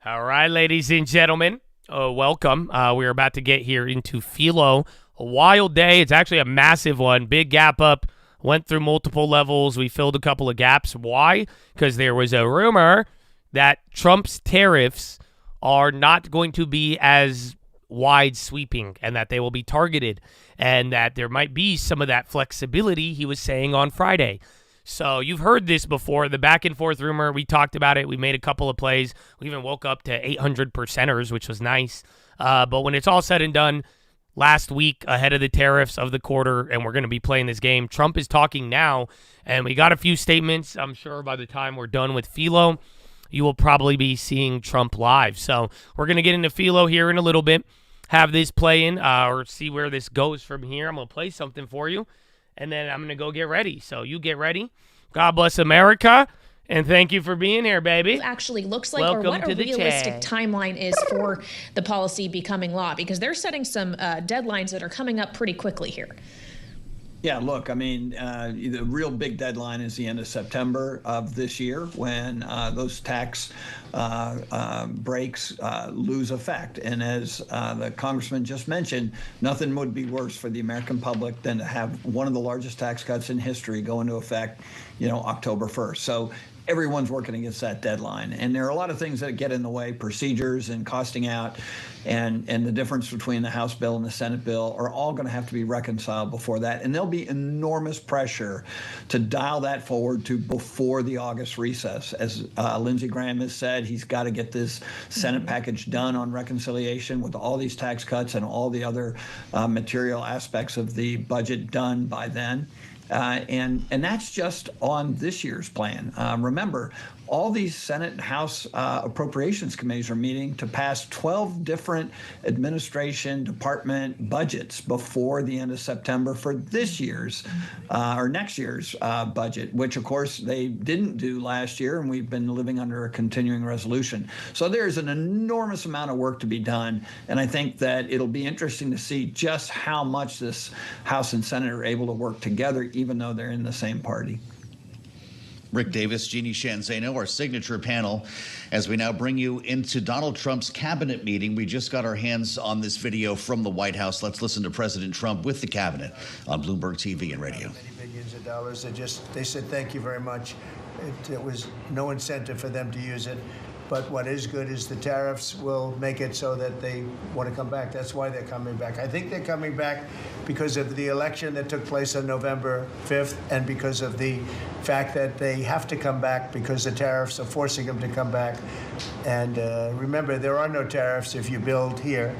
All right, ladies and gentlemen, welcome. We're about to get here into PHILO. A wild day. It's actually a massive one. Big gap up. Went through multiple levels. We filled a couple of gaps. Why? Because there was a rumor that Trump's tariffs are not going to be as wide sweeping and that they will be targeted and that there might be some of that flexibility he was saying on Friday. So you've heard this before, the back and forth rumor. We talked about it. We made a couple of plays. We even woke up to 800 percenters, which was nice. But when it's all said and done, last week ahead of the tariffs of the quarter, and we're going to be playing this game, Trump is talking now, and we got a few statements. I'm sure by the time we're done with PHILO, you will probably be seeing Trump live. So we're going to get into PHILO here in a little bit, have this play in, or see where this goes from here. I'm going to play something for you. And then I'm going to go get ready. So you get ready. God bless America. And thank you for being here, baby. It actually looks like, Welcome or what to a the realistic chat. timeline is for the policy becoming law, because they're setting some deadlines that are coming up pretty quickly here. Yeah, look, I mean, the real big deadline is the end of September of this year when those tax breaks lose effect. And as the congressman just mentioned, nothing would be worse for the American public than to have one of the largest tax cuts in history go into effect, October 1st. So everyone's working against that deadline. And there are a lot of things that get in the way, procedures and costing out, and the difference between the House bill and the Senate bill are all going to have to be reconciled before that. And there'll be enormous pressure to dial that forward to before the August recess. As Lindsey Graham has said, he's got to get this Senate package done on reconciliation with all these tax cuts and all the other material aspects of the budget done by then. And that's just on this year's plan. Remember, all these Senate and House appropriations committees are meeting to pass 12 different administration department budgets before the end of September for this year's or next year's budget, which, of course, they didn't do last year, and we've been living under a continuing resolution. So there's an enormous amount of work to be done, and I think that it'll be interesting to see just how much this House and Senate are able to work together, even though they're in the same party. Rick Davis, Jeannie Shanzano, our signature panel, as we now bring you into Donald Trump's cabinet meeting. We just got our hands on this video from the White House. Let's listen to President Trump with the cabinet on Bloomberg TV and radio. Many billions of dollars. They said thank you very much. It was no incentive for them to use it. But what is good is the tariffs will make it so that they want to come back. That's why they're coming back. I think they're coming back because of the election that took place on November 5th and because of the fact that they have to come back because the tariffs are forcing them to come back. And remember, there are no tariffs if you build here,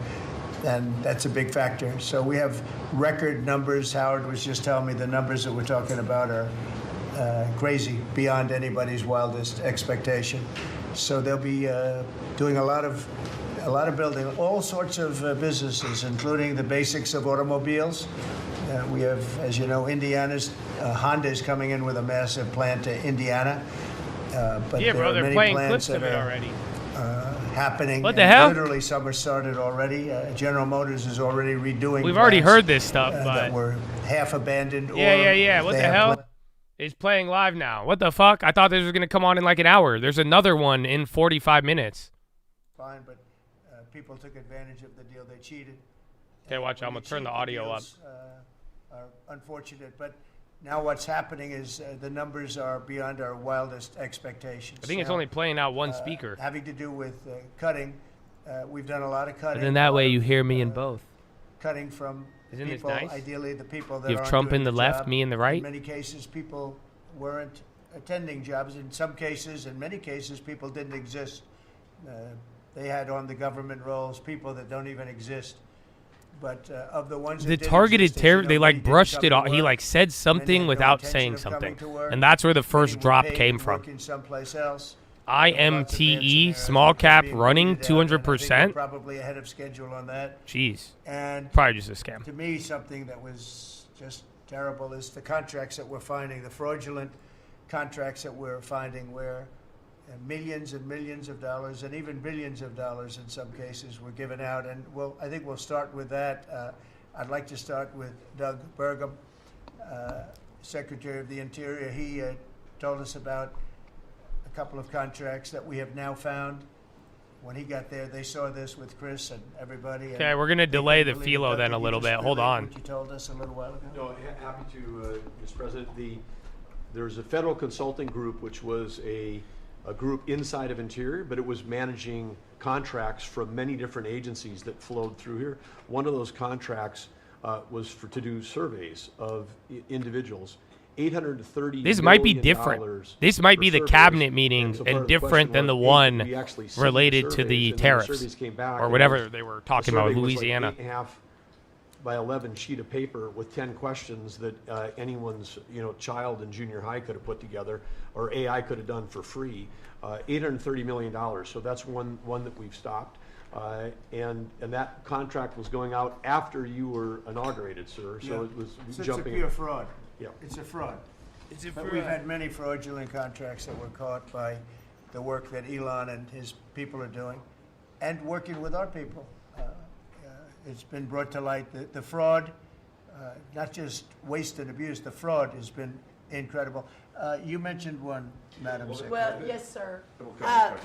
and that's a big factor. So we have record numbers. Howard was just telling me the numbers that we're talking about are crazy, beyond anybody's wildest expectation. So they'll be doing a lot of building, all sorts of businesses, including the basics of automobiles. We have, as you know, Hyundai's coming in with a massive plant to Indiana. But Yeah, bro, they're playing clips of it already. Happening. What the hell? Literally, some are started already. General Motors is already redoing. We've already plants, heard this stuff, but that were half abandoned. Yeah. What the hell? It's playing live now. What the fuck? I thought this was going to come on in like an hour. There's another one in 45 minutes. Fine, but people took advantage of the deal. They cheated. Okay, watch. I'm going to turn the audio up. Are unfortunate, but now what's happening is the numbers are beyond our wildest expectations. I think it's only playing out one speaker. Having to do with cutting. We've done a lot of cutting. And then that way you hear me in both. Cutting from Isn't this people, nice? ideally the people that You have aren't Trump doing in the left, job. me in the right. In many cases, people weren't attending jobs. In some cases, in many cases, people didn't exist. They had on the government rolls people that don't even exist. But of the ones The that did targeted exist, as terror, you know, they many like didn't brushed come it to off. He work. like said Many something had no without intention saying of coming something. to work. And that's where the Many first were drop paid came and from. working someplace else. IMTE, small cap running 200%. Probably ahead of schedule on that. Jeez. And Probably just a scam. to me, something that was just terrible is the contracts that we're finding, the fraudulent contracts that we're finding where millions and millions of dollars and even billions of dollars in some cases were given out. And I think we'll start with that. I'd like to start with Doug Burgum, Secretary of the Interior. He told us about a couple of contracts that we have now found when he got there, they saw this with Chris and everybody. Okay, we're gonna delay the believe PHILO it. then a Can you little just bit. Hold relate on. What you told us a little while ago. No, happy to, Mr. President. There's a federal consulting group, which was a group inside of Interior, but it was managing contracts from many different agencies that flowed through here. One of those contracts was to do surveys of individuals. $830 This might be million different. This might for be the surveys. cabinet meeting so part and of the different than question the was, one we actually sent related to surveys, the and then tariffs surveys came back, or and whatever they were talking about with survey was Louisiana. like 8.5 by 11 sheet of paper with 10 questions that anyone's child in junior high could have put together, or AI could have done for free. $830 million. So that's one that we've stopped. And that contract was going out after you were inaugurated, sir. So Yeah. it was So jumping. it's a pure fraud. Yeah. It's a fraud. But we've had many fraudulent contracts that were caught by the work that Elon and his people are doing, and working with our people. It's been brought to light. The fraud, not just waste and abuse, the fraud has been incredible. You mentioned one, Madam Secretary. Well, yes, sir.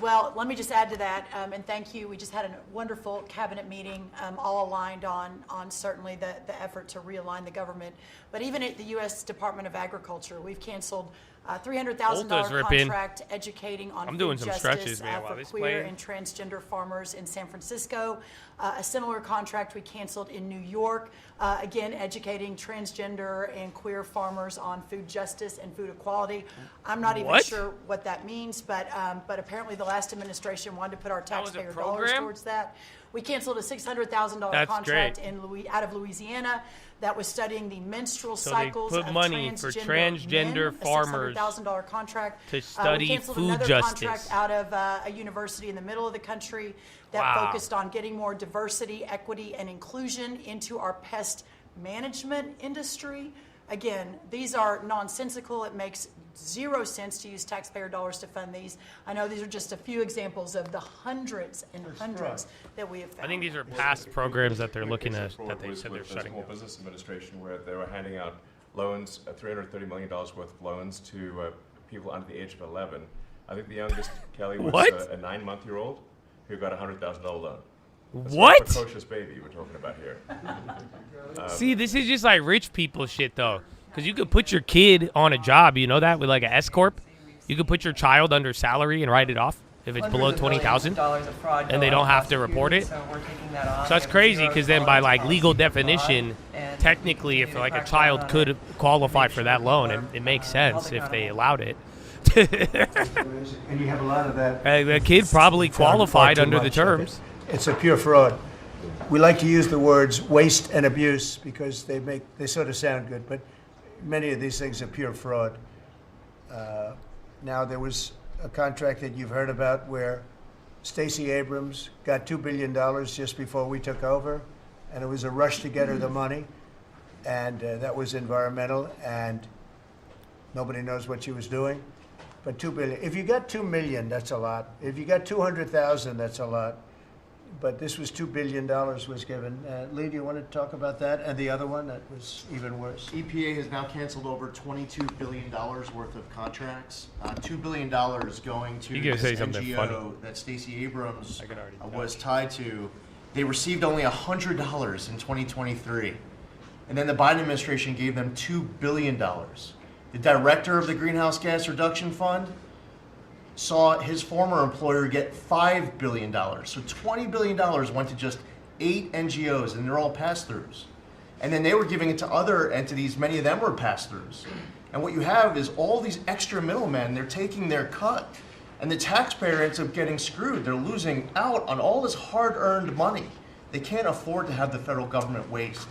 Well, let me just add to that, and thank you. We just had a wonderful cabinet meeting, all aligned on certainly the effort to realign the government. But even at the U.S. Department of Agriculture, we've canceled $300,000 Volta's ripping. contract educating on I'm food doing some justice stretches, man, while for this queer playing. and transgender farmers in San Francisco. A similar contract we canceled in New York, again, educating transgender and queer farmers on food justice and food equality. I'm not even What? sure what that means, but apparently the last administration wanted to put our That was a taxpayer dollars program? towards that. We canceled a $600,000 That's contract great. out of Louisiana that was studying the menstrual So they cycles put of money for transgender men, farmers a $600,000 contract. to study we canceled food another justice. contract out of a university in the middle of the country that Wow. focused on getting more diversity, equity, and inclusion into our pest management industry. Again, these are nonsensical. It makes zero sense to use taxpayer dollars to fund these. I know these are just a few examples of the hundreds and hundreds that we have found. I think these are past programs that they're looking at fraud that they was said they're with the shutting Small down. Business Administration, where they were handing out loans, $330 million worth of loans to people under the age of 11. I think the youngest, Kelly, was What? a 9-month-old who got a $100,000 loan. That's What? A precocious baby we're talking about here. See, this is just like rich people shit, though. Because you could put your kid on a job, you know that, with like an S corp. You could put your child under salary and write it off if it's below 20,000, and they don't have to report it. So we're taking that off. So that's crazy because then by like legal definition, technically, if like a child could qualify for that loan, it makes sense if they allowed it. And you have a lot of that. The kid probably qualified Far too under the much of it. terms. It's a pure fraud. We like to use the words waste and abuse because they sort of sound good, but many of these things are pure fraud. Now, there was a contract that you've heard about where Stacey Abrams got $2 billion just before we took over, and it was a rush to get her the money, and that was environmental, and nobody knows what she was doing. But $2 billion. If you got $2 million, that's a lot. If you got 200,000, that's a lot. But this was $2 billion was given. Lee, do you want to talk about that? And the other one that was even worse? EPA has now canceled over $22 billion worth of contracts. $2 billion going to You gotta this say something NGO funny. that Stacey Abrams I could already was tied to. They received only $100 in 2023. And then the Biden administration gave them $2 billion. The director of the Greenhouse Gas Reduction Fund saw his former employer get $5 billion. So $20 billion went to just 8 NGOs, and they're all pass-throughs. And then they were giving it to other entities, many of them were pass-throughs. And what you have is all these extra middlemen, they're taking their cut. And the taxpayer ends up getting screwed. They're losing out on all this hard-earned money. They can't afford to have the federal government waste.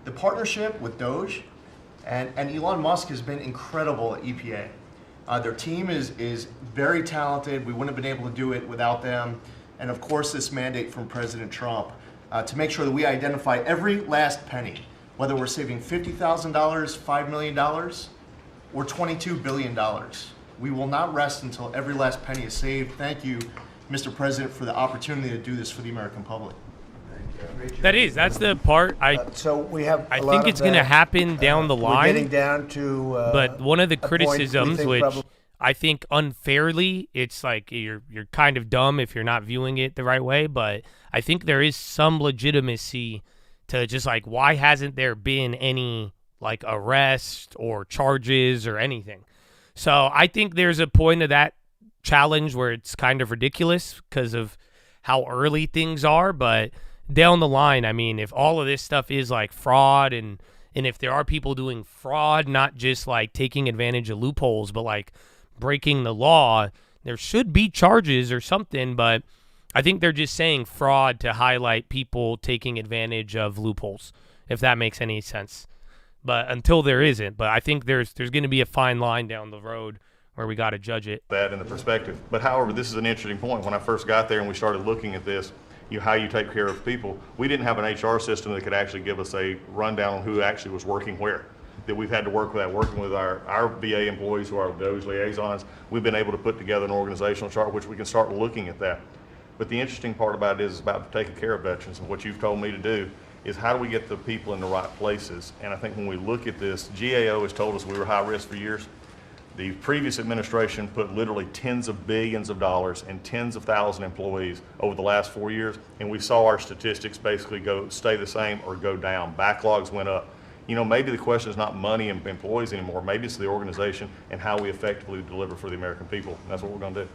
The partnership with Doge and Elon Musk has been incredible at EPA. Their team is very talented. We wouldn't have been able to do it without them. And of course, this mandate from President Trump to make sure that we identify every last penny, whether we're saving $50,000, $5 million, or $22 billion. We will not rest until every last penny is saved. Thank you, Mr. President, for the opportunity to do this for the American public. That's the part So we have. I a lot think of it's going to that. happen down the We're getting line. down to. But one of the a point we criticisms, think which probably I think unfairly, it's like you're kind of dumb if you're not viewing it the right way. But I think there is some legitimacy to just like, why hasn't there been any like arrest or charges or anything? So I think there's a point of that challenge where it's kind of ridiculous because of how early things are. But down the line, I mean, if all of this stuff is like fraud and if there are people doing fraud, not just like taking advantage of loopholes, but like breaking the law, there should be charges or something. But I think they're just saying fraud to highlight people taking advantage of loopholes, if that makes any sense. But until there isn't, but I think there's going to be a fine line down the road where we got to judge it. That in the perspective. But however, this is an interesting point. When I first got there and we started looking at this, how you take care of people, we didn't have an HR system that could actually give us a rundown on who actually was working where. That we've had to work with that, working with our VA employees who are those liaisons. We've been able to put together an organizational chart which we can start looking at that. But the interesting part about it is about taking care of veterans, and what you've told me to do is how do we get the people in the right places. And I think when we look at this, GAO has told us we were high risk for years. The previous administration put literally tens of billions of dollars and tens of thousand employees over the last 4 years, and we saw our statistics basically stay the same or go down. Backlogs went up. Maybe the question is not money and employees anymore. Maybe it's the organization and how we effectively deliver for the American people. And that's what we're going to do.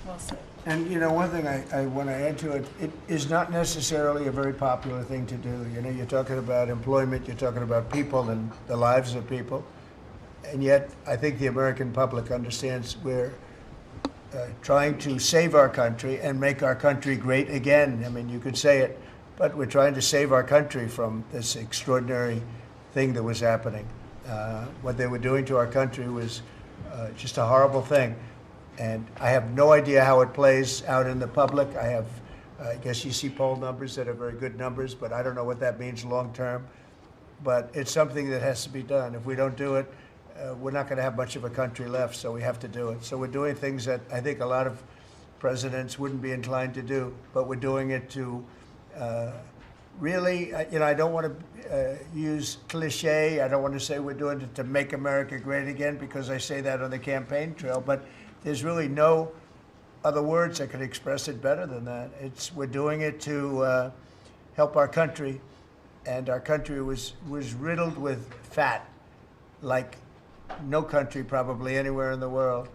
Well said. And one thing I want to add to it, it is not necessarily a very popular thing to do. You're talking about employment, you're talking about people and the lives of people. And yet, I think the American public understands we're trying to save our country and make our country great again. I mean, you could say it, but we're trying to save our country from this extraordinary thing that was happening. What they were doing to our country was just a horrible thing. And I have no idea how it plays out in the public. I guess you see poll numbers that are very good numbers, but I don't know what that means long term. But it's something that has to be done. If we don't do it, we're not going to have much of a country left, so we have to do it. So we're doing things that I think a lot of presidents wouldn't be inclined to do, but we're doing it to really, I don't want to use cliche. I don't want to say we're doing it to make America great again, because I say that on the campaign trail, but there's really no other words that could express it better than that. We're doing it to help our country, and our country was riddled with fat, like no country probably anywhere in the world,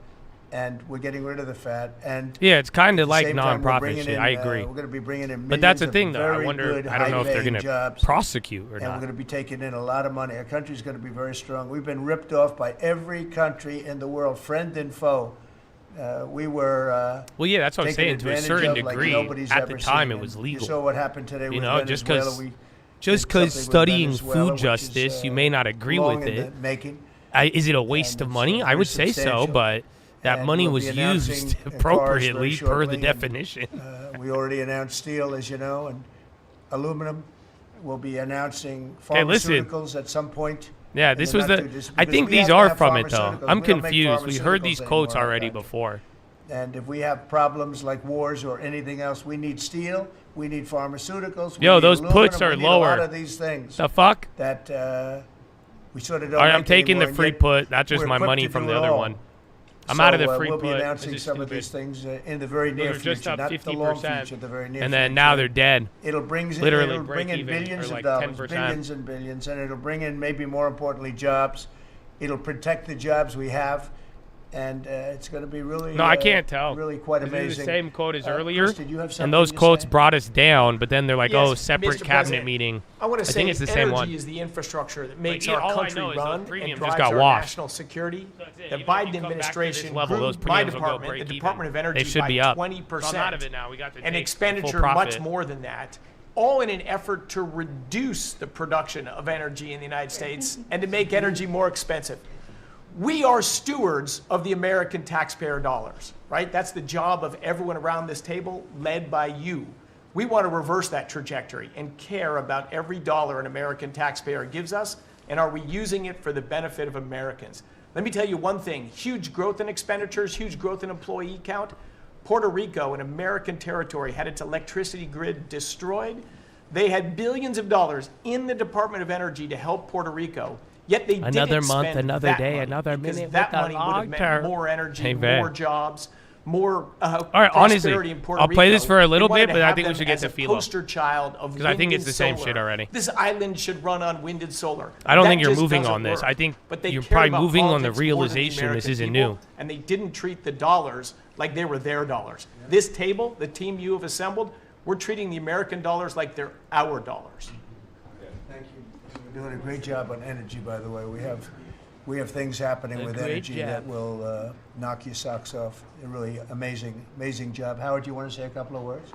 and we're getting rid of the fat. And yeah, it's kind of like nonprofit shit. I agree. We're going to be bringing in but that's the thing, of though. I very wonder. good, I don't know if they're going to jobs, prosecute or and not. we're going to be taking in a lot of money. Our country's going to be very strong. We've been ripped off by every country in the world, friend and foe. We were well, yeah, that's what I'm saying. To a certain degree, at the time, it was legal. You saw what happened today with Venezuela. just because studying food justice, you may not agree with it. Is it a waste of money? I would say so, but that money was used appropriately per the definition. We already announced steel, as you know, and aluminum. We'll be announcing pharmaceuticals at some point. Yeah, this was I think these are from it, though. I'm confused. We heard these quotes already before. And if we have problems like wars or anything else, we need steel, we need pharmaceuticals. Yo, those puts are lower. A lot of these things. The fuck? That we sort of don't. All right, I'm taking the free put. That's just my money from the other one. I'm out of the free put. We'll be announcing some of these things in the very near future, not the long future, the very near future. And then now they're dead. It'll bring in billions of dollars, billions and billions, and it'll bring in, maybe more importantly, jobs. It'll protect the jobs we have, and it's going to be really I can't tell. Really quite amazing. The same quote as earlier, Chris, did you have and those quotes brought us down, but then they're like, yes, separate Mr. cabinet President, meeting. I want to say think it's the same one. energy is the infrastructure that makes But, our all I country know is run those premiums and just drives got our washed. national security. So The Biden administration level, grew those my premiums will go department, the break Department even. of Energy, They should by be up. 20%. So I'm out of it now. We got to and take expenditure full profit. much more than that, all in an effort to reduce the production of energy in the United States and to make energy more expensive. We are stewards of the American taxpayer dollars, right? That's the job of everyone around this table, led by you. We want to reverse that trajectory and care about every dollar an American taxpayer gives us, and are we using it for the benefit of Americans? Let me tell you one thing, huge growth in expenditures, huge growth in employee count. Puerto Rico, an American territory, had its electricity grid destroyed. They had billions of dollars in the Department of Energy to help Puerto Rico. Yet they Another didn't month, spend another that day, money, another because minute that with the money would have meant long-term. more energy, Amen. more jobs, more All right, honestly, prosperity in Puerto I'll play this Rico. for a little They wanted bit, to but I have think we them should get as to a Philo. poster child of 'Cause I think wind it's and the same solar. shit already. This island should run on wind and solar. I don't That think you're just moving doesn't on this. work. I think But they you're care probably about moving on the politics more than the realization this American isn't people, new. and they didn't treat the dollars like they were their dollars. This table, the team you have assembled, we're treating the American dollars like they're our dollars. Thank you. You're doing a great job on energy, by the way. We have things happening with great energy job. that will knock your socks off. A really amazing job. Howard, do you want to say a couple of words?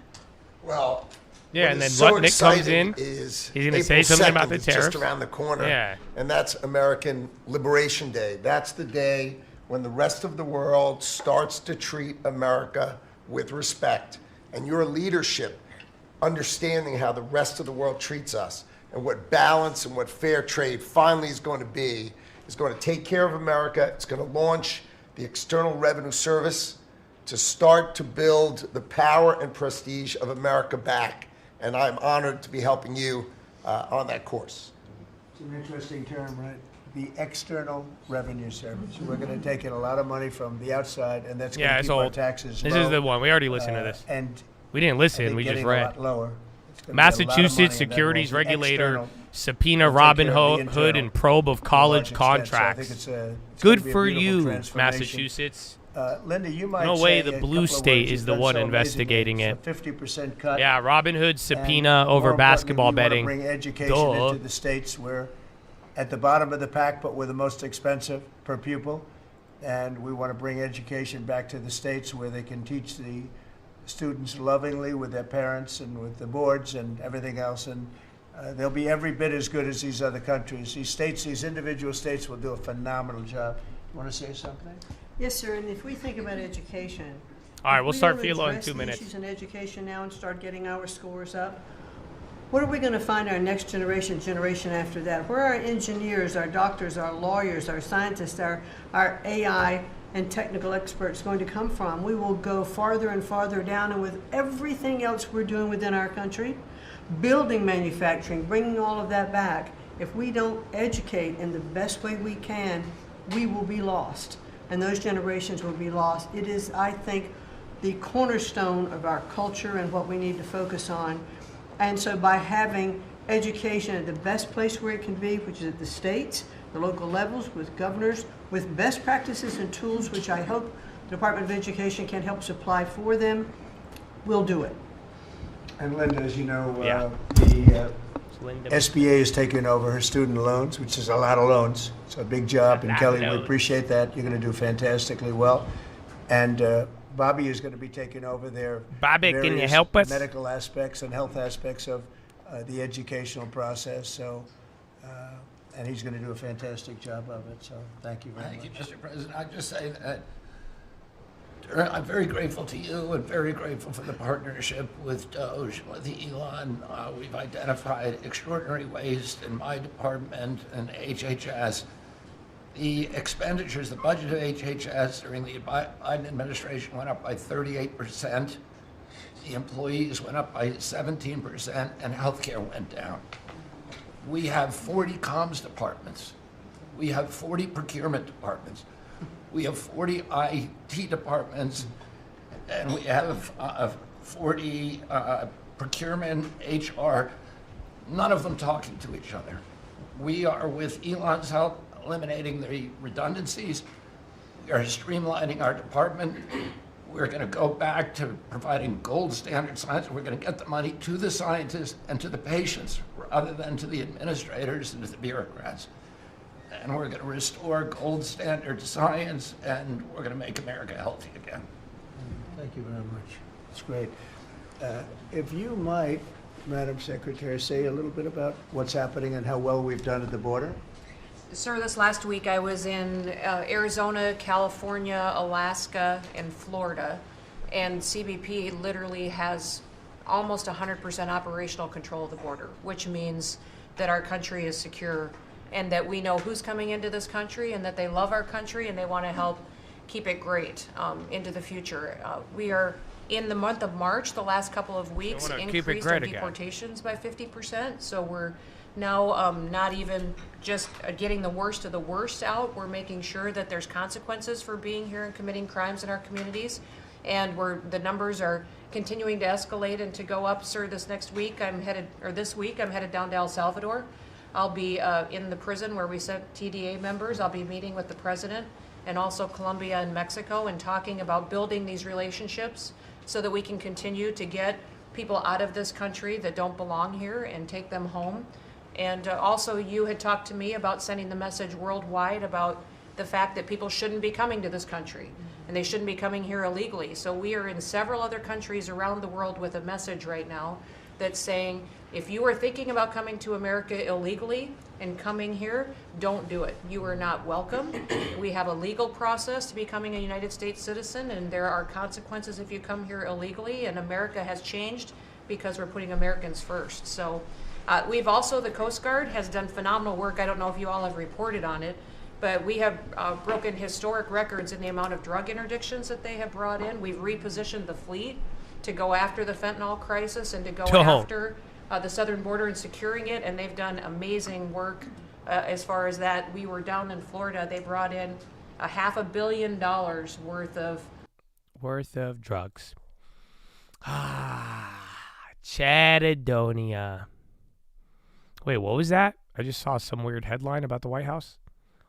Well, Yeah, what and is then so Nick comes exciting in. Is He's gonna April say something 2nd about the is just tariffs. around the corner. Yeah. And that's American Liberation Day. That's the day when the rest of the world starts to treat America with respect. And your leadership, understanding how the rest of the world treats us and what balance and what fair trade finally is going to be, is going to take care of America. It's going to launch the External Revenue Service to start to build the power and prestige of America back. And I'm honored to be helping you on that course. It's an interesting term, right? The External Revenue Service. We're going to take in a lot of money from the outside, and that's going Yeah, to it's keep our old. taxes This low. is the one. We already listened to this. And We didn't I listen. think We just getting a read. lot lower. It's gonna be a lot of money, Massachusetts and that securities will be regulator external. subpoena We'll take Robin care of the Hood internal and probe of to a college large extent. So I contracts. think it's Good gonna be a for beautiful you, transformation. Massachusetts. Linda, you might No say way a the couple blue of state words. is You've the done one so investigating amazingly. it. It's a 50% cut. Yeah, Robin Hood subpoena And over more basketball importantly, betting. We want to bring education Duh. into the states. We're at the bottom of the pack, but we're the most expensive per pupil. And we want to bring education back to the states where they can teach the students lovingly with their parents and with the boards and everything else. And they'll be every bit as good as these other countries. These states, these individual states will do a phenomenal job. You want to say something? Yes, sir, and if we think about education. All right, we'll if we start don't Philo in address 2 the minutes. issues in education now and start getting our scores up, what are we going to find our next generation after that? Where are our engineers, our doctors, our lawyers, our scientists, our AI and technical experts going to come from? We will go farther and farther down, and with everything else we're doing within our country, building manufacturing, bringing all of that back, if we don't educate in the best way we can, we will be lost, and those generations will be lost. It is, I think, the cornerstone of our culture and what we need to focus on. And so by having education at the best place where it can be, which is at the states, the local levels, with governors, with best practices and tools, which I hope the Department of Education can help supply for them, we'll do it. And Linda, as you know, Yeah. the Linda. SBA has taken over her student loans, which is a lot of loans. It's a big job, and Lot of Kelly, we loans. appreciate that. You're going to do fantastically well. And Bobby is going to be taking over their Bobby, can you various help us? medical aspects and health aspects of the educational process. So, and he's going to do a fantastic job of it. So, thank you very much. Thank you, Mr. President. I'd just say that I'm very grateful to you and very grateful for the partnership with Doge, with Elon. We've identified extraordinary waste in my department and HHS. The expenditures, the budget of HHS during the Biden administration went up by 38%. The employees went up by 17%, and healthcare went down. We have 40 comms departments. We have 40 procurement departments. We have 40 IT departments, and we have 40 procurement, HR, none of them talking to each other. We are, with Elon's help, eliminating the redundancies. We are streamlining our department. We're going to go back to providing gold standard science. We're going to get the money to the scientists and to the patients rather than to the administrators and to the bureaucrats. And we're going to restore gold standard science, and we're going to make America healthy again. Thank you very much. It's great. If you might, Madam Secretary, say a little bit about what's happening and how well we've done at the border. Sir, this last week I was in Arizona, California, Alaska, and Florida, and CBP literally has almost 100% operational control of the border, which means that our country is secure and that we know who's coming into this country and that they love our country and they want to help keep it great into the future. We are, in the month of March, the last couple of weeks, wanna keep it increased great our again. deportations by 50%, so we're now, not even just getting the worst of the worst out. We're making sure that there's consequences for being here and committing crimes in our communities. And the numbers are continuing to escalate and to go up. Sir, this week I'm headed down to El Salvador. I'll be in the prison where we sent TDA members. I'll be meeting with the president and also Colombia and Mexico and talking about building these relationships so that we can continue to get people out of this country that don't belong here and take them home. And also you had talked to me about sending the message worldwide about the fact that people shouldn't be coming to this country and they shouldn't be coming here illegally. So we are in several other countries around the world with a message right now that's saying, if you are thinking about coming to America illegally and coming here, don't do it. You are not welcome. We have a legal process to becoming a United States citizen, and there are consequences if you come here illegally, and America has changed because we're putting Americans first. So we've also, the Coast Guard has done phenomenal work. I don't know if you all have reported on it, but we have broken historic records in the amount of drug interdictions that they have brought in. We've repositioned the fleet to go after the fentanyl crisis and to go after the southern border and securing it, and they've done amazing work as far as that. We were down in Florida. They brought in $500 million worth of drugs. Chadadonia. Wait, what was that? I just saw some weird headline about the White House.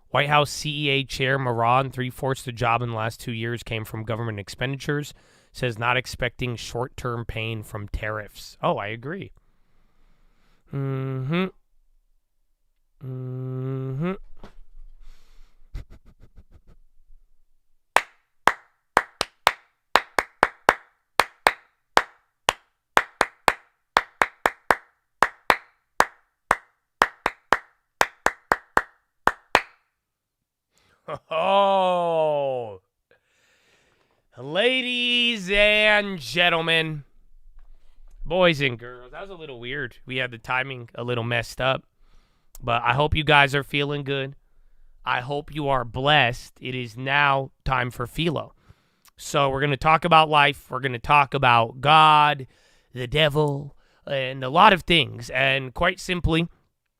White House CEA Chair Moran, 3/4 the job in the last 2 years came from government expenditures, says not expecting short-term pain from tariffs. Oh, I agree. Mm-hmm. Mm-hmm. Oh, ladies and gentlemen, boys and girls, that was a little weird. We had the timing a little messed up, but I hope you guys are feeling good. I hope you are blessed. It is now time for PHILO. So we're going to talk about life. We're going to talk about God, the devil, and a lot of things. And quite simply,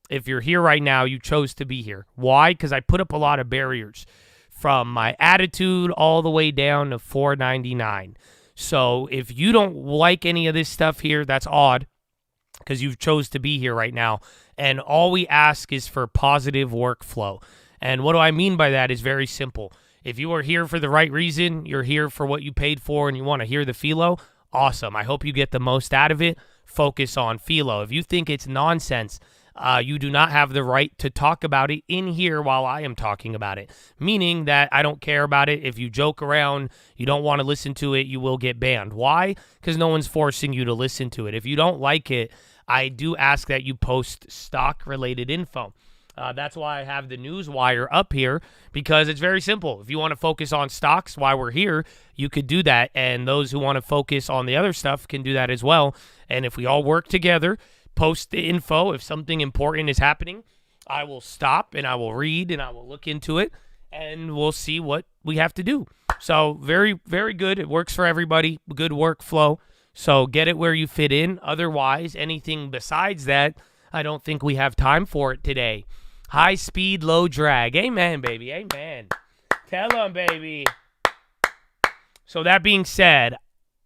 if you're here right now, you chose to be here. Why? Because I put up a lot of barriers from my attitude all the way down to $4.99. So if you don't like any of this stuff here, that's odd because you've chose to be here right now. And all we ask is for positive workflow. And what do I mean by that is very simple. If you are here for the right reason, you're here for what you paid for, and you want to hear the PHILO, awesome. I hope you get the most out of it. Focus on PHILO. If you think it's nonsense, you do not have the right to talk about it in here while I am talking about it, meaning that I don't care about it. If you joke around, you don't want to listen to it, you will get banned. Why? Because no one's forcing you to listen to it. If you don't like it, I do ask that you post stock-related info. That's why I have the news wire up here, because it's very simple. If you want to focus on stocks while we're here, you could do that, and those who want to focus on the other stuff can do that as well. And if we all work together, post the info. If something important is happening, I will stop and I will read and I will look into it and we'll see what we have to do. So very, very good. It works for everybody. Good workflow. So get it where you fit in. Otherwise, anything besides that, I don't think we have time for it today. High speed, low drag. Amen, baby. Amen. Tell them, baby. So that being said,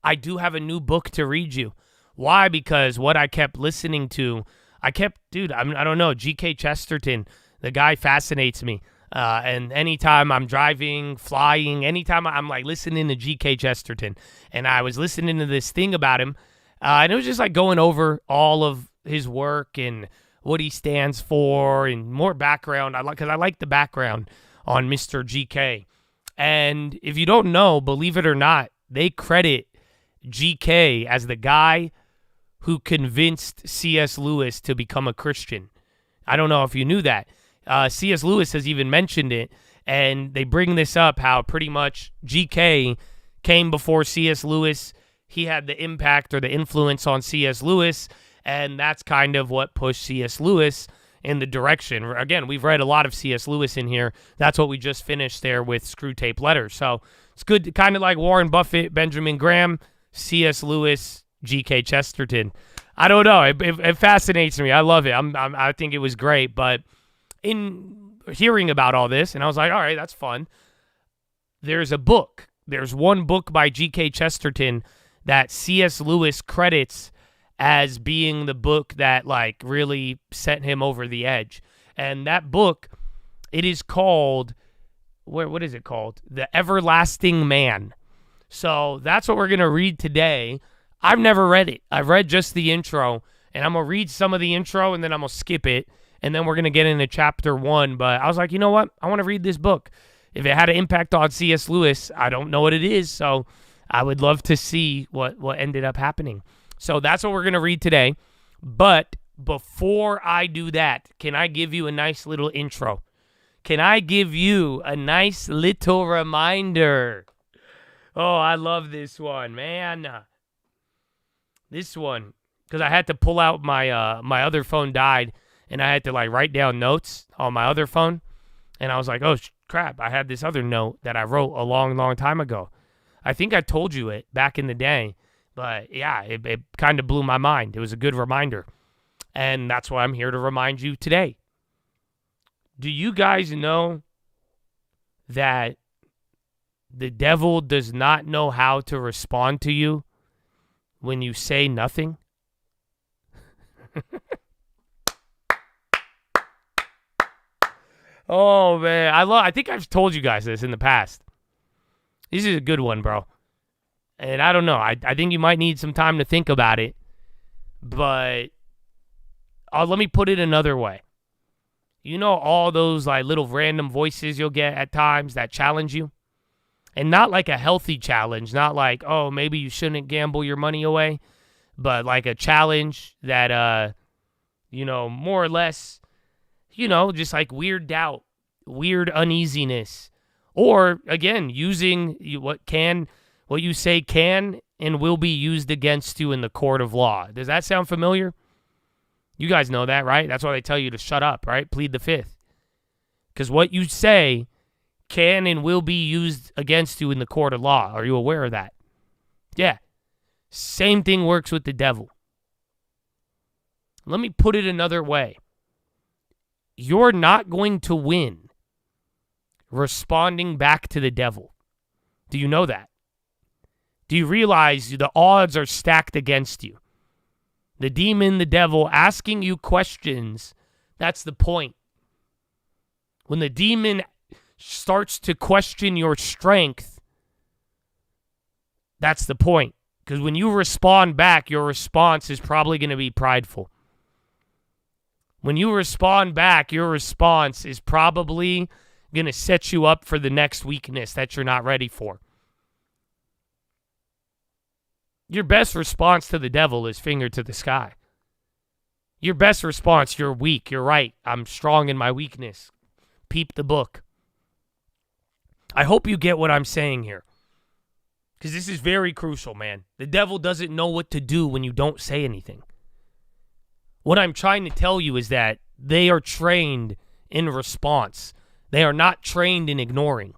I do have a new book to read you. Why? Because what I kept listening to, I don't know, G.K. Chesterton, the guy fascinates me. And anytime I'm driving, flying, anytime I'm like listening to G.K. Chesterton, and I was listening to this thing about him, and it was just like going over all of his work and what he stands for and more background. Because I like the background on Mr. G.K. And if you don't know, believe it or not, they credit G.K. as the guy who convinced C.S. Lewis to become a Christian. I don't know if you knew that. C.S. Lewis has even mentioned it, and they bring this up, how pretty much G.K. came before C.S. Lewis. He had the impact or the influence on C.S. Lewis, and that's kind of what pushed C.S. Lewis in the direction. Again, we've read a lot of C.S. Lewis in here. That's what we just finished there with Screw Tape Letters. So it's good, kind of like Warren Buffett, Benjamin Graham, C.S. Lewis, G.K. Chesterton. I don't know. It fascinates me. I love it. I think it was great. But in hearing about all this, and I was like, all right, that's fun. There's a book. There's one book by G.K. Chesterton that C.S. Lewis credits as being the book that like really sent him over the edge. And that book, it is called, what is it called? The Everlasting Man. So that's what we're going to read today. I've never read it. I've read just the intro, and I'm going to read some of the intro, and then I'm going to skip it, and then we're going to get into chapter 1. But I was like, you know what? I want to read this book. If it had an impact on C.S. Lewis, I don't know what it is, so I would love to see what ended up happening. So that's what we're going to read today. But before I do that, can I give you a nice little intro? Can I give you a nice little reminder? Oh, I love this one, man. This one, because I had to pull out my my other phone died, and I had to like write down notes on my other phone. And I was like, oh, crap, I had this other note that I wrote a long, long time ago. I think I told you it back in the day. But, yeah, it kind of blew my mind. It was a good reminder. And that's why I'm here to remind you today. Do you guys know that the devil does not know how to respond to you when you say nothing? Oh, man. I think I've told you guys this in the past. This is a good one, bro. And I don't know. I think you might need some time to think about it. But let me put it another way. You know all those like little random voices you'll get at times that challenge you? And not like a healthy challenge. Not like, oh, maybe you shouldn't gamble your money away. But like a challenge that, more or less, just like weird doubt, weird uneasiness. Or, again, using what you say can and will be used against you in the court of law. Does that sound familiar? You guys know that, right? That's why they tell you to shut up, right? Plead the fifth. Because what you say can and will be used against you in the court of law. Are you aware of that? Yeah. Same thing works with the devil. Let me put it another way. You're not going to win responding back to the devil. Do you know that? Do you realize the odds are stacked against you? The demon, the devil, asking you questions, that's the point. When the demon starts to question your strength, that's the point. Because when you respond back, your response is probably going to be prideful. When you respond back, your response is probably going to set you up for the next weakness that you're not ready for. Your best response to the devil is finger to the sky. Your best response, you're weak, you're right, I'm strong in my weakness. Peep the book. I hope you get what I'm saying here. Because this is very crucial, man. The devil doesn't know what to do when you don't say anything. What I'm trying to tell you is that they are trained in response. They are not trained in ignoring.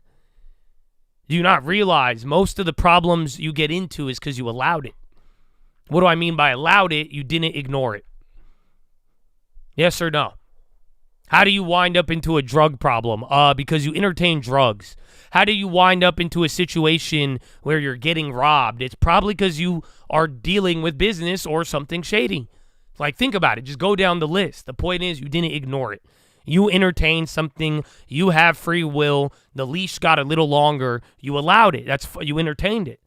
Do you not realize most of the problems you get into is because you allowed it? What do I mean by allowed it? You didn't ignore it. Yes or no? How do you wind up into a drug problem? Because you entertain drugs. How do you wind up into a situation where you're getting robbed? It's probably because you are dealing with business or something shady. Like, think about it. Just go down the list. The point is you didn't ignore it. You entertained something. You have free will. The leash got a little longer. You allowed it. You entertained it.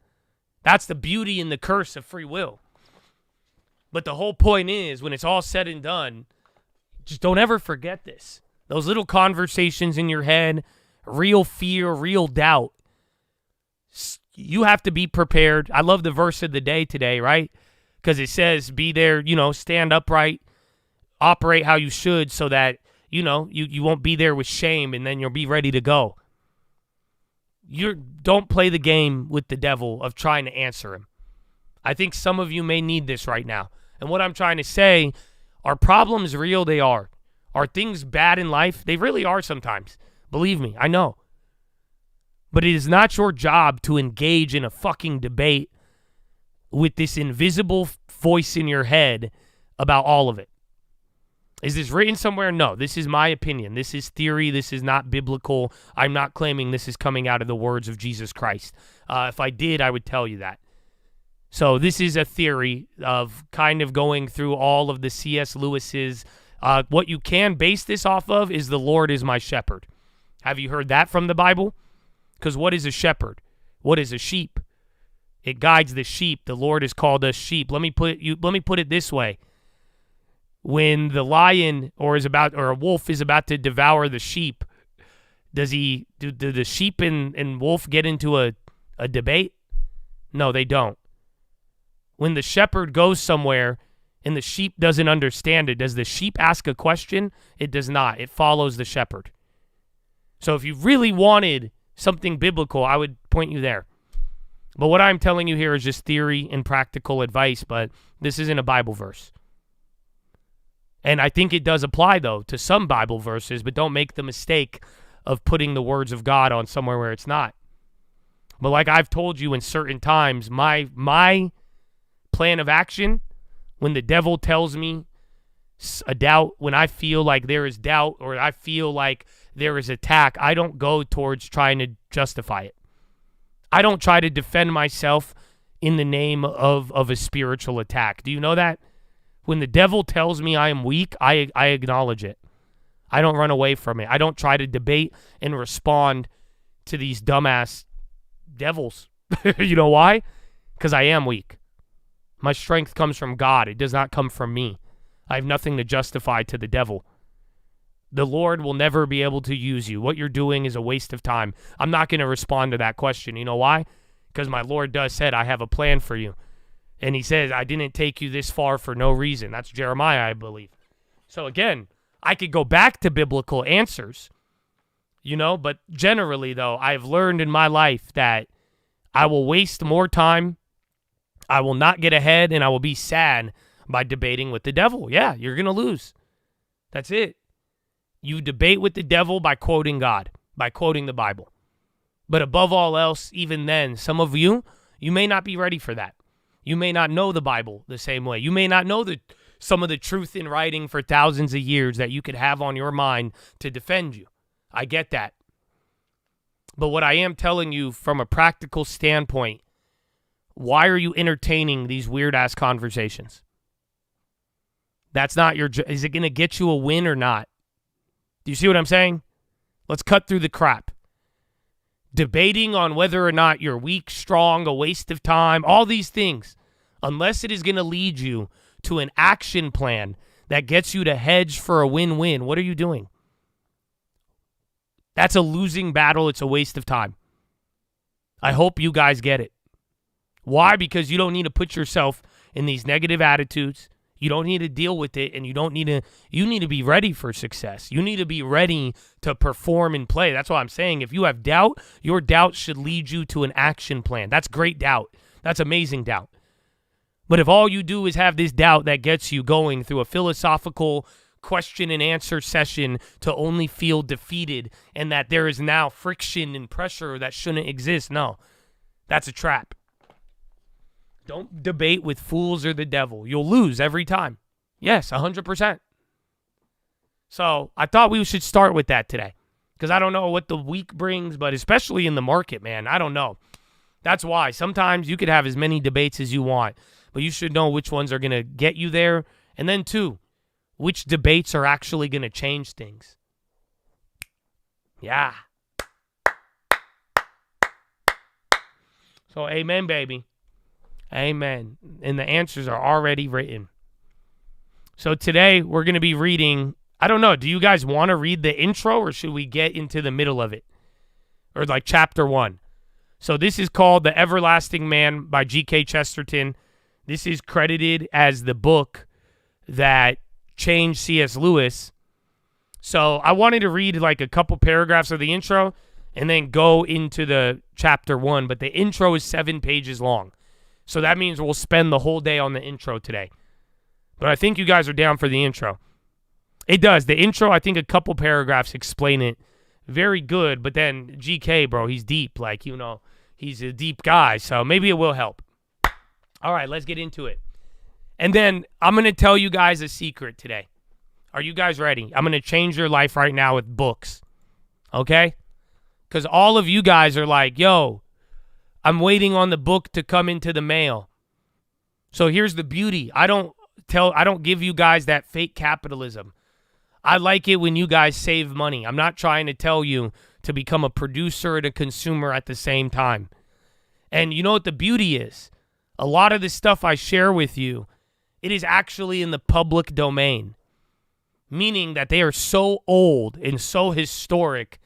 That's the beauty and the curse of free will. But the whole point is, when it's all said and done, just don't ever forget this. Those little conversations in your head, real fear, real doubt. You have to be prepared. I love the verse of the day today, right? Because it says, be there, stand upright, operate how you should so that, you won't be there with shame and then you'll be ready to go. Don't play the game with the devil of trying to answer him. I think some of you may need this right now. And what I'm trying to say, are problems real? They are. Are things bad in life? They really are sometimes. Believe me, I know. But it is not your job to engage in a fucking debate with this invisible voice in your head about all of it. Is this written somewhere? No. This is my opinion. This is theory. This is not biblical. I'm not claiming this is coming out of the words of Jesus Christ. If I did, I would tell you that. So this is a theory of kind of going through all of the C.S. Lewis's. What you can base this off of is the Lord is my shepherd. Have you heard that from the Bible? Because what is a shepherd? What is a sheep? It guides the sheep. The Lord has called us sheep. Let me put it this way. When the lion or a wolf is about to devour the sheep, do the sheep and wolf get into a debate? No, they don't. When the shepherd goes somewhere and the sheep doesn't understand it, does the sheep ask a question? It does not. It follows the shepherd. So if you really wanted something biblical, I would point you there. But what I'm telling you here is just theory and practical advice, but this isn't a Bible verse. And I think it does apply, though, to some Bible verses, but don't make the mistake of putting the words of God on somewhere where it's not. But like I've told you in certain times, my plan of action, when the devil tells me a doubt, when I feel like there is doubt or I feel like there is attack, I don't go towards trying to justify it. I don't try to defend myself in the name of a spiritual attack. Do you know that? When the devil tells me I am weak, I acknowledge it. I don't run away from it. I don't try to debate and respond to these dumbass devils. You know why? Because I am weak. My strength comes from God. It does not come from me. I have nothing to justify to the devil. The Lord will never be able to use you. What you're doing is a waste of time. I'm not going to respond to that question. You know why? Because my Lord does said, I have a plan for you. And he says, I didn't take you this far for no reason. That's Jeremiah, I believe. So again, I could go back to biblical answers, but generally, though, I've learned in my life that I will waste more time, I will not get ahead, and I will be sad by debating with the devil. Yeah, you're going to lose. That's it. You debate with the devil by quoting God, by quoting the Bible. But above all else, even then, some of you may not be ready for that. You may not know the Bible the same way. You may not know some of the truth in writing for thousands of years that you could have on your mind to defend you. I get that. But what I am telling you from a practical standpoint, why are you entertaining these weird-ass conversations? That's not your is it going to get you a win or not? Do you see what I'm saying? Let's cut through the crap. Debating on whether or not you're weak, strong, a waste of time, all these things, unless it is going to lead you to an action plan that gets you to hedge for a win-win, what are you doing? That's a losing battle. It's a waste of time. I hope you guys get it. Why? Because you don't need to put yourself in these negative attitudes. You don't need to deal with it, and you need to be ready for success. You need to be ready to perform and play. That's why I'm saying if you have doubt, your doubt should lead you to an action plan. That's great doubt. That's amazing doubt. But if all you do is have this doubt that gets you going through a philosophical question and answer session to only feel defeated and that there is now friction and pressure that shouldn't exist, no, that's a trap. Don't debate with fools or the devil. You'll lose every time. Yes, 100%. So I thought we should start with that today because I don't know what the week brings, but especially in the market, man, I don't know. That's why sometimes you could have as many debates as you want, but you should know which ones are going to get you there. And then, two, which debates are actually going to change things. Yeah. So amen, baby. Amen. And the answers are already written. So today we're going to be reading, I don't know, do you guys want to read the intro or should we get into the middle of it? Or like chapter 1. So this is called The Everlasting Man by G.K. Chesterton. This is credited as the book that changed C.S. Lewis. So I wanted to read like a couple paragraphs of the intro and then go into the chapter 1. But the intro is 7 pages long. So that means we'll spend the whole day on the intro today. But I think you guys are down for the intro. It does. The intro, I think a couple paragraphs explain it very good. But then GK, bro, he's deep. Like, he's a deep guy. So maybe it will help. All right, let's get into it. And then I'm going to tell you guys a secret today. Are you guys ready? I'm going to change your life right now with books. Okay? Because all of you guys are like, yo, I'm waiting on the book to come into the mail. So here's the beauty. I don't give you guys that fake capitalism. I like it when you guys save money. I'm not trying to tell you to become a producer and a consumer at the same time. And you know what the beauty is? A lot of the stuff I share with you, it is actually in the public domain, meaning that they are so old and so historic,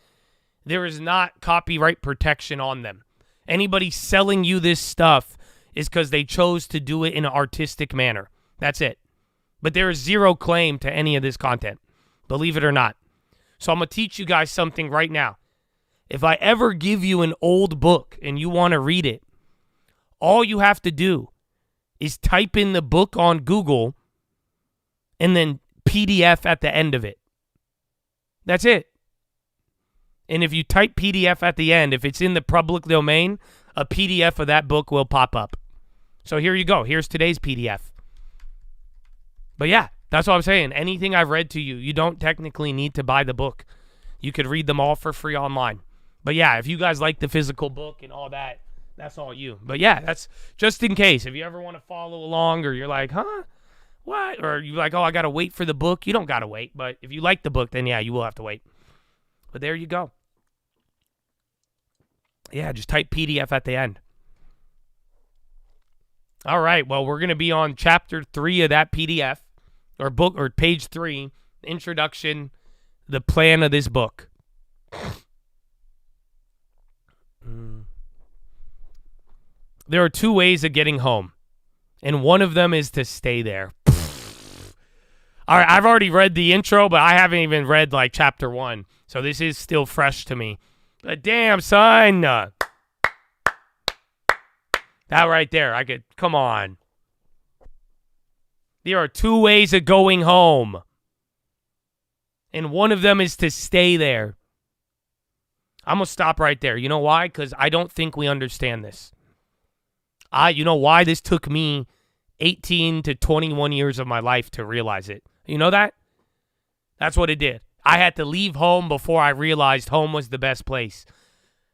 there is not copyright protection on them. Anybody selling you this stuff is because they chose to do it in an artistic manner. That's it. But there is zero claim to any of this content, believe it or not. So I'm going to teach you guys something right now. If I ever give you an old book and you want to read it, all you have to do is type in the book on Google and then PDF at the end of it. That's it. And if you type PDF at the end, if it's in the public domain, a PDF of that book will pop up. So here you go. Here's today's PDF. But yeah, that's what I'm saying. Anything I've read to you, you don't technically need to buy the book. You could read them all for free online. But yeah, if you guys like the physical book and all that, that's all you. But yeah, that's just in case. If you ever want to follow along or you're like, huh? What? Or you're like, oh, I got to wait for the book. You don't got to wait. But if you like the book, then yeah, you will have to wait. But there you go. Yeah, just type PDF at the end. All right, well, we're going to be on chapter 3 of that PDF, or book, or page 3, introduction, the plan of this book. There are 2 ways of getting home, and one of them is to stay there. All right, I've already read the intro, but I haven't even read, like, chapter 1, so this is still fresh to me. But damn, son. That right there, I could, come on. There are 2 ways of going home. And one of them is to stay there. I'm going to stop right there. You know why? Because I don't think we understand this. You know why this took me 18 to 21 years of my life to realize it? You know that? That's what it did. I had to leave home before I realized home was the best place.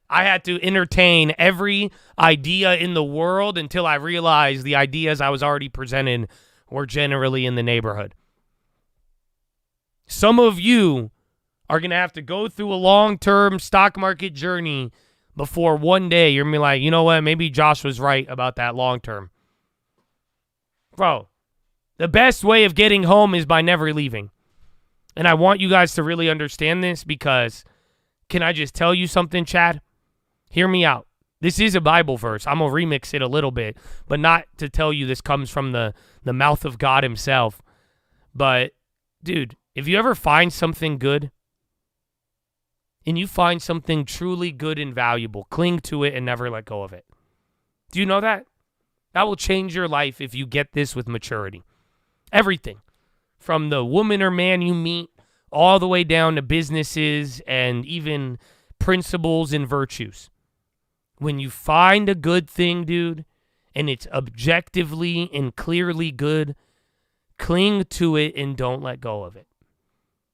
I had to entertain every idea in the world until I realized the ideas I was already presenting were generally in the neighborhood. Some of you are going to have to go through a long-term stock market journey before one day you're going to be like, you know what, maybe Josh was right about that long-term. Bro, the best way of getting home is by never leaving. And I want you guys to really understand this because, can I just tell you something, Chad? Hear me out. This is a Bible verse. I'm going to remix it a little bit, but not to tell you this comes from the mouth of God himself. But, dude, if you ever find something good and you find something truly good and valuable, cling to it and never let go of it. Do you know that? That will change your life if you get this with maturity. Everything. From the woman or man you meet all the way down to businesses and even principles and virtues. When you find a good thing, dude, and it's objectively and clearly good, cling to it and don't let go of it.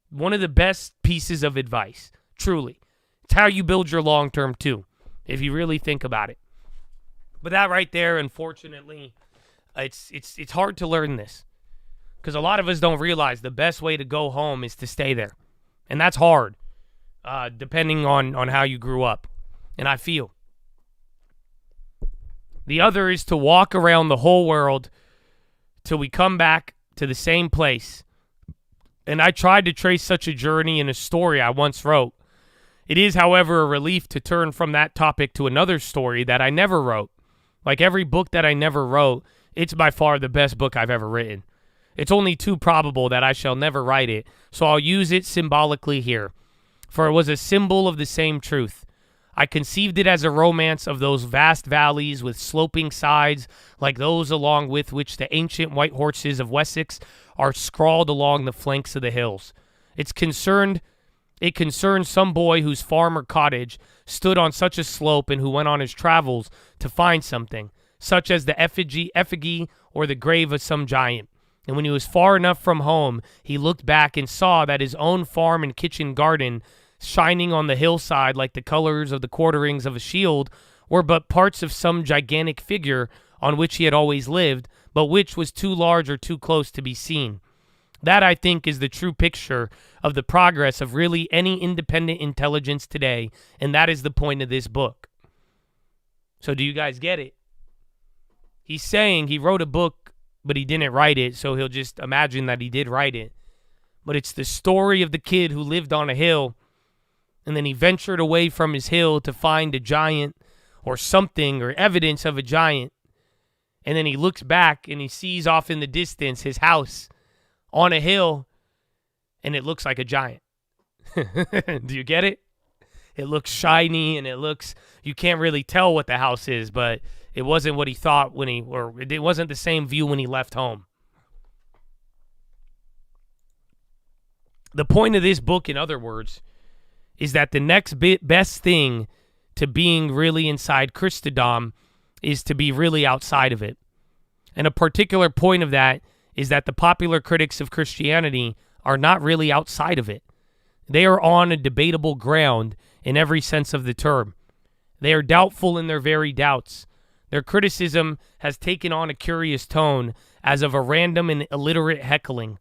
One of the best pieces of advice, truly. It's how you build your long-term too, if you really think about it. But that right there, unfortunately, it's hard to learn this. Because a lot of us don't realize the best way to go home is to stay there. And that's hard, depending on how you grew up. And I feel. The other is to walk around the whole world till we come back to the same place. And I tried to trace such a journey in a story I once wrote. It is, however, a relief to turn from that topic to another story that I never wrote. Like every book that I never wrote, it's by far the best book I've ever written. It's only too probable that I shall never write it, so I'll use it symbolically here. For it was a symbol of the same truth. I conceived it as a romance of those vast valleys with sloping sides like those along with which the ancient white horses of Wessex are scrawled along the flanks of the hills. It concerned some boy whose farm or cottage stood on such a slope and who went on his travels to find something such as the effigy or the grave of some giant. And when he was far enough from home, he looked back and saw that his own farm and kitchen garden, shining on the hillside like the colors of the quarterings of a shield, were but parts of some gigantic figure on which he had always lived, but which was too large or too close to be seen. That, I think, is the true picture of the progress of really any independent intelligence today, and that is the point of this book. So do you guys get it? He's saying he wrote a book, but he didn't write it, so he'll just imagine that he did write it. But it's the story of the kid who lived on a hill, and then he ventured away from his hill to find a giant or something or evidence of a giant. And then he looks back and he sees off in the distance his house on a hill, and it looks like a giant. Do you get it? It looks shiny, and you can't really tell what the house is, but it wasn't what he thought it wasn't the same view when he left home. The point of this book, in other words, is that the next best thing to being really inside Christendom is to be really outside of it. And a particular point of that is that the popular critics of Christianity are not really outside of it. They are on a debatable ground in every sense of the term. They are doubtful in their very doubts. Their criticism has taken on a curious tone, as of a random and illiterate heckling.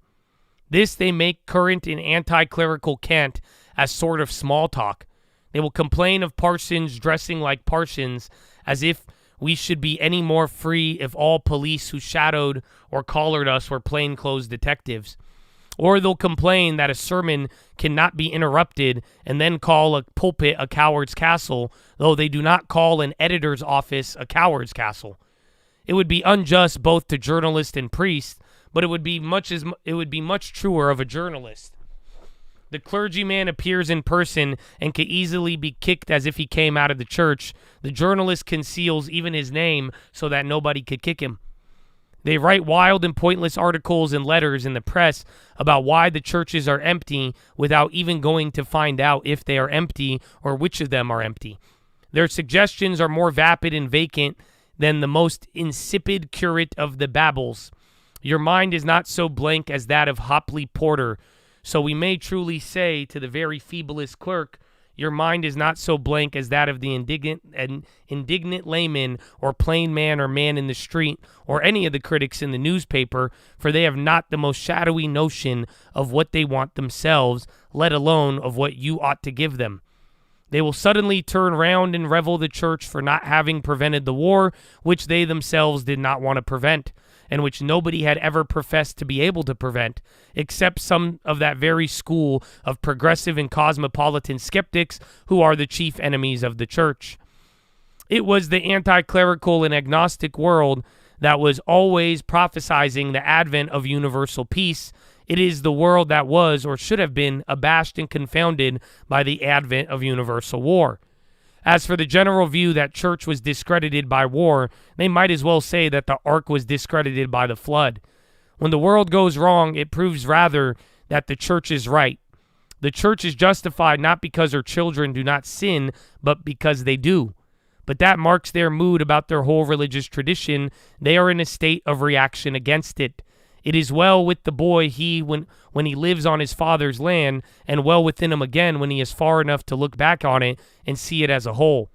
This they make current in anti-clerical cant as sort of small talk. They will complain of parsons dressing like parsons, as if we should be any more free if all police who shadowed or collared us were plainclothes detectives. Or they'll complain that a sermon cannot be interrupted and then call a pulpit a coward's castle, though they do not call an editor's office a coward's castle. It would be unjust both to journalist and priest, but it would be much truer of a journalist. The clergyman appears in person and can easily be kicked as if he came out of the church. The journalist conceals even his name so that nobody could kick him. They write wild and pointless articles and letters in the press about why the churches are empty without even going to find out if they are empty or which of them are empty. Their suggestions are more vapid and vacant than the most insipid curate of the babbles. Your mind is not so blank as that of Hopley Porter, so we may truly say to the very feeblest clerk, your mind is not so blank as that of the indignant layman or plain man or man in the street or any of the critics in the newspaper, for they have not the most shadowy notion of what they want themselves, let alone of what you ought to give them. They will suddenly turn round and revel the church for not having prevented the war, which they themselves did not want to prevent, and which nobody had ever professed to be able to prevent, except some of that very school of progressive and cosmopolitan skeptics who are the chief enemies of the church. It was the anti-clerical and agnostic world that was always prophesizing the advent of universal peace. It is the world that was, or should have been, abashed and confounded by the advent of universal war. As for the general view that church was discredited by war, they might as well say that the ark was discredited by the flood. When the world goes wrong, it proves rather that the church is right. The church is justified not because her children do not sin, but because they do. But that marks their mood about their whole religious tradition. They are in a state of reaction against it. It is well with the boy when he lives on his father's land, and well within him again when he is far enough to look back on it and see it as a whole.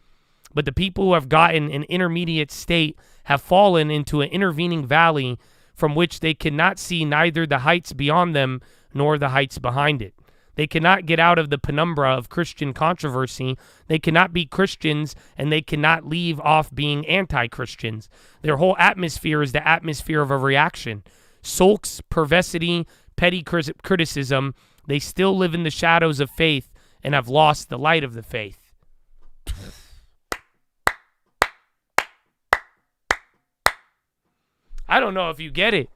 But the people who have gotten an intermediate state have fallen into an intervening valley from which they cannot see neither the heights beyond them nor the heights behind it. They cannot get out of the penumbra of Christian controversy. They cannot be Christians, and they cannot leave off being anti-Christians. Their whole atmosphere is the atmosphere of a reaction. Sulks, perversity, petty criticism, they still live in the shadows of faith and have lost the light of the faith. I don't know if you get it.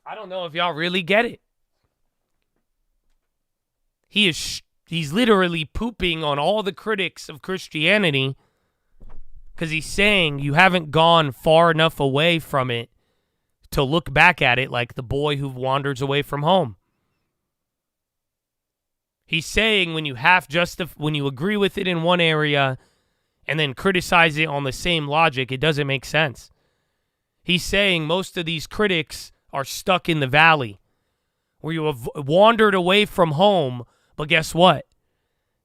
I don't know if y'all really get it. He's literally pooping on all the critics of Christianity because he's saying you haven't gone far enough away from it to look back at it like the boy who wanders away from home. He's saying when you agree with it in one area and then criticize it on the same logic, it doesn't make sense. He's saying most of these critics are stuck in the valley where you have wandered away from home, but guess what?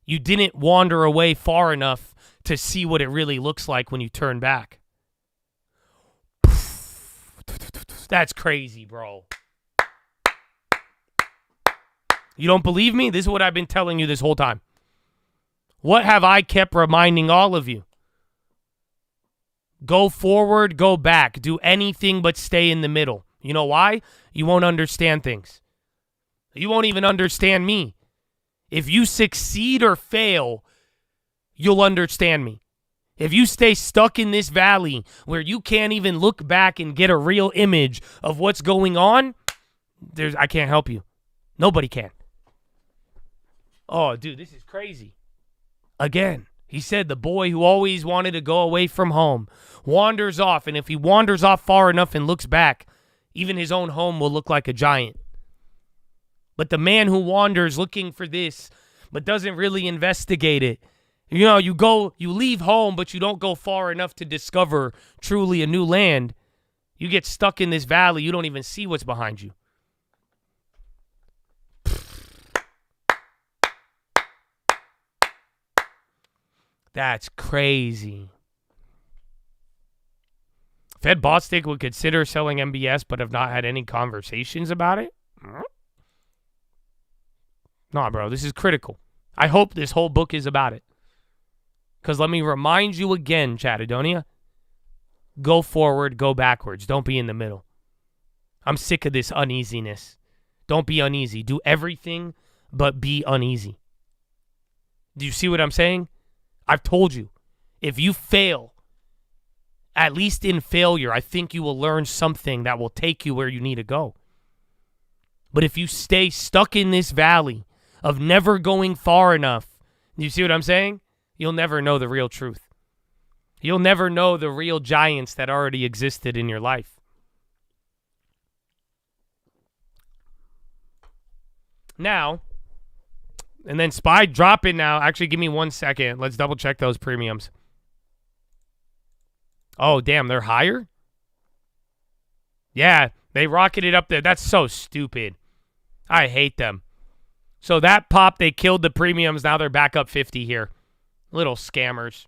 You didn't wander away far enough to see what it really looks like when you turn back. That's crazy, bro. You don't believe me? This is what I've been telling you this whole time. What have I kept reminding all of you? Go forward, go back. Do anything but stay in the middle. You know why? You won't understand things. You won't even understand me. If you succeed or fail, you'll understand me. If you stay stuck in this valley where you can't even look back and get a real image of what's going on, I can't help you. Nobody can. Oh, dude, this is crazy. Again, he said the boy who always wanted to go away from home wanders off, and if he wanders off far enough and looks back, even his own home will look like a giant. But the man who wanders looking for this but doesn't really investigate it, you know, you leave home, but you don't go far enough to discover truly a new land. You get stuck in this valley, you don't even see what's behind you. That's crazy. Fed Bostic would consider selling MBS but have not had any conversations about it? Nah, bro, this is critical. I hope this whole book is about it. Because let me remind you again, Chattadonia, go forward, go backwards. Don't be in the middle. I'm sick of this uneasiness. Don't be uneasy. Do everything but be uneasy. Do you see what I'm saying? I've told you, if you fail, at least in failure, I think you will learn something that will take you where you need to go. But if you stay stuck in this valley of never going far enough, you see what I'm saying? You'll never know the real truth. You'll never know the real giants that already existed in your life. Now, and then SPY, drop in now. Actually, give me 1 second. Let's double check those premiums. Oh, damn, they're higher? Yeah, they rocketed up there. That's so stupid. I hate them. So that pop, they killed the premiums. Now they're back up 50 here. Little scammers.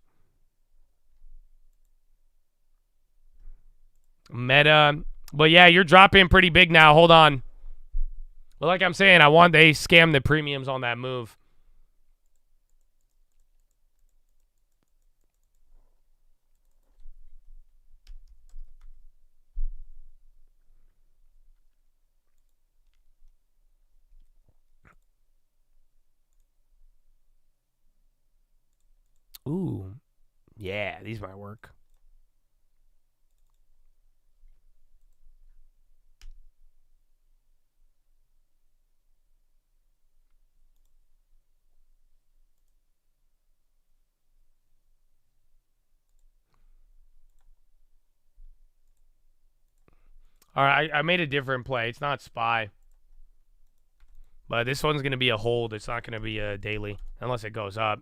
Meta. But yeah, you're dropping pretty big now. Hold on. Well, like I'm saying, they scammed the premiums on that move. Ooh. Yeah, these might work. All right, I made a different play. It's not SPY. But this one's going to be a hold. It's not going to be a daily unless it goes up.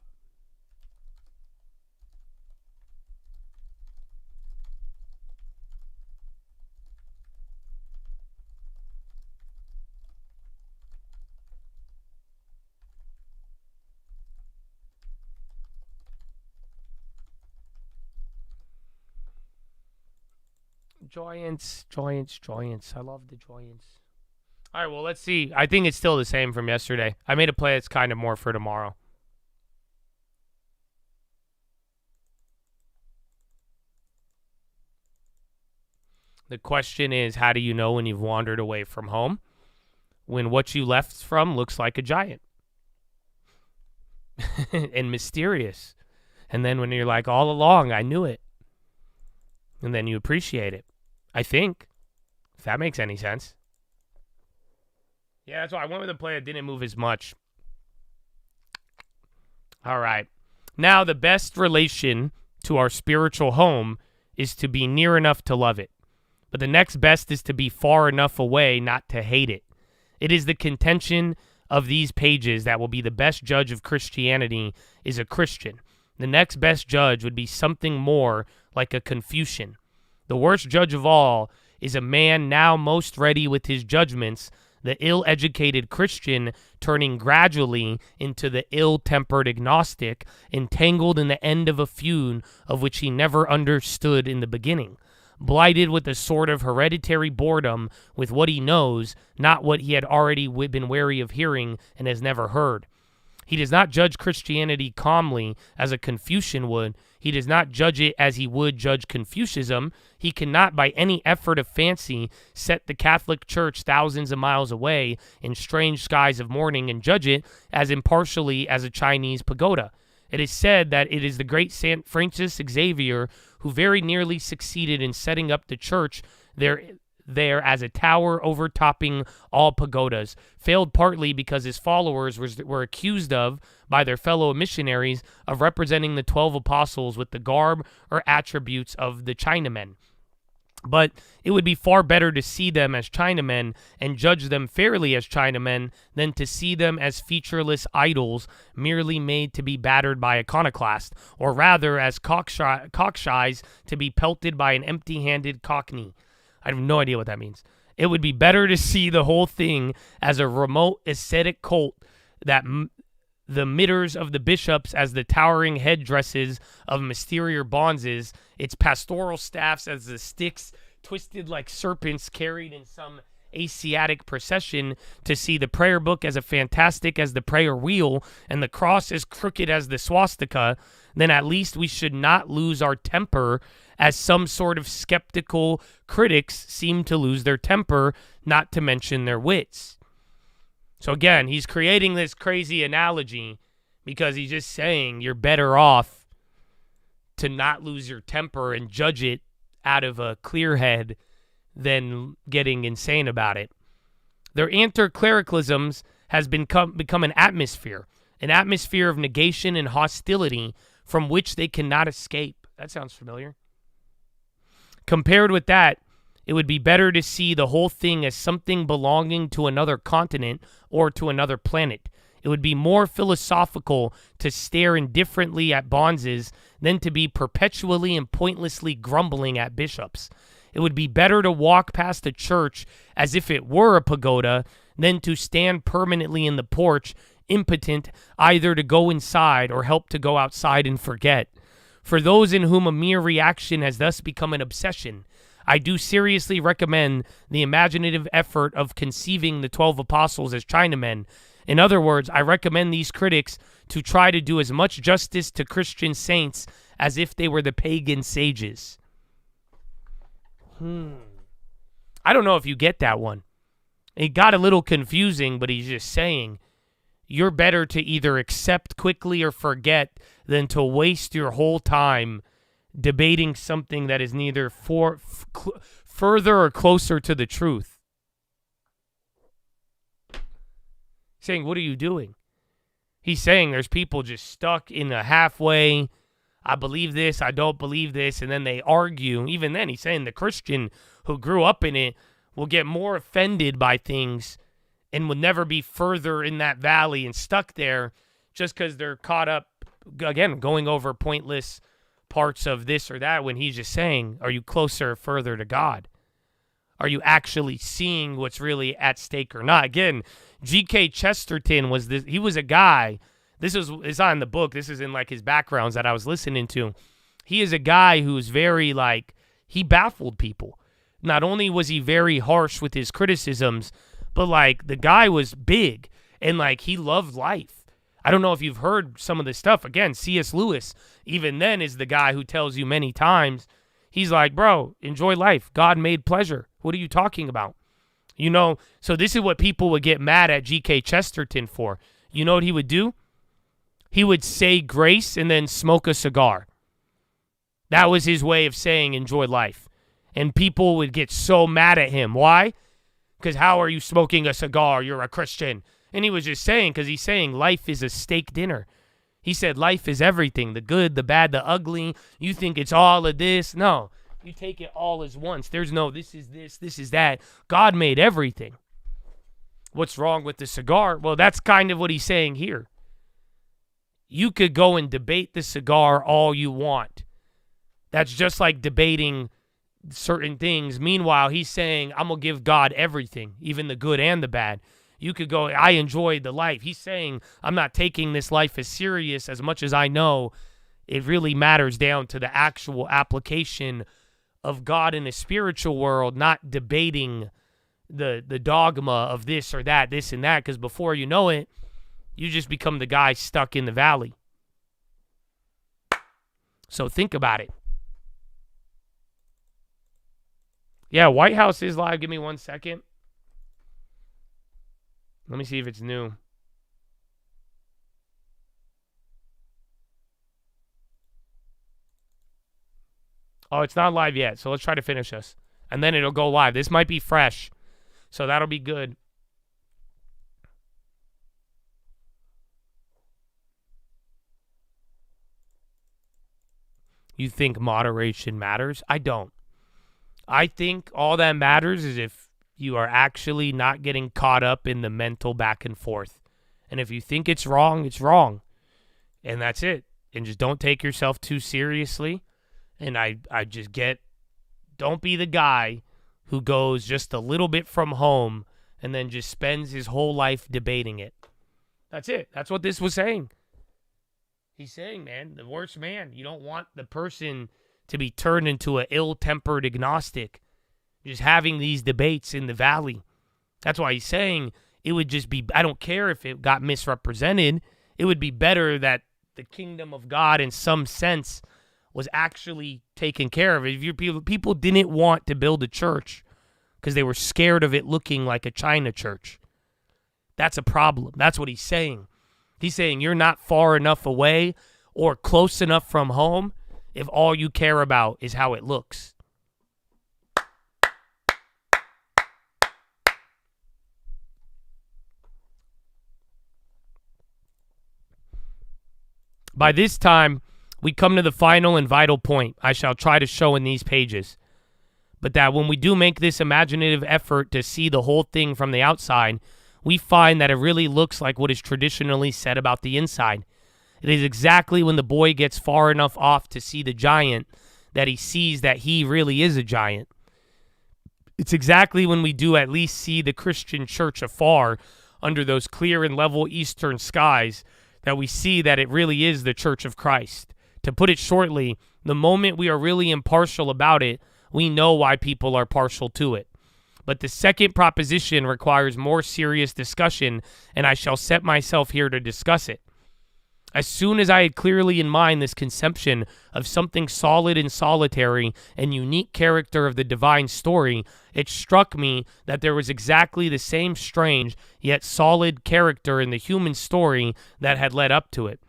Joyance. I love the joyance. All right, well, let's see. I think it's still the same from yesterday. I made a play that's kind of more for tomorrow. The question is, how do you know when you've wandered away from home? When what you left from looks like a giant. And mysterious. And then when you're like, all along, I knew it. And then you appreciate it. I think, if that makes any sense. Yeah, that's why I went with a play that didn't move as much. All right. Now, the best relation to our spiritual home is to be near enough to love it. But the next best is to be far enough away not to hate it. It is the contention of these pages that will be the best judge of Christianity is a Christian. The next best judge would be something more like a Confucian. The worst judge of all is a man now most ready with his judgments, the ill-educated Christian turning gradually into the ill-tempered agnostic, entangled in the end of a feud of which he never understood in the beginning, blighted with a sort of hereditary boredom with what he knows, not what he had already been wary of hearing and has never heard. He does not judge Christianity calmly as a Confucian would. He does not judge it as he would judge Confucianism. He cannot, by any effort of fancy, set the Catholic Church thousands of miles away in strange skies of morning and judge it as impartially as a Chinese pagoda. It is said that it is the great Saint Francis Xavier who very nearly succeeded in setting up the church there as a tower overtopping all pagodas, failed partly because his followers were accused of, by their fellow missionaries, of representing the 12 apostles with the garb or attributes of the Chinamen. But it would be far better to see them as Chinamen and judge them fairly as Chinamen than to see them as featureless idols merely made to be battered by iconoclast, or rather as cockshies to be pelted by an empty-handed cockney. I have no idea what that means. It would be better to see the whole thing as a remote ascetic cult, that the mitres of the bishops as the towering headdresses of mysterious bonzes, its pastoral staffs as the sticks twisted like serpents carried in some Asiatic procession, to see the prayer book as fantastic as the prayer wheel and the cross as crooked as the swastika, then at least we should not lose our temper as some sort of skeptical critics seem to lose their temper, not to mention their wits. So again, he's creating this crazy analogy because he's just saying you're better off to not lose your temper and judge it out of a clear head than getting insane about it. Their anti-clericalisms has become an atmosphere of negation and hostility from which they cannot escape. That sounds familiar. Compared with that, it would be better to see the whole thing as something belonging to another continent or to another planet. It would be more philosophical to stare indifferently at bonzes than to be perpetually and pointlessly grumbling at bishops. It would be better to walk past a church as if it were a pagoda than to stand permanently in the porch, impotent either to go inside or help to go outside and forget. For those in whom a mere reaction has thus become an obsession, I do seriously recommend the imaginative effort of conceiving the 12 apostles as Chinamen. In other words, I recommend these critics to try to do as much justice to Christian saints as if they were the pagan sages. I don't know if you get that one. It got a little confusing, but he's just saying you're better to either accept quickly or forget than to waste your whole time debating something that is neither further or closer to the truth. Saying, what are you doing? He's saying there's people just stuck in the halfway, I believe this, I don't believe this, and then they argue. Even then, he's saying the Christian who grew up in it will get more offended by things and will never be further in that valley and stuck there just because they're caught up, again, going over pointless parts of this or that, when he's just saying, are you closer or further to God? Are you actually seeing what's really at stake or not? Again, G.K. Chesterton was this. He was a guy. It's not in the book. This is in like his backgrounds that I was listening to. He is a guy who's very he baffled people. Not only was he very harsh with his criticisms, but the guy was big and he loved life. I don't know if you've heard some of this stuff. Again, C.S. Lewis, even then, is the guy who tells you many times, he's like, bro, enjoy life. God made pleasure. What are you talking about? So this is what people would get mad at G.K. Chesterton for. You know what he would do? He would say grace and then smoke a cigar. That was his way of saying enjoy life. And people would get so mad at him. Why? Because how are you smoking a cigar? You're a Christian. And he was just saying, because he's saying life is a steak dinner. He said life is everything, the good, the bad, the ugly. You think it's all of this. No, you take it all as once. There's no this is that. God made everything. What's wrong with the cigar? Well, that's kind of what he's saying here. You could go and debate the cigar all you want. That's just like debating certain things. Meanwhile, he's saying, I'm going to give God everything, even the good and the bad. You could go, I enjoy the life. He's saying, I'm not taking this life as serious as much as I know it really matters down to the actual application of God in the spiritual world, not debating the dogma of this or that, this and that, because before you know it, you just become the guy stuck in the valley. So think about it. Yeah, White House is live. Give me 1 second. Let me see if it's new. Oh, it's not live yet, so let's try to finish this. And then it'll go live. This might be fresh, so that'll be good. You think moderation matters? I don't. I think all that matters is if you are actually not getting caught up in the mental back and forth. And if you think it's wrong, it's wrong. And that's it. And just don't take yourself too seriously. And I just get, don't be the guy who goes just a little bit from home and then just spends his whole life debating it. That's it. That's what this was saying. He's saying, man, the worst man. You don't want the person to be turned into an ill-tempered agnostic, just having these debates in the valley. That's why he's saying it would just be, I don't care if it got misrepresented. It would be better that the kingdom of God in some sense was actually taken care of. If people didn't want to build a church because they were scared of it looking like a China church, that's a problem. That's what he's saying. He's saying you're not far enough away or close enough from home if all you care about is how it looks. By this time, we come to the final and vital point I shall try to show in these pages. But that when we do make this imaginative effort to see the whole thing from the outside, we find that it really looks like what is traditionally said about the inside. It is exactly when the boy gets far enough off to see the giant that he sees that he really is a giant. It's exactly when we do at least see the Christian church afar under those clear and level eastern skies that we see that it really is the Church of Christ. To put it shortly, the moment we are really impartial about it, we know why people are partial to it. But the second proposition requires more serious discussion, and I shall set myself here to discuss it. As soon as I had clearly in mind this conception of something solid and solitary and unique character of the divine story, it struck me that there was exactly the same strange yet solid character in the human story that had led up to it.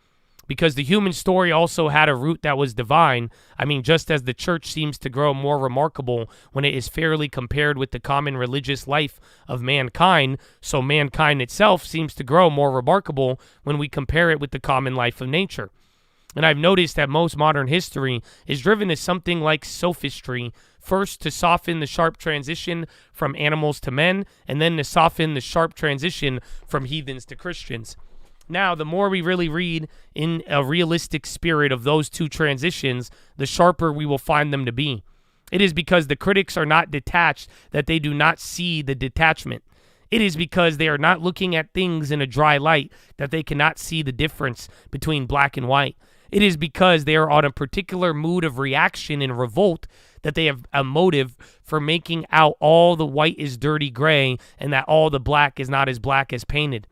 Because the human story also had a root that was divine. I mean, just as the church seems to grow more remarkable when it is fairly compared with the common religious life of mankind, so mankind itself seems to grow more remarkable when we compare it with the common life of nature. And I've noticed that most modern history is driven to something like sophistry, first to soften the sharp transition from animals to men, and then to soften the sharp transition from heathens to Christians. Now, the more we really read in a realistic spirit of those two transitions, the sharper we will find them to be. It is because the critics are not detached that they do not see the detachment. It is because they are not looking at things in a dry light that they cannot see the difference between black and white. It is because they are on a particular mood of reaction and revolt that they have a motive for making out all the white is dirty gray and that all the black is not as black as painted.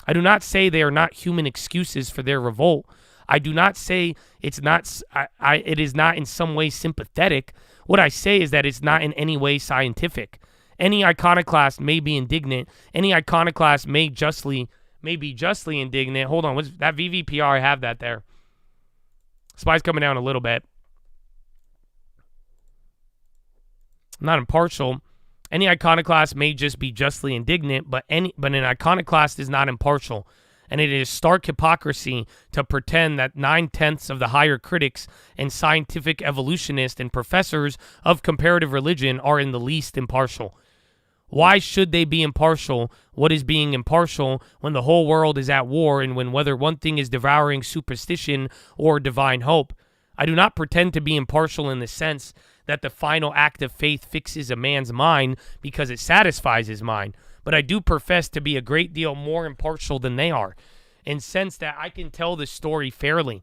I do not say they are not human excuses for their revolt. I do not say it is not in some way sympathetic. What I say is that it's not in any way scientific. Any iconoclast may be indignant. Any iconoclast may be justly indignant. Hold on, what's that VVPR? I have that there. Spy's coming down a little bit. I'm not impartial. Any iconoclast may just be justly indignant, but an iconoclast is not impartial. And it is stark hypocrisy to pretend that 9/10 of the higher critics and scientific evolutionists and professors of comparative religion are in the least impartial. Why should they be impartial? What is being impartial when the whole world is at war and when whether one thing is devouring superstition or divine hope? I do not pretend to be impartial in the sense that the final act of faith fixes a man's mind because it satisfies his mind, but I do profess to be a great deal more impartial than they are, in sense that I can tell the story fairly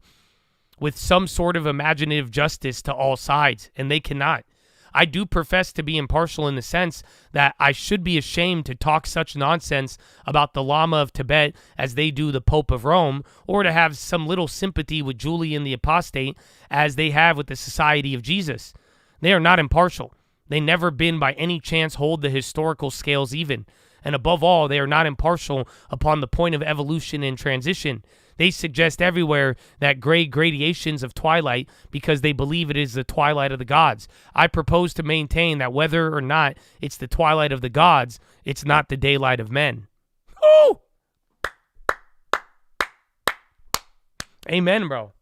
with some sort of imaginative justice to all sides, and they cannot. I do profess to be impartial in the sense that I should be ashamed to talk such nonsense about the Lama of Tibet as they do the Pope of Rome, or to have some little sympathy with Julian the Apostate as they have with the Society of Jesus. They are not impartial. They never been by any chance hold the historical scales even. And above all, they are not impartial upon the point of evolution and transition. They suggest everywhere that gray gradations of twilight because they believe it is the twilight of the gods. I propose to maintain that whether or not it's the twilight of the gods, it's not the daylight of men. Oh! Amen, bro.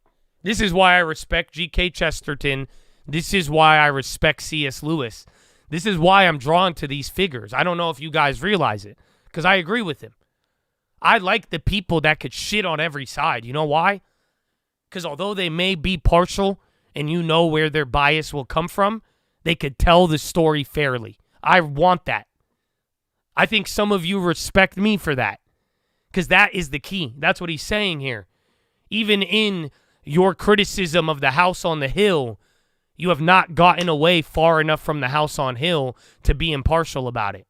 This is why I respect G.K. Chesterton. This is why I respect C.S. Lewis. This is why I'm drawn to these figures. I don't know if you guys realize it, because I agree with him. I like the people that could shit on every side. You know why? Because although they may be partial and you know where their bias will come from, they could tell the story fairly. I want that. I think some of you respect me for that, because that is the key. That's what he's saying here. Even in your criticism of the house on the hill, you have not gotten away far enough from the house on hill to be impartial about it.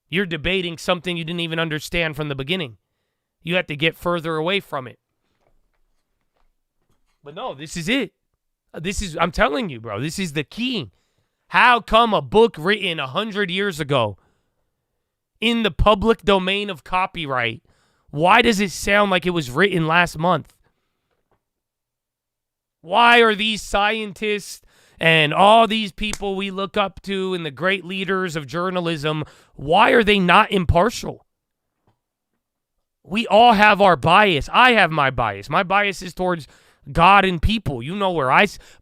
You're debating something you didn't even understand from the beginning. You have to get further away from it. But no, this is it. I'm telling you, bro, this is the key. How come a book written 100 years ago in the public domain of copyright, why does it sound like it was written last month? Why are these scientists and all these people we look up to and the great leaders of journalism, why are they not impartial? We all have our bias. I have my bias. My bias is towards God and people. You know where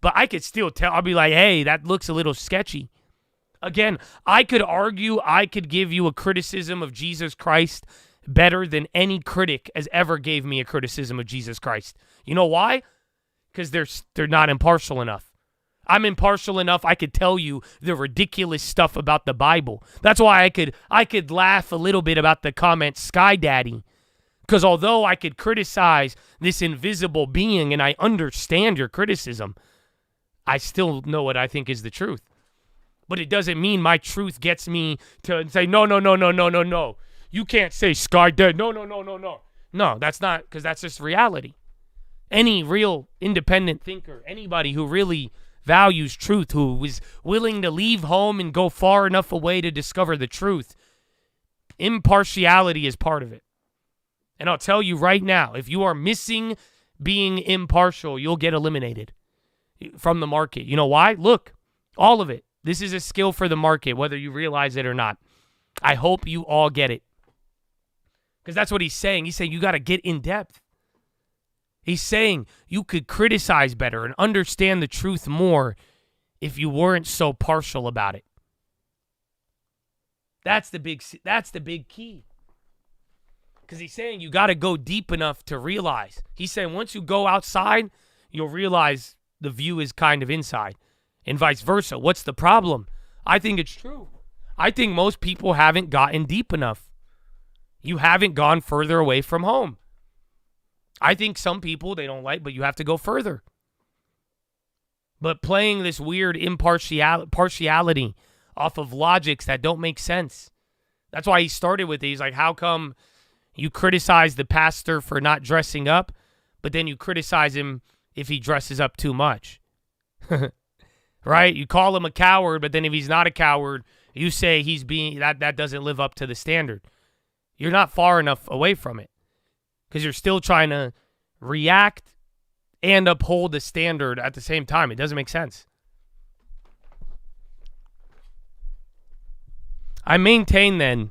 but I could still tell. I'll be like, hey, that looks a little sketchy. Again, I could argue, I could give you a criticism of Jesus Christ better than any critic has ever gave me a criticism of Jesus Christ. You know why? Because they're not impartial enough. I'm impartial enough, I could tell you the ridiculous stuff about the Bible. That's why I could laugh a little bit about the comment Sky Daddy. Because although I could criticize this invisible being and I understand your criticism, I still know what I think is the truth. But it doesn't mean my truth gets me to say, no. You can't say Sky Daddy. No. No, that's not, because that's just reality. Any real independent thinker, anybody who really values truth, who is willing to leave home and go far enough away to discover the truth, impartiality is part of it. And I'll tell you right now, if you are missing being impartial, you'll get eliminated from the market. You know why? Look, all of it. This is a skill for the market, whether you realize it or not. I hope you all get it. Because that's what he's saying. He's saying you got to get in depth. He's saying you could criticize better and understand the truth more if you weren't so partial about it. That's the big key. Because he's saying you got to go deep enough to realize. He's saying once you go outside, you'll realize the view is kind of inside, and vice versa. What's the problem? I think it's true. I think most people haven't gotten deep enough. You haven't gone further away from home. I think some people they don't like, but you have to go further. But playing this weird partiality off of logics that don't make sense. That's why he started with these. Like, how come you criticize the pastor for not dressing up, but then you criticize him if he dresses up too much? Right? You call him a coward, but then if he's not a coward, you say he's being that doesn't live up to the standard. You're not far enough away from it. Because you're still trying to react and uphold the standard at the same time. It doesn't make sense. I maintain then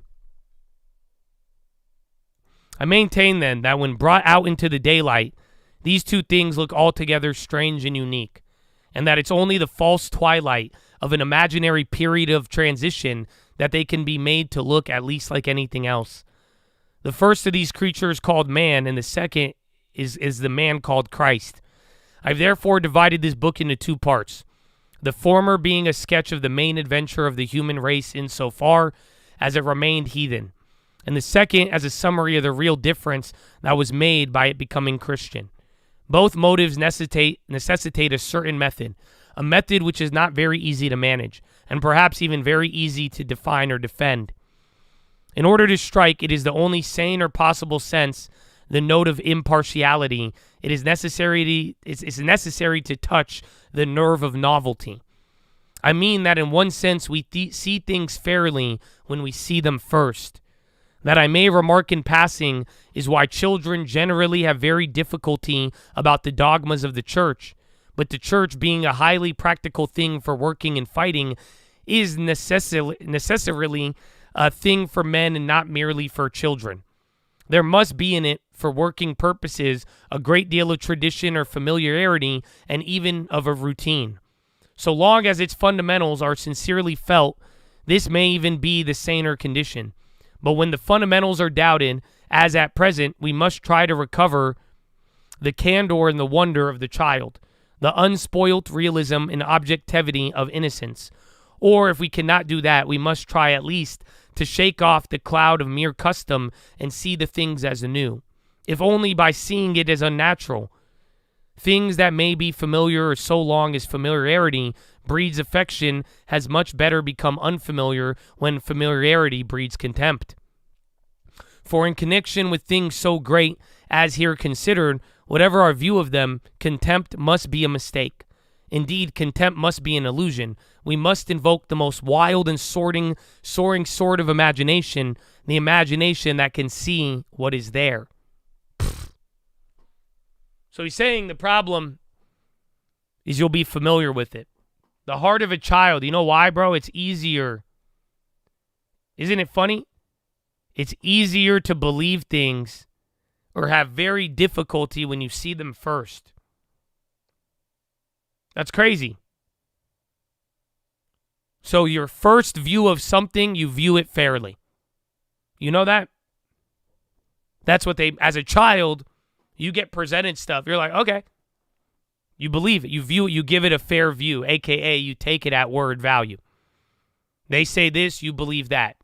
that when brought out into the daylight, these two things look altogether strange and unique, and that it's only the false twilight of an imaginary period of transition that they can be made to look at least like anything else. The first of these creatures called man, and the second is the man called Christ. I've therefore divided this book into two parts. The former being a sketch of the main adventure of the human race insofar as it remained heathen, and the second as a summary of the real difference that was made by it becoming Christian. Both motives necessitate a certain method, a method which is not very easy to manage, and perhaps even very easy to define or defend. In order to strike, it is the only sane or possible sense, the note of impartiality. It is necessary to touch the nerve of novelty. I mean that in one sense we see things fairly when we see them first. That I may remark in passing is why children generally have very difficulty about the dogmas of the church, but the church being a highly practical thing for working and fighting is necessarily a thing for men and not merely for children. There must be in it, for working purposes, a great deal of tradition or familiarity and even of a routine. So long as its fundamentals are sincerely felt, this may even be the saner condition. But when the fundamentals are doubted, as at present, we must try to recover the candor and the wonder of the child, the unspoilt realism and objectivity of innocence. Or if we cannot do that, we must try at least to shake off the cloud of mere custom and see the things as anew, if only by seeing it as unnatural. Things that may be familiar so long as familiarity breeds affection has much better become unfamiliar when familiarity breeds contempt. For in connection with things so great as here considered, whatever our view of them, contempt must be a mistake. Indeed, contempt must be an illusion. We must invoke the most wild and soaring sort of imagination, the imagination that can see what is there. So he's saying the problem is you'll be familiar with it. The heart of a child, you know why, bro? It's easier. Isn't it funny? It's easier to believe things or have very difficulty when you see them first. That's crazy. So your first view of something, you view it fairly. You know that? That's what as a child, you get presented stuff. You're like, okay. You believe it. You view it. You give it a fair view, a.k.a. you take it at word value. They say this, you believe that.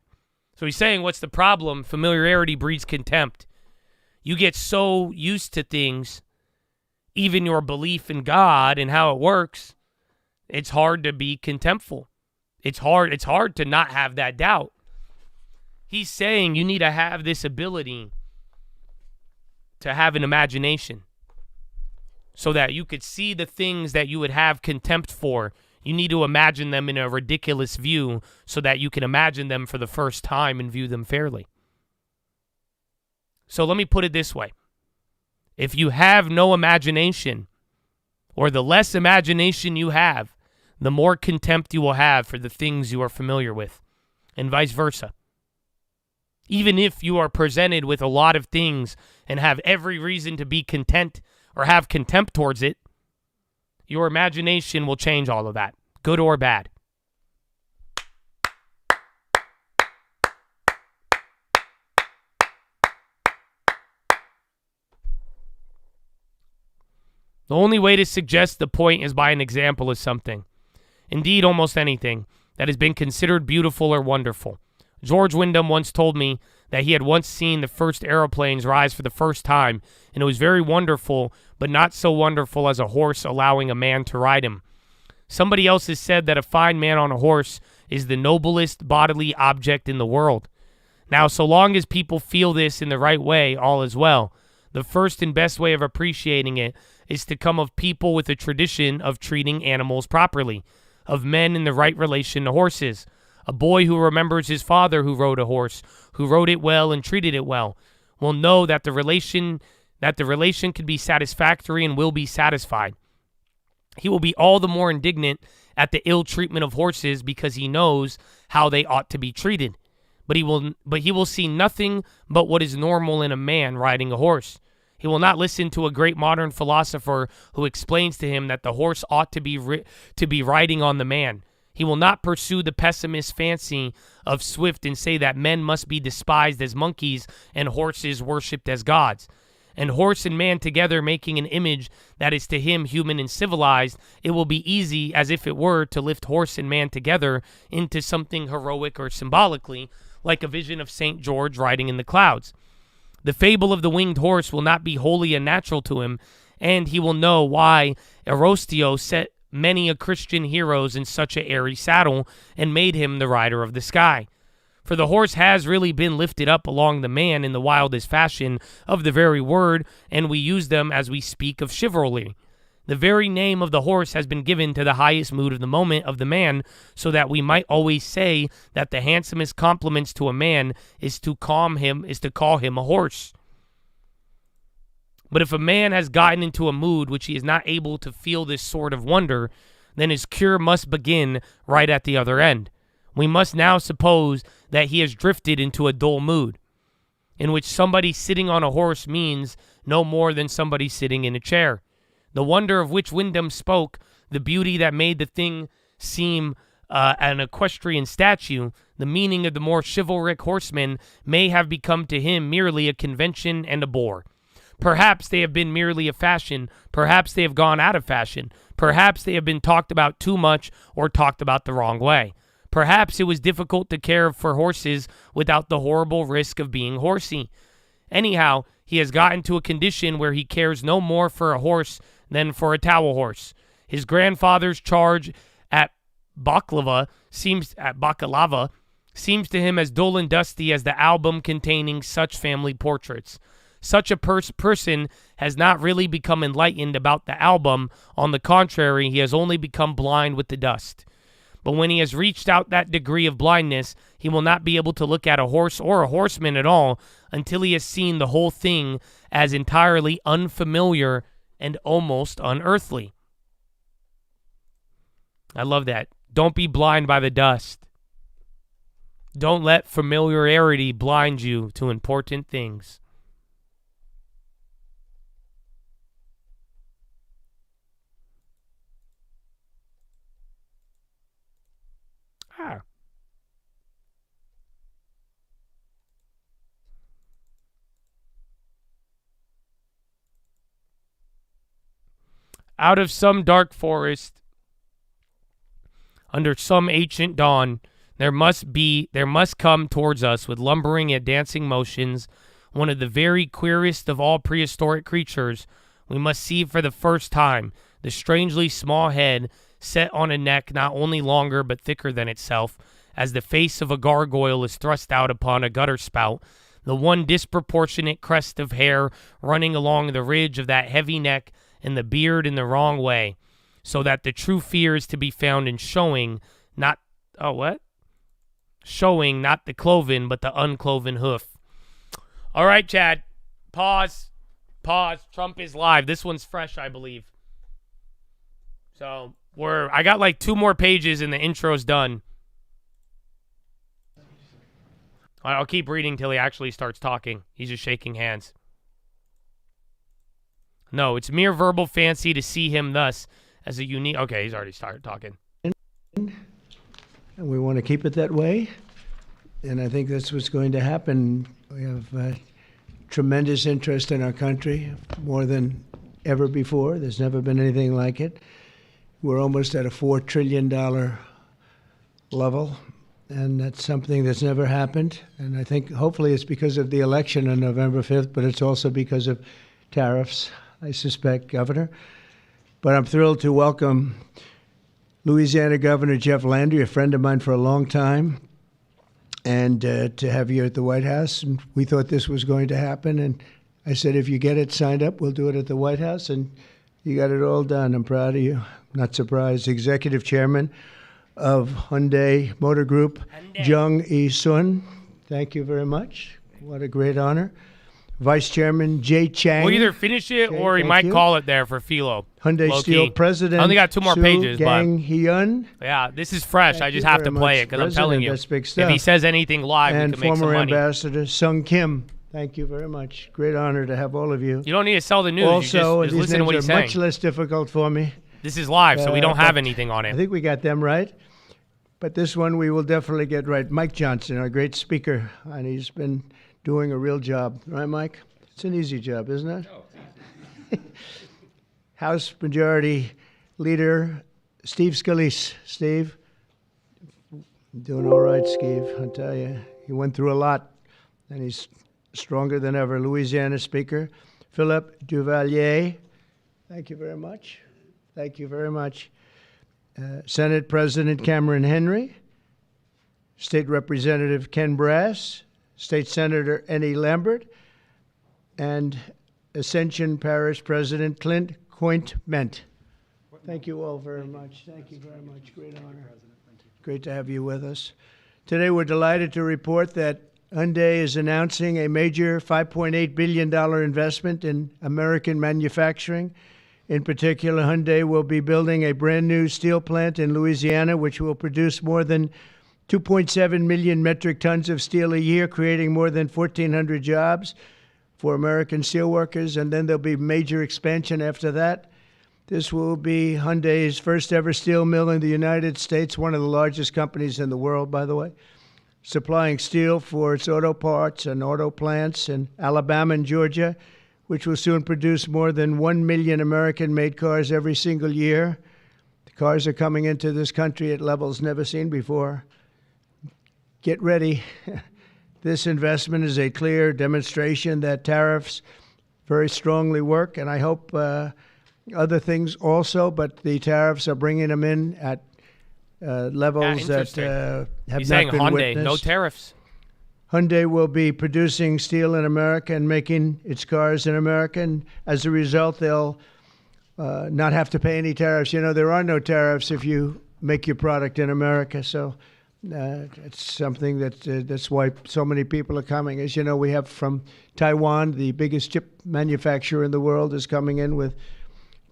So he's saying, what's the problem? Familiarity breeds contempt. You get so used to things, even your belief in God and how it works, it's hard to be contemptful. It's hard to not have that doubt. He's saying you need to have this ability to have an imagination so that you could see the things that you would have contempt for. You need to imagine them in a ridiculous view so that you can imagine them for the first time and view them fairly. So let me put it this way. If you have no imagination, or the less imagination you have, the more contempt you will have for the things you are familiar with, and vice versa. Even if you are presented with a lot of things and have every reason to be content or have contempt towards it, your imagination will change all of that, good or bad. The only way to suggest the point is by an example of something. Indeed, almost anything that has been considered beautiful or wonderful. George Wyndham once told me that he had once seen the first aeroplanes rise for the first time, and it was very wonderful, but not so wonderful as a horse allowing a man to ride him. Somebody else has said that a fine man on a horse is the noblest bodily object in the world. Now, so long as people feel this in the right way, all is well. The first and best way of appreciating it is to come of people with a tradition of treating animals properly, of men in the right relation to horses. A boy who remembers his father who rode a horse, who rode it well and treated it well, will know that the relation can be satisfactory and will be satisfied. He will be all the more indignant at the ill treatment of horses because he knows how they ought to be treated. But he will see nothing but what is normal in a man riding a horse. He will not listen to a great modern philosopher who explains to him that the horse ought to be riding on the man. He will not pursue the pessimist fancy of Swift and say that men must be despised as monkeys and horses worshipped as gods. And horse and man together making an image that is to him human and civilized, it will be easy, as if it were, to lift horse and man together into something heroic or symbolically, like a vision of St. George riding in the clouds. The fable of the winged horse will not be wholly unnatural to him, and he will know why Arostio set many a Christian heroes in such a airy saddle and made him the rider of the sky. For the horse has really been lifted up along the man in the wildest fashion of the very word, and we use them as we speak of chivalry. The very name of the horse has been given to the highest mood of the moment of the man, so that we might always say that the handsomest compliments to a man is to call him a horse. But if a man has gotten into a mood which he is not able to feel this sort of wonder, then his cure must begin right at the other end. We must now suppose that he has drifted into a dull mood, in which somebody sitting on a horse means no more than somebody sitting in a chair. The wonder of which Wyndham spoke, the beauty that made the thing seem an equestrian statue, the meaning of the more chivalric horseman may have become to him merely a convention and a bore. Perhaps they have been merely a fashion. Perhaps they have gone out of fashion. Perhaps they have been talked about too much or talked about the wrong way. Perhaps it was difficult to care for horses without the horrible risk of being horsey. Anyhow, he has gotten to a condition where he cares no more for a horse than for a towel horse. His grandfather's charge at Baklava seems to him as dull and dusty as the album containing such family portraits. Such a person has not really become enlightened about the album. On the contrary, he has only become blind with the dust. But when he has reached out that degree of blindness, he will not be able to look at a horse or a horseman at all until he has seen the whole thing as entirely unfamiliar and almost unearthly. I love that. Don't be blind by the dust. Don't let familiarity blind you to important things. Out of some dark forest, under some ancient dawn, there must come towards us with lumbering and dancing motions one of the very queerest of all prehistoric creatures. We must see for the first time the strangely small head set on a neck not only longer but thicker than itself, as the face of a gargoyle is thrust out upon a gutter spout, the one disproportionate crest of hair running along the ridge of that heavy neck, and the beard in the wrong way, so that the true fear is to be found in showing not the cloven, but the uncloven hoof. All right, Chad. Pause. Trump is live. This one's fresh, I believe. So I got like 2 more pages and the intro's done. I'll keep reading till he actually starts talking. He's just shaking hands. No, it's mere verbal fancy to see him thus as a unique... Okay, he's already started talking. And we want to keep it that way. And I think that's what's going to happen. We have tremendous interest in our country, more than ever before. There's never been anything like it. We're almost at a $4 trillion level, and that's something that's never happened. And I think hopefully it's because of the election on November 5th, but it's also because of tariffs, I suspect, Governor. But I'm thrilled to welcome Louisiana Governor Jeff Landry, a friend of mine for a long time, and to have you at the White House. And we thought this was going to happen, and I said, if you get it signed up, we'll do it at the White House, and you got it all done. I'm proud of you. Not surprised. Executive Chairman of Hyundai Motor Group, Jung E-sun. Thank you very much. What a great honor. Vice Chairman Jay Chang. We'll either finish it or he might call it there for PHILO. Hyundai Steel President. I only got 2 more pages, Gang Hyun. Yeah, this is fresh. I just have to play it because I'm telling you. That's big stuff. If he says anything live, we can make some money. And former Ambassador Sung Kim. Thank you very much. Great honor to have all of you. You don't need to sell the news. Also, you just these listen to what names he's are saying. much less difficult for me. This is live, so we don't have anything on it. I think we got them right. but this one we will definitely get right. Mike Johnson, our great speaker, and he's been doing a real job. Right, Mike? It's an easy job, isn't it? Oh, it's easy. House Majority Leader Steve Scalise. Steve? Doing all right, Steve, I'll tell you. He went through a lot, and he's stronger than ever. Louisiana Speaker Philip Duvalier. Thank you very much. Thank you very much. Senate President Cameron Henry. State Representative Ken Brass. State Senator Eddie Lambert. And Ascension Parish President Clint Cointment. Thank you all very much. Thank you very much. Great honor. Great to have you with us. Today we're delighted to report that Hyundai is announcing a major $5.8 billion investment in American manufacturing. In particular, Hyundai will be building a brand new steel plant in Louisiana, which will produce more than 2.7 million metric tons of steel a year, creating more than 1,400 jobs for American steelworkers. And then there'll be major expansion after that. This will be Hyundai's first ever steel mill in the United States, one of the largest companies in the world, by the way, supplying steel for its auto parts and auto plants in Alabama and Georgia, which will soon produce more than 1 million American-made cars every single year. The cars are coming into this country at levels never seen before. Get ready. This investment is a clear demonstration that tariffs very strongly work, and I hope other things also, but the tariffs are bringing them in at levels that have He's not saying been Hyundai, witnessed. no tariffs. Hyundai will be producing steel in America and making its cars in America, and as a result, they'll not have to pay any tariffs. You know, there are no tariffs if you make your product in America, so it's something that's why so many people are coming. As you know, we have from Taiwan, the biggest chip manufacturer in the world, is coming in with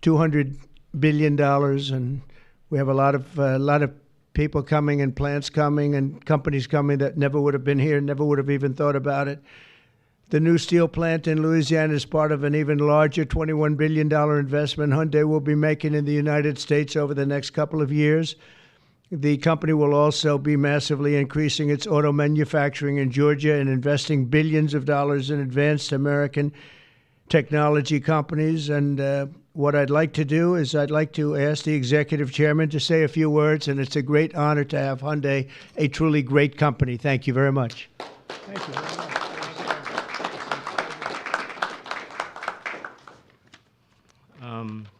$200 billion, and we have a lot of people coming and plants coming and companies coming that never would have been here, never would have even thought about it. The new steel plant in Louisiana is part of an even larger $21 billion investment Hyundai will be making in the United States over the next couple of years. The company will also be massively increasing its auto manufacturing in Georgia and investing billions of dollars in advanced American technology companies. And what I'd like to do is I'd like to ask the executive chairman to say a few words, and it's a great honor to have Hyundai, a truly great company. Thank you very much. Thank you very much.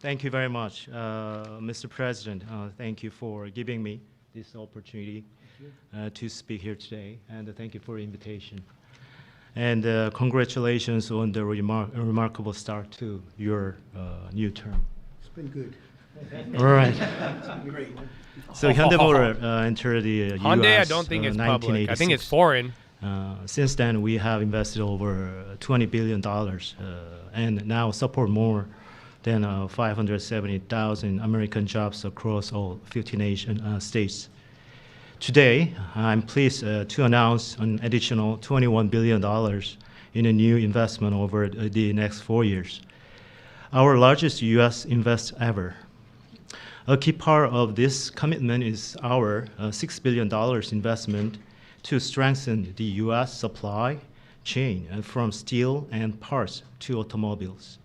Thank you very much, Mr. President. Thank you for giving me this opportunity to speak here today, and thank you for the invitation. And congratulations on the remarkable start to your new term. It's been good. All right. Great. So Hyundai Motor entered the Hyundai, US, I don't think it's public. I think it's foreign. Since then, we have invested over $20 billion and now support more than 570,000 American jobs across all 15 Asian states. Today, I'm pleased to announce an additional $21 billion in a new investment over the next 4 years, our largest U.S. invest ever. A key part of this commitment is our $6 billion investment to strengthen the U.S. supply chain from steel and parts to automobiles.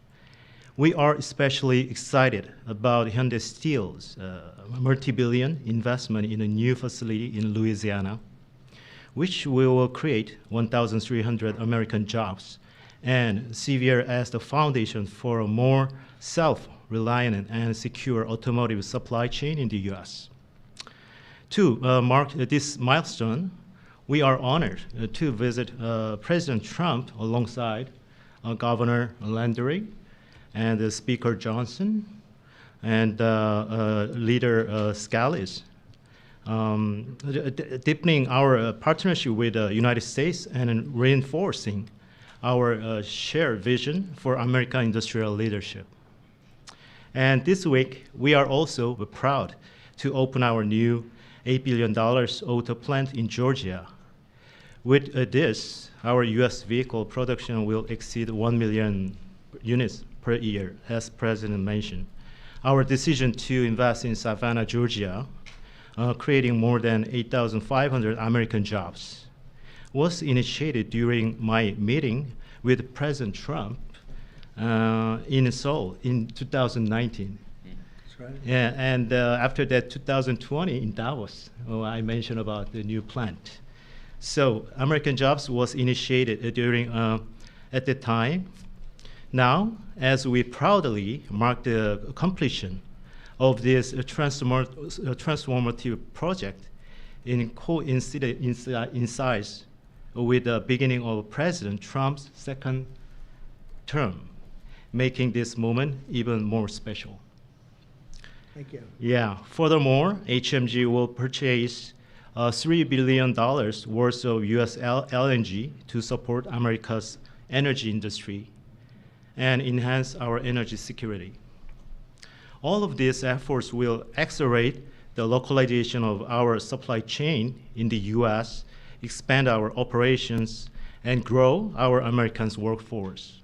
We are especially excited about Hyundai Steel's multi-billion investment in a new facility in Louisiana, which will create 1,300 American jobs and serve as the foundation for a more self-reliant and secure automotive supply chain in the U.S. To mark this milestone, we are honored to visit President Trump alongside Governor Landry and Speaker Johnson and Leader Scalise, deepening our partnership with the United States and reinforcing our shared vision for American industrial leadership. And this week, we are also proud to open our new $8 billion auto plant in Georgia. With this, our U.S. vehicle production will exceed 1 million units per year, as President mentioned. Our decision to invest in Savannah, Georgia, creating more than 8,500 American jobs, was initiated during my meeting with President Trump in Seoul in 2019. That's right. Yeah, and after that, 2020 in Davos, I mentioned about the new plant. So American Jobs was initiated during at the time. Now, as we proudly mark the completion of this transformative project, coincides with the beginning of President Trump's second term, making this moment even more special. Thank you. Yeah. Furthermore, HMG will purchase $3 billion worth of U.S. LNG to support America's energy industry and enhance our energy security. All of these efforts will accelerate the localization of our supply chain in the U.S., expand our operations, and grow our American workforce.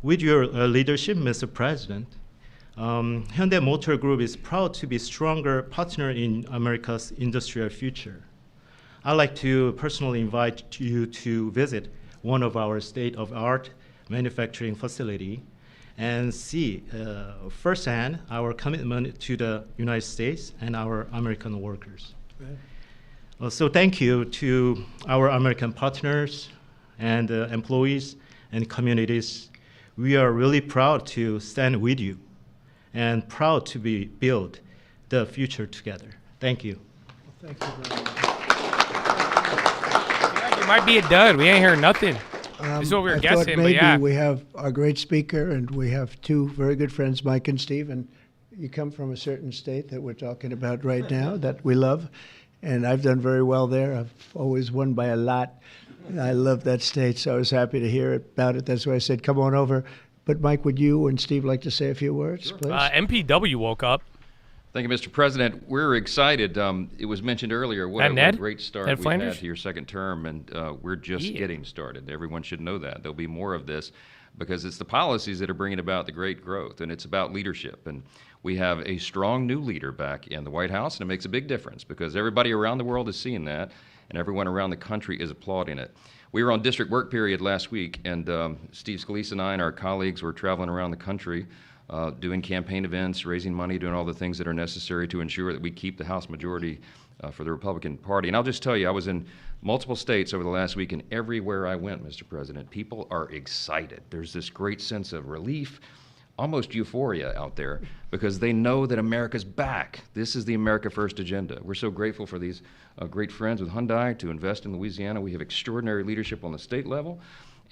With your leadership, Mr. President, Hyundai Motor Group is proud to be a stronger partner in America's industrial future. I'd like to personally invite you to visit one of our state-of-the-art manufacturing facility and see firsthand our commitment to the United States and our American workers. Right. So thank you to our American partners and employees and communities. We are really proud to stand with you and proud to build the future together. Thank you. Well, thank you very much. Yeah, you might be a dud. We ain't hearing nothing. This is what we were guessing, maybe but yeah. we have our great speaker, and we have two very good friends, Mike and Steve, and you come from a certain state that we're talking about right now that we love, and I've done very well there. I've always won by a lot. I love that state, so I was happy to hear about it. That's why I said, come on over. But Mike, would you and Steve like to say a few words, Sure. please? MPW woke up. Thank you, Mr. President. We're excited. It was mentioned earlier what a great start we've had to your second term, and we're just getting started. Everyone should know that. There'll be more of this because it's the policies that are bringing about the great growth, and it's about leadership. And we have a strong new leader back in the White House, and it makes a big difference because everybody around the world is seeing that, and everyone around the country is applauding it. We were on district work period last week, and Steve Scalise and I and our colleagues were traveling around the country doing campaign events, raising money, doing all the things that are necessary to ensure that we keep the House majority for the Republican Party. And I'll just tell you, I was in multiple states over the last week, and everywhere I went, Mr. President, people are excited. There's this great sense of relief, almost euphoria out there, because they know that America's back. This is the America First agenda. We're so grateful for these great friends with Hyundai to invest in Louisiana. We have extraordinary leadership on the state level,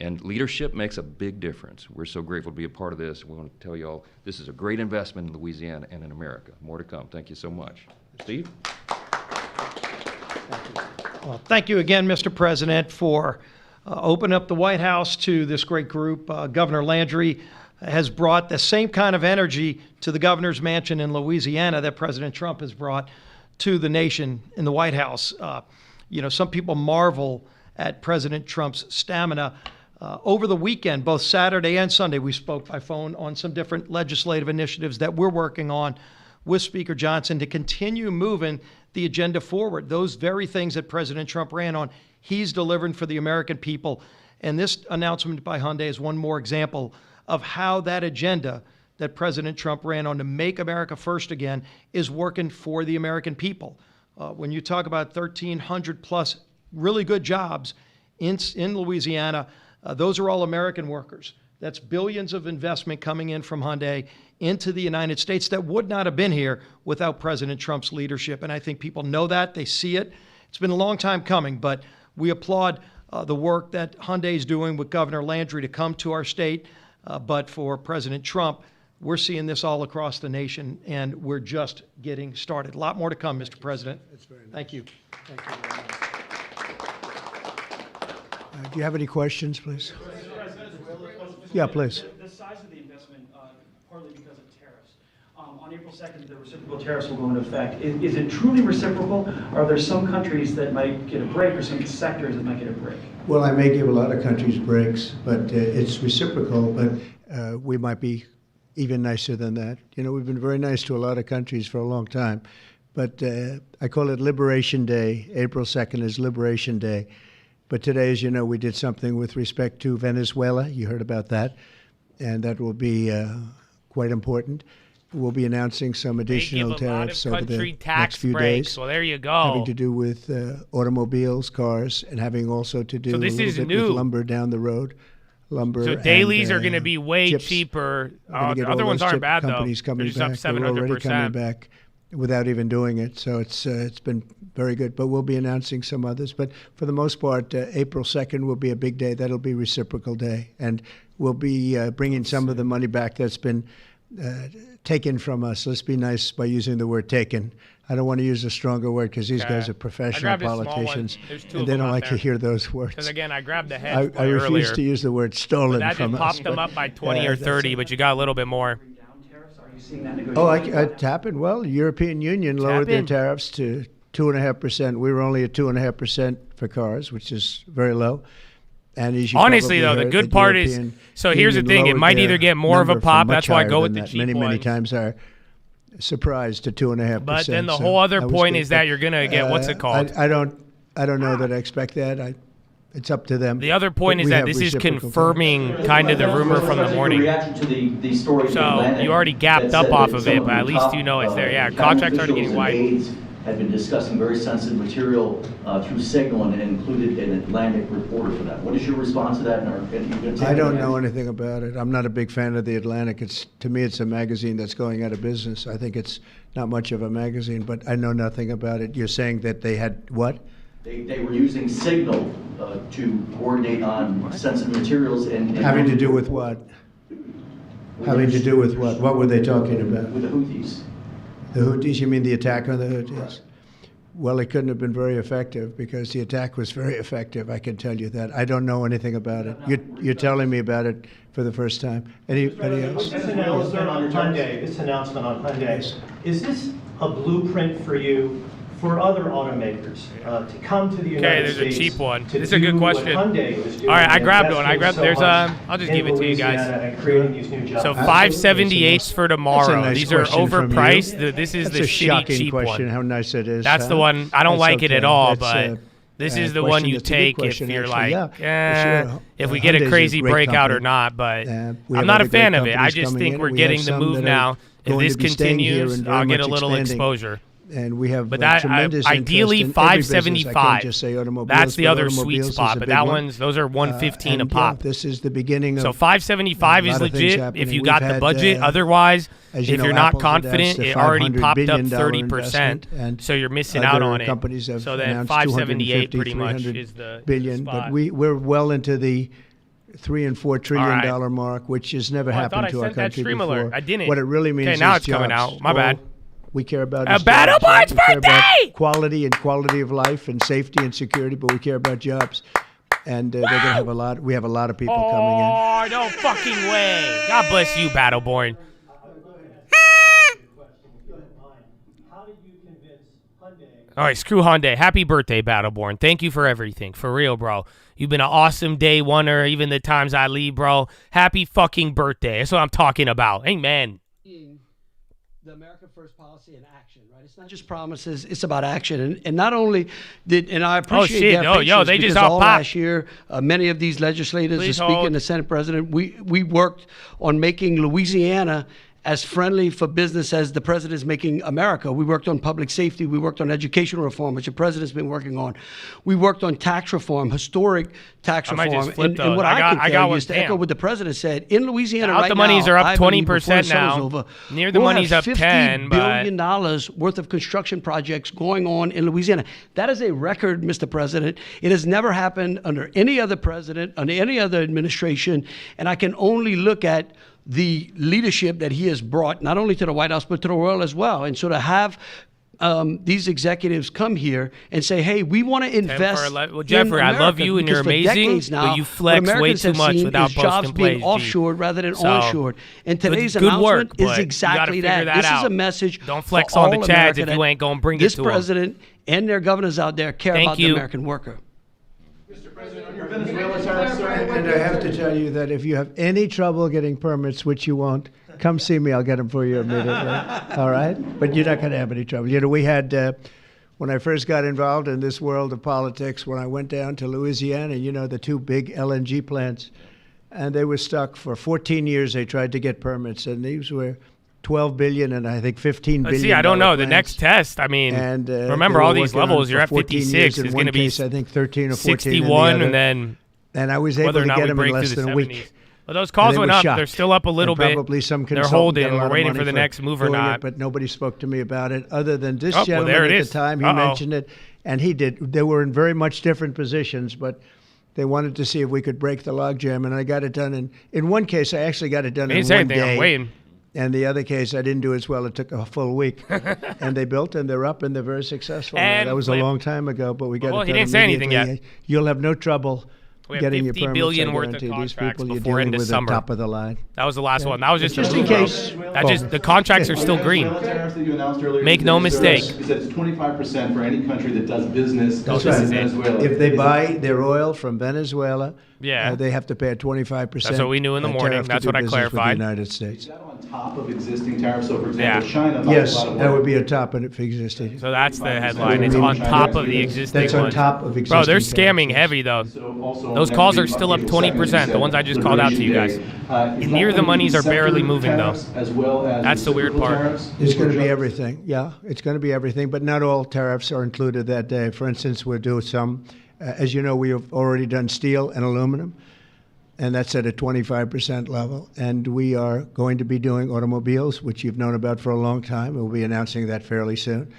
and leadership makes a big difference. We're so grateful to be a part of this. We want to tell you all this is a great investment in Louisiana and in America. More to come. Thank you so much. Steve? Well, thank you again, Mr. President, for opening up the White House to this great group. Governor Landry has brought the same kind of energy to the governor's mansion in Louisiana that President Trump has brought to the nation in the White House. Some people marvel at President Trump's stamina. Over the weekend, both Saturday and Sunday, we spoke by phone on some different legislative initiatives that we're working on with Speaker Johnson to continue moving the agenda forward. Those very things that President Trump ran on, he's delivering for the American people. And this announcement by Hyundai is one more example of how that agenda that President Trump ran on to make America first again is working for the American people. When you talk about 1,300 plus really good jobs in Louisiana, those are all American workers. That's billions of investment coming in from Hyundai into the United States that would not have been here without President Trump's leadership. And I think people know that, they see it. It's been a long time coming, but we applaud the work that Hyundai is doing with Governor Landry to come to our state. But for President Trump, we're seeing this all across the nation, and we're just getting started. A lot more to come, Mr. President. That's very nice. Thank you. Thank you very much. Do you have any questions, please? Yeah, please. The size of the investment, partly because of tariffs. On April 2nd, the reciprocal tariffs will go into effect. Is it truly reciprocal? Are there some countries that might get a break or some sectors that might get a break? Well, I may give a lot of countries breaks, but it's reciprocal, but we might be even nicer than that. We've been very nice to a lot of countries for a long time, but I call it Liberation Day. April 2nd is Liberation Day. But today, as you know, we did something with respect to Venezuela. You heard about that. And that will be quite important. We'll be announcing some additional tariffs over the next few days. Well, there you go. Having to do with automobiles, cars, and having also to do a little bit with lumber down the road. Lumber. So dailies are going to be way cheaper. The other ones aren't bad, though. Companies coming They're just up back. 700%. They're already coming back without even doing it. So it's been very good. But we'll be announcing some others. But for the most part, April 2nd will be a big day. That'll be Reciprocal Day. And we'll be bringing some of the money back that's been taken from us. Let's be nice by using the word taken. I don't want to use a stronger word because these guys are professional politicians, and they don't like to hear those words. Because again, I grabbed the head I refuse to use the word stolen that from just us. popped them up by 20 or 30, but you got a little bit more. Oh, it happened. Well, the European Union lowered their tariffs to 2.5%. We were only at 2.5% for cars, which is very low. And as you honestly, though, the good part is, so here's the thing, it might either get more of a pop, that's why I go with the cheap ones. Many times are surprised to 2.5%. But then the whole other point is that you're going to get, what's it called? I don't know that I expect that. It's up to them. The other point is that this is confirming kind of the rumor from the morning. So you already gapped up off of it, but at least you know it's there. Yeah, contracts already getting wide. Had been discussing very sensitive material through Signal and included an Atlantic reporter for that. What is your response to that? I don't know anything about it. I'm not a big fan of the Atlantic. To me, it's a magazine that's going out of business. I think it's not much of a magazine, but I know nothing about it. You're saying that they had what? They were using Signal to coordinate on sensitive materials and having to do with what? Having to do with what? What were they talking about? With the Houthis. The Houthis? You mean the attack on the Houthis? Well, it couldn't have been very effective because the attack was very effective. I can tell you that. I don't know anything about it. You're telling me about it for the first time. Anybody else? This announcement on Hyundai, is this a blueprint for you for other automakers to come to the United States? Okay, there's a cheap one. This is a good question. All right, I grabbed one. I'll just give it to you guys. So 578s for tomorrow. Nice These are overpriced. This is the shitty cheap question. one. How nice it is. That's the one. I don't like it at all, but this is the one you take if you're like, if we get a crazy breakout or not. But I'm not a fan of it. I just think we're getting the move now. If this continues, I'll get a little exposure. And we have but that ideally 575. That's the other sweet automobiles spot. But those are 115 a pop. This is the beginning of so 575 is legit if you got the budget. Otherwise, if you're not confident, it already popped up 30%. So you're missing out on it. So then 578 pretty much is the billion. spot. But we're well into the $3 and $4 trillion mark, which has never happened to our country before. I didn't. What it really means is now it's jobs. coming out. My bad. We care about Battle Boy's birthday! Quality and quality of life and safety and security, but we care about jobs. And they're going to have a lot. We have a lot of people coming in. Oh, no fucking way. God bless you, Battleborn. All right, screw Hyundai. Happy birthday, Battleborn. Thank you for everything. For real, bro. You've been an awesome day oneer, even the times I leave, bro. Happy fucking birthday. That's what I'm talking about. Amen. The America First policy in action, right? It's not just promises; it's about action. And not only and I appreciate their patience they just all popped. Last year, many of these legislators, the Speaker and the Senate President, we worked on making Louisiana as friendly for business as the president is making America. We worked on public safety. We worked on education reform, which the president's been working on. We worked on tax reform, historic tax reform. And what I can tell you is to echo what the president said. In Louisiana right now, the monies are up 20% now. Near the money's up 10, $50 billion worth of construction projects going on in Louisiana. That is a record, Mr. President. It has never happened under any other president, under any other administration. And I can only look at the leadership that he has brought, not only to the White House, but to the world as well. And so to have these executives come here and say, hey, we want to invest well, Jeffrey, I love you and you're amazing, but you flex way too much without posting plays. Jobs being offshored rather than onshored. And today's announcement is exactly that. This is a message. Don't flex on the Chads if you ain't going to bring it to them. This president and their governors out there care about the American worker. Mr. President, on your Venezuela tariffs, and I have to tell you that if you have any trouble getting permits, which you won't, Come see me. I'll get them for you immediately. All right? But you're not going to have any trouble. You know, we had, when I first got involved in this world of politics, when I went down to Louisiana, you know, the 2 big LNG plants, and they were stuck for 14 years. They tried to get permits, and these were $12 billion and I think $15 billion. See, I don't know. The next test, I mean, and, remember all these levels, you're at 56. It's going to be, I think, 13 or 14 61, and then and I was able to get them in less than a week. Well, those calls went up. Shocked. They're still up a little bit. Probably some they're holding. We're waiting for the next move or not. But nobody spoke to me about it other than this well, gentleman there it at is. the time. He mentioned it, and he did. They were in very much different positions, but they wanted to see if we could break the logjam, and I got it done. In one case, I actually got it done in one day. I'm waiting. And the other case, I didn't do as well. It took a full week. And they built, and they're up, and they're very successful. And that was a long time ago, but we got it done. Well, he didn't say anything yet. You'll have no trouble getting your permits. $50 billion worth of contracts before end of summer. Top of the line. That was the last one. That was just in case. The contracts are still green. Make no mistake. You said it's 25% for any country that does business in Venezuela. If they buy their oil from Venezuela, yeah, they have to pay a 25%. That's what we knew in the morning. That's what I clarified. The United States. Is that on top of existing tariffs? So, for example, China. Yes, that would be on top of existing. So that's the headline. It's on top of the existing. That's on top of existing. Bro, they're scamming heavy though. Those calls are still up 20%. The ones I just called out to you guys. Near the monies are barely moving though. That's the weird part. It's going to be everything. Yeah, it's going to be everything, but not all tariffs are included that day. For instance, we'll do some. As you know, we have already done steel and aluminum, and that's at a 25% level. And we are going to be doing automobiles, which you've known about for a long time. We'll be announcing that fairly soon,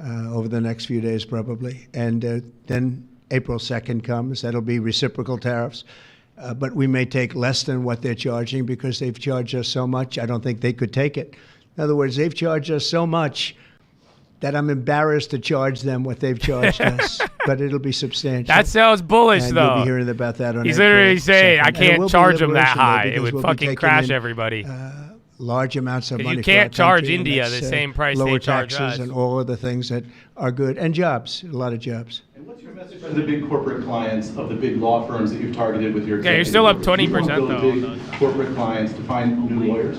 over the next few days probably. And then April 2nd comes. That'll be reciprocal tariffs. But we may take less than what they're charging because they've charged us so much. I don't think they could take it. In other words, they've charged us so much that I'm embarrassed to charge them what they've charged us, but it'll be substantial. That sounds bullish, and though. You'll be hearing about that on He's April literally saying, 2nd. I can't charge them that high. It would fucking crash everybody. Large amounts of money. You can't for our charge country, India the same price lower they charge taxes us. and all of the things that are good, and jobs, a lot of jobs. And what's your message to the big corporate clients of the big law firms that you've targeted with your you're still up 20% though. Big corporate clients to find new lawyers.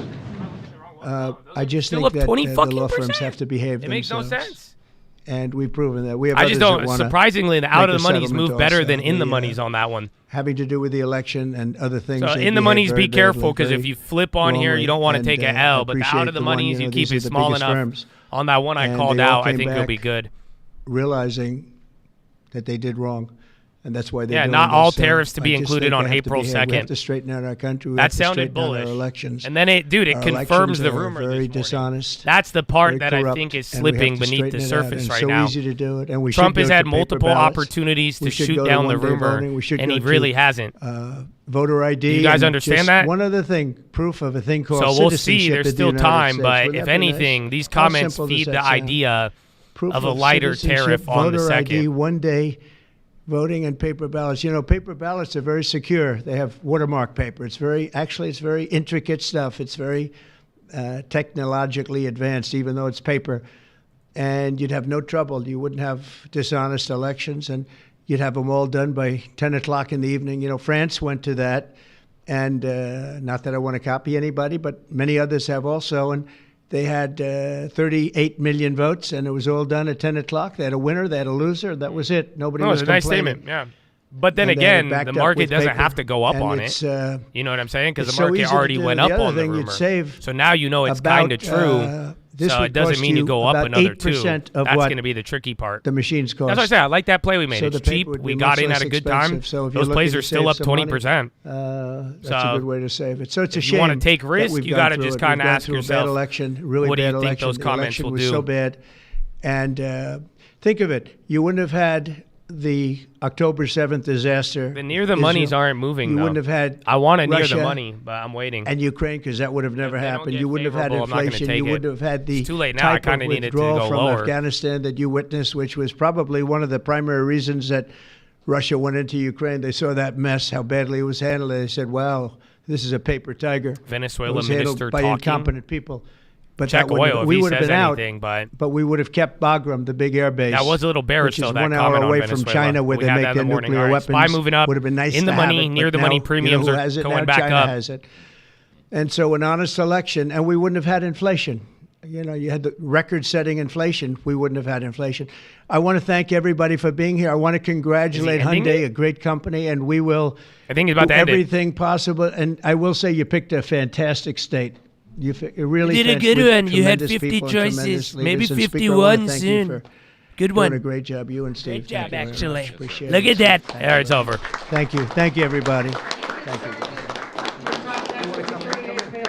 I just still think that the law firms have to behave themselves. It makes no sense. And we've proven that. We have I just don't. Surprisingly, the out of the monies move better than in the monies on that one. Having to do with the election and other things. So in the monies, be careful because if you flip on here, you don't want to take a L. But the out of the monies, you keep it small enough. On that one I called out, I think you'll be good. Realizing that they did wrong. And that's why they're not all tariffs to be included on April 2nd. We have to straighten out our country. That sounded bullish. Our elections. And then it confirms the rumor. Very dishonest. That's the part that I think is slipping beneath the surface right now. It's so easy to do it. And Trump has had multiple opportunities to shoot down the rumor, and he really hasn't. Voter ID. You guys understand that? One other thing, proof of a thing called citizenship. So we'll see. There's still time, but if anything, these comments feed the idea of a lighter tariff on the 2nd. Voter ID, 1 day. Voting and paper ballots. You know, paper ballots are very secure. They have watermark paper. It's very intricate stuff. It's very technologically advanced, even though it's paper. And you'd have no trouble. You wouldn't have dishonest elections, and you'd have them all done by 10 o'clock in the evening. You know, France went to that, and not that I want to copy anybody, but many others have also. And they had 38 million votes, and it was all done at 10 o'clock. They had a winner, they had a loser. That was it. Nobody was complaining. It was a nice statement, yeah. But then again, the market doesn't have to go up on it. You know what I'm saying? Because the market already went up on the rumor. So now you know it's kind of true. So it doesn't mean you go up another 2. That's going to be the tricky part. The machines cost. That's what I said. I like that play we made. It's cheap. We got in at a good time. Those plays are still up 20%. That's a good way to save it. So it's a shame. If you want to take risk, you got to just kind of ask yourself, bad election, really what do bad you think election. those comments will do? So bad. And think of it. You wouldn't have had the October 7th disaster. The near the monies aren't moving, You though. wouldn't have had I want to near Russia the money, but I'm waiting. And Ukraine, because that would have never happened. You wouldn't have had inflation. You wouldn't have had the it's too late now. I kind of need it to withdrawal go from lower. Afghanistan that you witnessed, which was probably one of the primary reasons that Russia went into Ukraine. They saw that mess, how badly it was handled. They said, wow, this is a paper tiger. Venezuela it was minister by talking. incompetent people. But Check oil if we he would have says been anything, out, but we would have kept Bagram, the big air base. That was a little bearish, which is though, that 1 hour comment on away Venezuela. from China, where We they had make that in their the morning. nuclear All right, weapons. SPY moving up. Would have been nice in the to have money, it, near but the money now, premiums you know are who has it going now? back China up. Has it. And so an honest election, and we wouldn't have had inflation. You know, you had the record-setting inflation. We wouldn't have had inflation. I want to thank everybody for being here. I want to congratulate Hyundai, a great company, and we will do everything possible. And I will say you picked a fantastic state. You really did a good one. You had 50 choices, maybe 51 soon. Good one. Doing a great job, you and Steve. Great job, actually. Appreciate Look it. at that. All right, it's over. Thank you. Thank you, everybody. Thank you.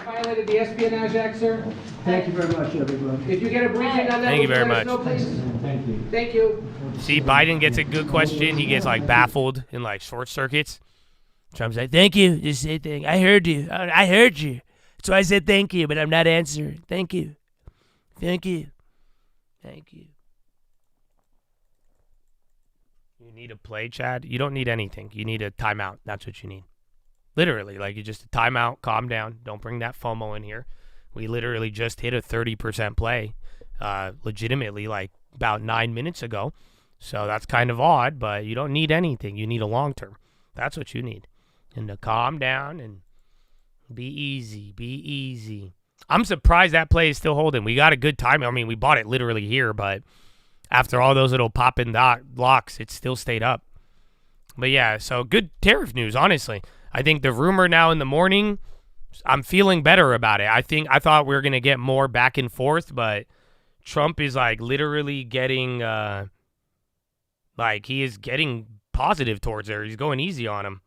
Violated the Espionage Act, sir. Thank you very much, everybody. If you get a briefing on that, Thank you very much. Thank you. Thank you. See, Biden gets a good question. He gets like baffled in like short circuits. Trump's like, thank you. Just say thank you. I heard you. I heard you. So I said thank you, but I'm not answering. Thank you. Thank you. Thank you. You need a play, Chad? You don't need anything. You need a timeout. That's what you need. Literally, like you just a timeout, calm down. Don't bring that FOMO in here. We literally just hit a 30% play, legitimately, like about 9 minutes ago. So that's kind of odd, but you don't need anything. You need a long term. That's what you need. And to calm down and be easy. Be easy. I'm surprised that play is still holding. We got a good time. I mean, we bought it literally here, but after all those little pop-in locks, it still stayed up. But yeah, so good tariff news, honestly. I think the rumor now in the morning, I'm feeling better about it. I thought we were going to get more back and forth, but Trump is like literally getting, he is getting positive towards her. He's going easy on him.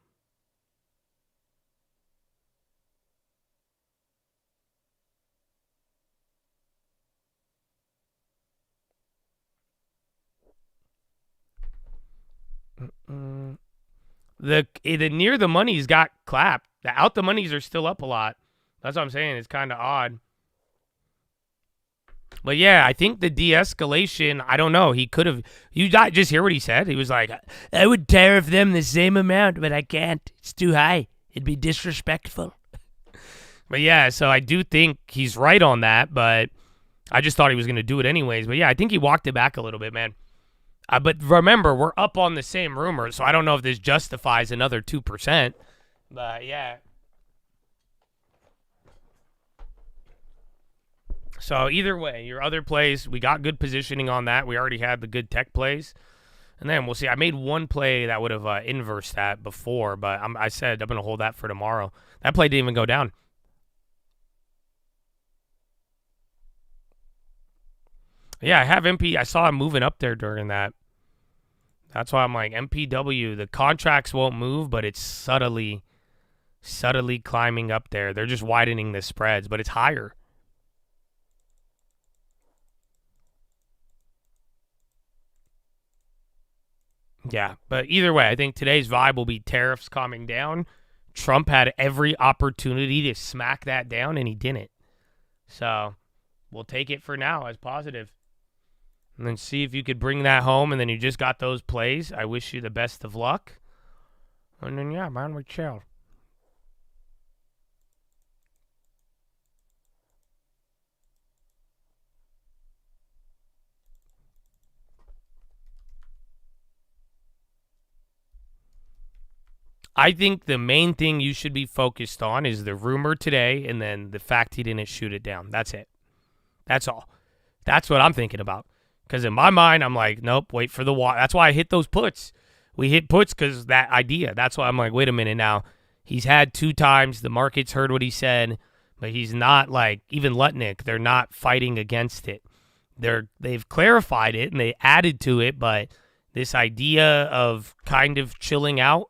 The near the money's got clapped. The out the monies are still up a lot. That's what I'm saying. It's kind of odd. But yeah, I think the de-escalation, I don't know. He could have, you just hear what he said? He was like, I would tariff them the same amount, but I can't. It's too high. It'd be disrespectful. But yeah, so I do think he's right on that, but I just thought he was going to do it anyways. But yeah, I think he walked it back a little bit, man. But remember, we're up on the same rumor, so I don't know if this justifies another 2%. But yeah. So either way, your other plays, we got good positioning on that. We already had the good tech plays. And then we'll see. I made one play that would have inversed that before, but I said I'm going to hold that for tomorrow. That play didn't even go down. Yeah, I have MP. I saw him moving up there during that. That's why I'm like, MPW, the contracts won't move, but it's subtly climbing up there. They're just widening the spreads, but it's higher. Yeah, but either way, I think today's vibe will be tariffs calming down. Trump had every opportunity to smack that down, and he didn't. So we'll take it for now as positive. And then see if you could bring that home, and then you just got those plays. I wish you the best of luck. And then, yeah, man, we chill. I think the main thing you should be focused on is the rumor today and then the fact he didn't shoot it down. That's it. That's all. That's what I'm thinking about. Because in my mind, I'm like, nope, wait for the water. That's why I hit those puts. We hit puts because that idea. That's why I'm like, wait a minute now. He's had 2 times. The market's heard what he said, but he's not like, even Lutnick, they're not fighting against it. They've clarified it and they added to it, but this idea of kind of chilling out,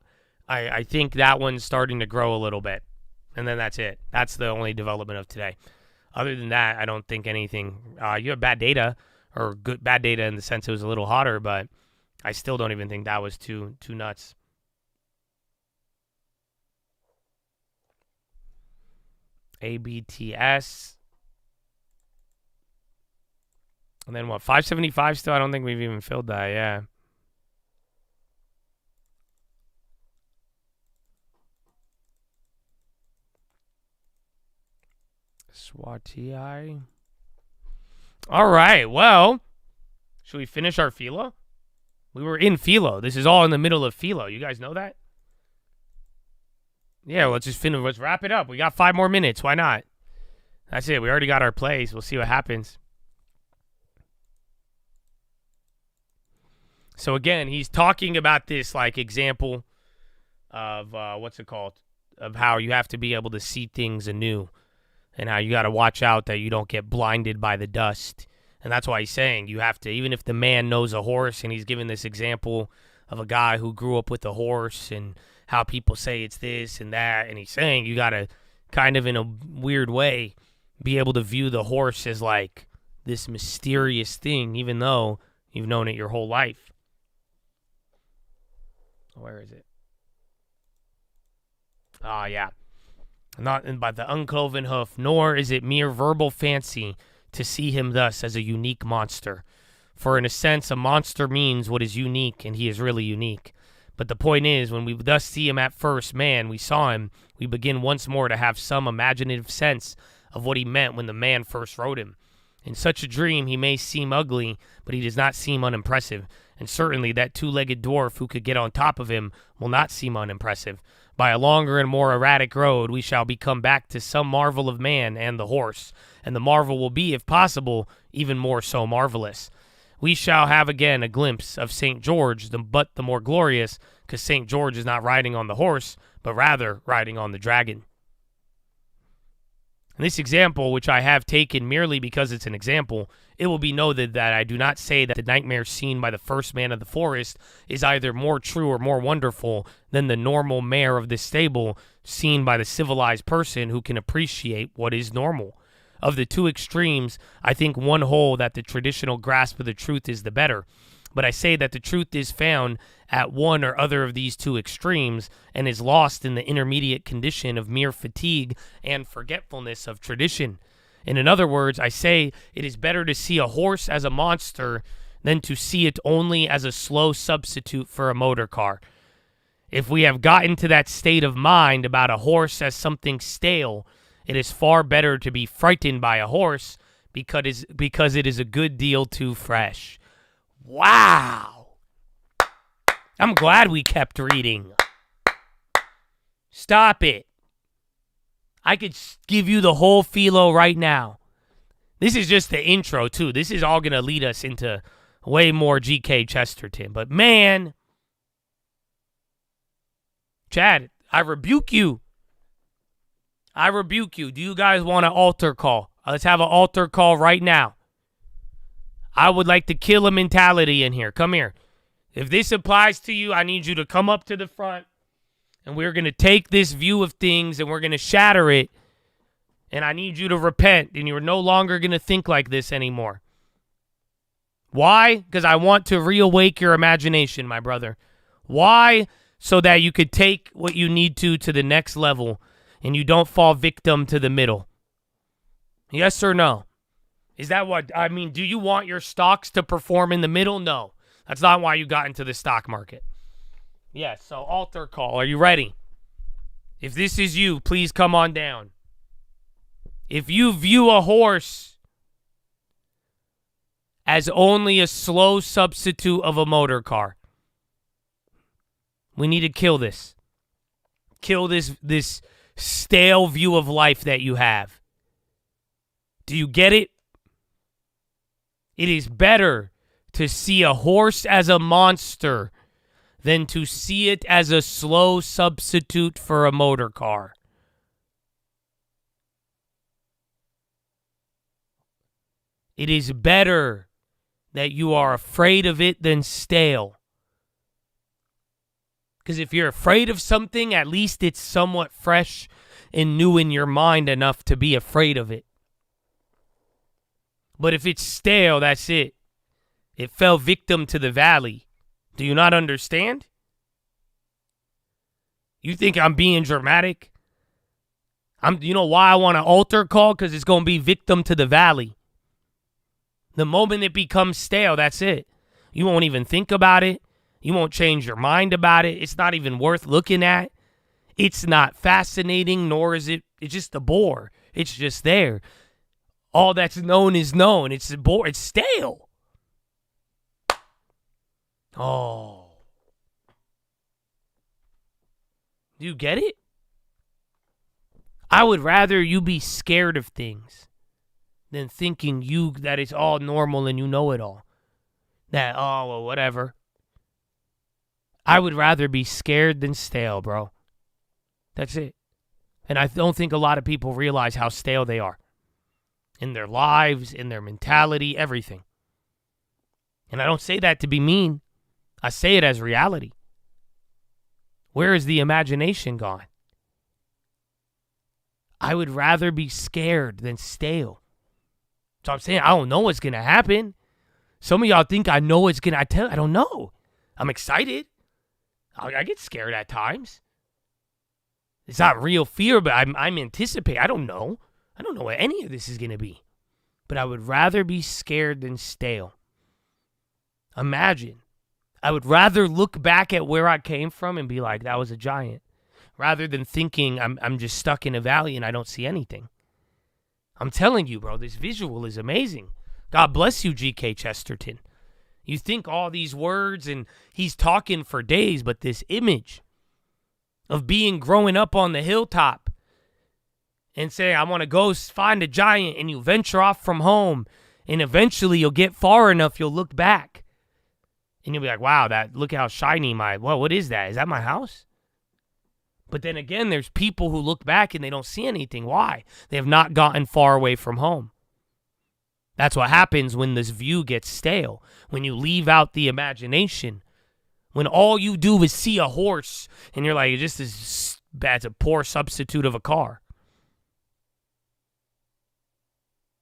I think that one's starting to grow a little bit. And then that's it. That's the only development of today. Other than that, I don't think anything. You have bad data. Or bad data in the sense it was a little hotter, but I still don't even think that was too nuts. ABTS. And then what, 575 still? I don't think we've even filled that, yeah. SWATI. All right, well, should we finish our PHILO? We were in PHILO. This is all in the middle of PHILO. You guys know that? Yeah, well, let's wrap it up. We got 5 more minutes. Why not? That's it. We already got our plays. We'll see what happens. So again, he's talking about this like example of what's it called? Of how you have to be able to see things anew, and how you got to watch out that you don't get blinded by the dust. And that's why he's saying you have to, even if the man knows a horse, and he's giving this example of a guy who grew up with a horse and how people say it's this and that, and he's saying you got to kind of in a weird way be able to view the horse as like this mysterious thing, even though you've known it your whole life. Where is it? Ah, yeah. Not by the uncloven hoof, nor is it mere verbal fancy to see him thus as a unique monster. For in a sense, a monster means what is unique, and he is really unique. But the point is, when we thus see him at first, man, we saw him, we begin once more to have some imaginative sense of what he meant when the man first wrote him. In such a dream, he may seem ugly, but he does not seem unimpressive. And certainly that 2-legged dwarf who could get on top of him will not seem unimpressive. By a longer and more erratic road, we shall become back to some marvel of man and the horse, and the marvel will be, if possible, even more so marvelous. We shall have again a glimpse of St. George, but the more glorious, because St. George is not riding on the horse, but rather riding on the dragon. In this example, which I have taken merely because it's an example, it will be noted that I do not say that the nightmare seen by the first man of the forest is either more true or more wonderful than the normal mare of this stable seen by the civilized person who can appreciate what is normal. Of the two extremes, I think one whole that the traditional grasp of the truth is the better. But I say that the truth is found at one or other of these two extremes and is lost in the intermediate condition of mere fatigue and forgetfulness of tradition. And in other words, I say it is better to see a horse as a monster than to see it only as a slow substitute for a motor car. If we have gotten to that state of mind about a horse as something stale, it is far better to be frightened by a horse because it is a good deal too fresh. Wow. I'm glad we kept reading. Stop it. I could give you the whole philo right now. This is just the intro, too. This is all going to lead us into way more G.K. Chesterton. But, man, Chad, I rebuke you. I rebuke you. Do you guys want an altar call? Let's have an altar call right now. I would like to kill a mentality in here. Come here. If this applies to you, I need you to come up to the front, and we're going to take this view of things, and we're going to shatter it, and I need you to repent, and you're no longer going to think like this anymore. Why? Because I want to reawake your imagination, my brother. Why? So that you could take what you need to the next level, and you don't fall victim to the middle. Yes or no? Is that what, I mean, do you want your stocks to perform in the middle? No. That's not why you got into the stock market. Yes, so altar call. Are you ready? If this is you, please come on down. If you view a horse as only a slow substitute of a motor car, we need to kill this. Kill this stale view of life that you have. Do you get it? It is better to see a horse as a monster than to see it as a slow substitute for a motor car. It is better that you are afraid of it than stale. Because if you're afraid of something, at least it's somewhat fresh and new in your mind enough to be afraid of it. But if it's stale, that's it. It fell victim to the valley. Do you not understand? You think I'm being dramatic? You know why I want an altar call? Because it's going to be victim to the valley. The moment it becomes stale, that's it. You won't even think about it. You won't change your mind about it. It's not even worth looking at. It's not fascinating, nor is it. It's just a bore. It's just there. All that's known is known. It's a bore. It's stale. Oh. Do you get it? I would rather you be scared of things than thinking that it's all normal and you know it all. That, oh, well, whatever. I would rather be scared than stale, bro. That's it. And I don't think a lot of people realize how stale they are. In their lives, in their mentality, everything. And I don't say that to be mean. I say it as reality. Where is the imagination gone? I would rather be scared than stale. So I'm saying I don't know what's going to happen. Some of y'all think I know what's going to... I don't know. I'm excited. I get scared at times. It's not real fear, but I'm anticipating. I don't know. I don't know what any of this is going to be. But I would rather be scared than stale. Imagine. I would rather look back at where I came from and be like, that was a giant. Rather than thinking I'm just stuck in a valley and I don't see anything. I'm telling you, bro, this visual is amazing. God bless you, G.K. Chesterton. You think all these words and he's talking for days, but this image of growing up on the hilltop and saying, I want to go find a giant, and you venture off from home, and eventually you'll get far enough, you'll look back. And you'll be like, wow, look how shiny what is that? Is that my house? But then again, there's people who look back and they don't see anything. Why? They have not gotten far away from home. That's what happens when this view gets stale. When you leave out the imagination. When all you do is see a horse and you're like, just as bad as a poor substitute of a car.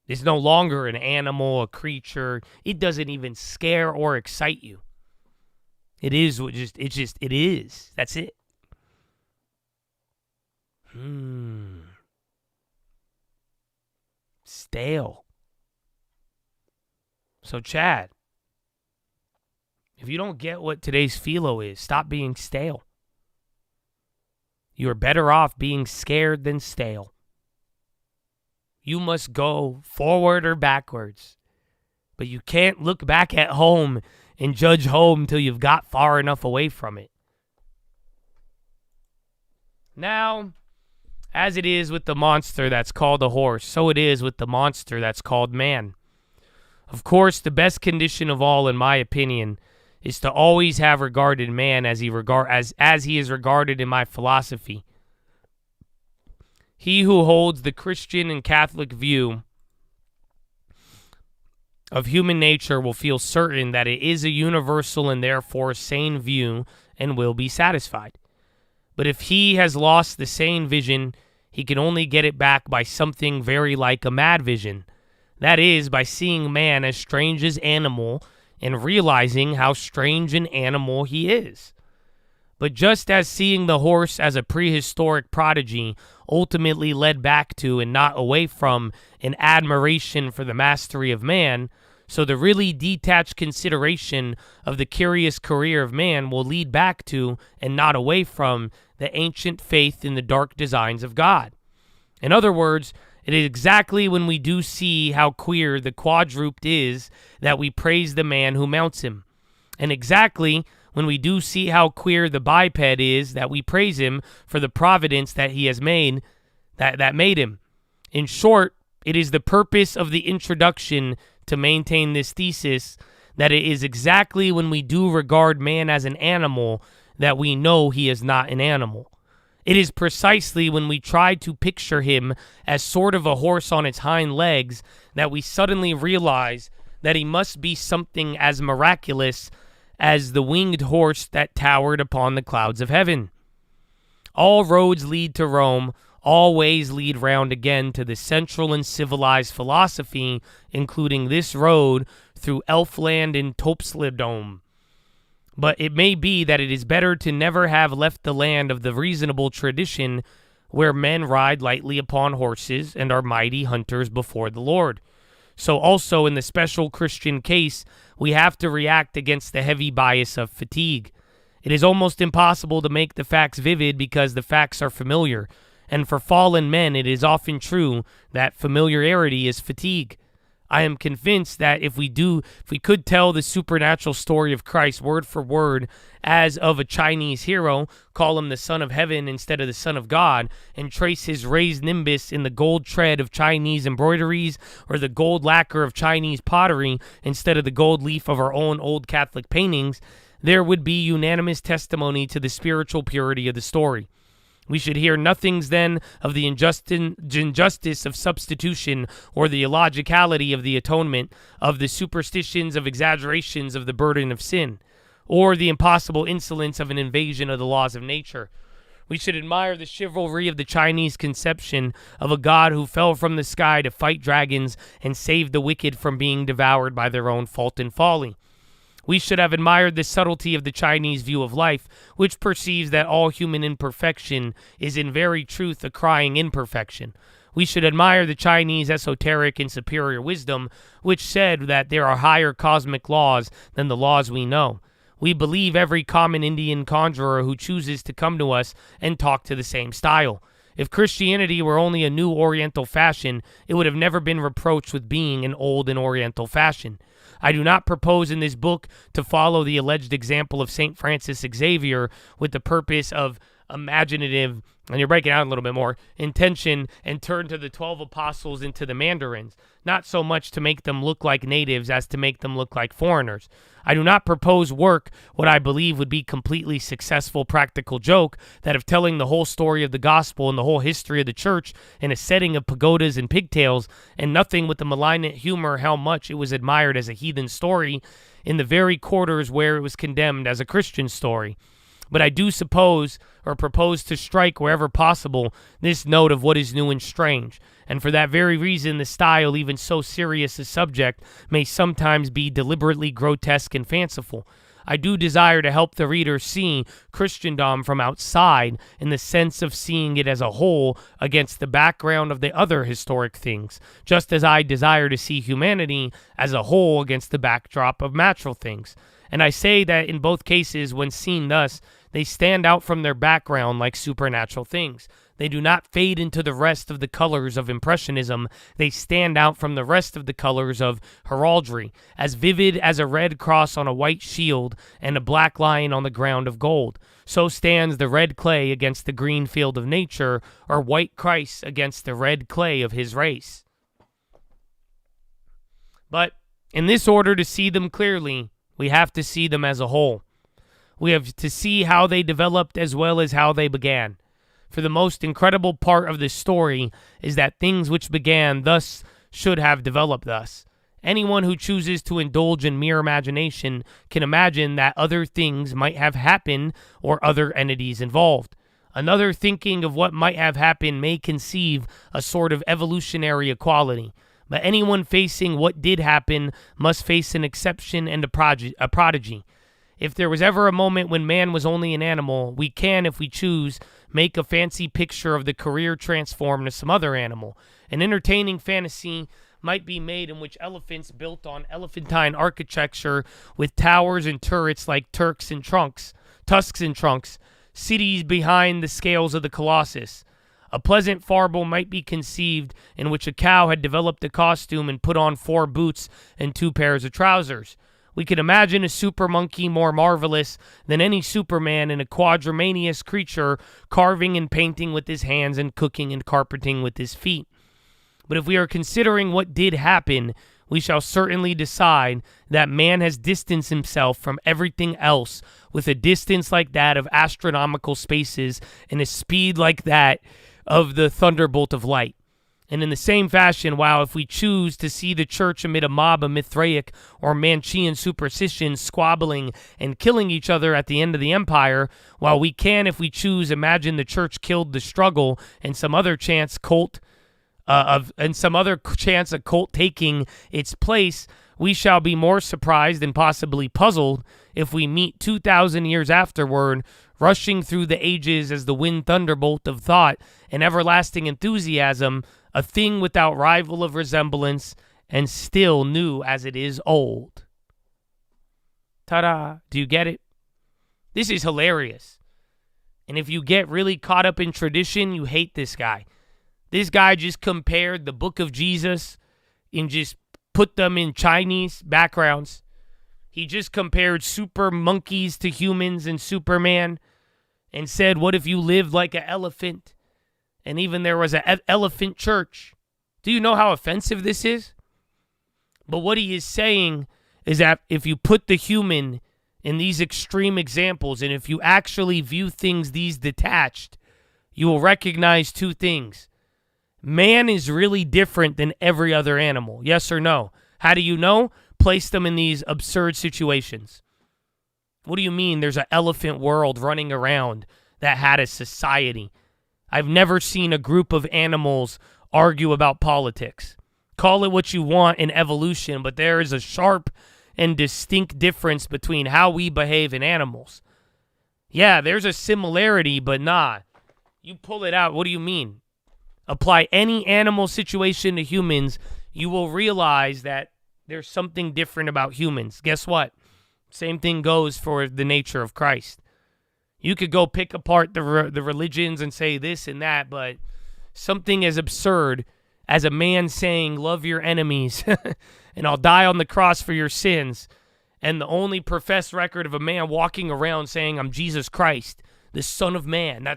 It's no longer an animal, a creature. It doesn't even scare or excite you. It is it is. That's it. Stale. So, Chad, if you don't get what today's philo is, stop being stale. You are better off being scared than stale. You must go forward or backwards. But you can't look back at home and judge home till you've got far enough away from it. Now, as it is with the monster that's called a horse, so it is with the monster that's called man. Of course, the best condition of all, in my opinion, is to always have regarded man as he is regarded in my philosophy. He who holds the Christian and Catholic view of human nature will feel certain that it is a universal and therefore sane view and will be satisfied. But if he has lost the sane vision, he can only get it back by something very like a mad vision. That is, by seeing man as strange as animal and realizing how strange an animal he is. But just as seeing the horse as a prehistoric prodigy ultimately led back to and not away from an admiration for the mastery of man, so the really detached consideration of the curious career of man will lead back to and not away from the ancient faith in the dark designs of God. In other words, it is exactly when we do see how queer the quadruped is that we praise the man who mounts him. And exactly when we do see how queer the biped is that we praise him for the providence that he has made, that made him. In short, it is the purpose of the introduction to maintain this thesis that it is exactly when we do regard man as an animal that we know he is not an animal. It is precisely when we try to picture him as sort of a horse on its hind legs that we suddenly realize that he must be something as miraculous as the winged horse that towered upon the clouds of heaven. All roads lead to Rome, all ways lead round again to the central and civilized philosophy, including this road through Elfland and Topsledome. But it may be that it is better to never have left the land of the reasonable tradition where men ride lightly upon horses and are mighty hunters before the Lord. So also in the special Christian case, we have to react against the heavy bias of fatigue. It is almost impossible to make the facts vivid because the facts are familiar. And for fallen men, it is often true that familiarity is fatigue. I am convinced that if we could tell the supernatural story of Christ word for word as of a Chinese hero, call him the Son of Heaven instead of the Son of God, and trace his raised nimbus in the gold tread of Chinese embroideries or the gold lacquer of Chinese pottery instead of the gold leaf of our own old Catholic paintings, there would be unanimous testimony to the spiritual purity of the story. We should hear nothings then of the injustice of substitution or the illogicality of the atonement, of the superstitions of exaggerations of the burden of sin, or the impossible insolence of an invasion of the laws of nature. We should admire the chivalry of the Chinese conception of a God who fell from the sky to fight dragons and save the wicked from being devoured by their own fault and folly. We should have admired the subtlety of the Chinese view of life, which perceives that all human imperfection is in very truth a crying imperfection. We should admire the Chinese esoteric and superior wisdom, which said that there are higher cosmic laws than the laws we know. We believe every common Indian conjurer who chooses to come to us and talk to the same style. If Christianity were only a new Oriental fashion, it would have never been reproached with being an old and Oriental fashion. I do not propose in this book to follow the alleged example of St. Francis Xavier with the purpose of imaginative, and you're breaking out a little bit more, intention, and turn to the 12 apostles into the mandarins, not so much to make them look like natives as to make them look like foreigners. I do not propose work what I believe would be completely successful practical joke, that of telling the whole story of the gospel and the whole history of the church in a setting of pagodas and pigtails, and nothing with the malignant humor how much it was admired as a heathen story in the very quarters where it was condemned as a Christian story. But I do suppose, or propose to strike wherever possible, this note of what is new and strange. And for that very reason, the style, even so serious a subject, may sometimes be deliberately grotesque and fanciful. I do desire to help the reader see Christendom from outside, in the sense of seeing it as a whole against the background of the other historic things, just as I desire to see humanity as a whole against the backdrop of natural things. And I say that in both cases, when seen thus, they stand out from their background like supernatural things. They do not fade into the rest of the colors of Impressionism. They stand out from the rest of the colors of heraldry, as vivid as a red cross on a white shield and a black lion on the ground of gold. So stands the red clay against the green field of nature, or white Christ against the red clay of his race. But in this order to see them clearly, we have to see them as a whole. We have to see how they developed as well as how they began. For the most incredible part of this story is that things which began thus should have developed thus. Anyone who chooses to indulge in mere imagination can imagine that other things might have happened or other entities involved. Another thinking of what might have happened may conceive a sort of evolutionary equality. But anyone facing what did happen must face an exception and a prodigy. If there was ever a moment when man was only an animal, we can, if we choose, make a fancy picture of the career transformed to some other animal. An entertaining fantasy might be made in which elephants built on elephantine architecture with towers and turrets like tusks and trunks, cities behind the scales of the Colossus. A pleasant fable might be conceived in which a cow had developed a costume and put on 4 boots and 2 pairs of trousers. We could imagine a super monkey more marvelous than any Superman, and a quadrumanious creature carving and painting with his hands and cooking and carpeting with his feet. But if we are considering what did happen, we shall certainly decide that man has distanced himself from everything else with a distance like that of astronomical spaces and a speed like that of the thunderbolt of light. And in the same fashion, while if we choose to see the church amid a mob of Mithraic or Manchean superstitions squabbling and killing each other at the end of the empire, while we can, if we choose, imagine the church killed the struggle and some other chance a cult taking its place, we shall be more surprised and possibly puzzled if we meet 2,000 years afterward, rushing through the ages as the wind thunderbolt of thought and everlasting enthusiasm, a thing without rival of resemblance, and still new as it is old. Ta-da! Do you get it? This is hilarious. And if you get really caught up in tradition, you hate this guy. This guy just compared the book of Jesus and just put them in Chinese backgrounds. He just compared super monkeys to humans and Superman and said, what if you lived like an elephant? And even there was an elephant church. Do you know how offensive this is? But what he is saying is that if you put the human in these extreme examples, and if you actually view things these detached, you will recognize two things. Man is really different than every other animal. Yes or no? How do you know? Place them in these absurd situations. What do you mean there's an elephant world running around that had a society? I've never seen a group of animals argue about politics. Call it what you want in evolution, but there is a sharp and distinct difference between how we behave in animals. Yeah, there's a similarity, but nah. You pull it out, what do you mean? Apply any animal situation to humans, you will realize that there's something different about humans. Guess what? Same thing goes for the nature of Christ. You could go pick apart the religions and say this and that, but something as absurd as a man saying, love your enemies, and I'll die on the cross for your sins, and the only professed record of a man walking around saying, I'm Jesus Christ, the Son of Man.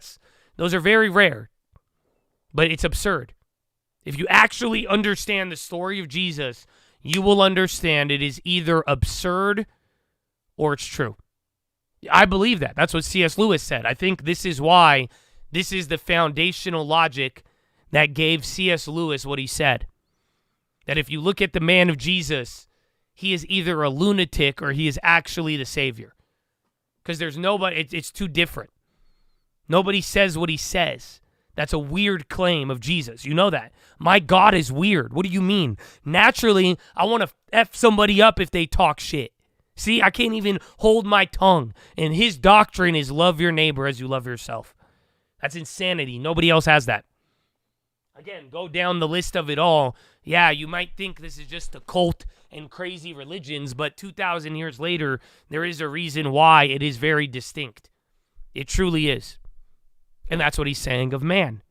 Those are very rare, but it's absurd. If you actually understand the story of Jesus, you will understand it is either absurd or it's true. I believe that. That's what C.S. Lewis said. I think this is why this is the foundational logic that gave C.S. Lewis what he said. That if you look at the man of Jesus, he is either a lunatic or he is actually the Savior. Because there's nobody, it's too different. Nobody says what he says. That's a weird claim of Jesus. You know that. My God is weird. What do you mean? Naturally, I want to F somebody up if they talk shit. See, I can't even hold my tongue. And his doctrine is love your neighbor as you love yourself. That's insanity. Nobody else has that. Again, go down the list of it all. Yeah, you might think this is just a cult and crazy religions, but 2,000 years later, there is a reason why it is very distinct. It truly is. And that's what he's saying of man.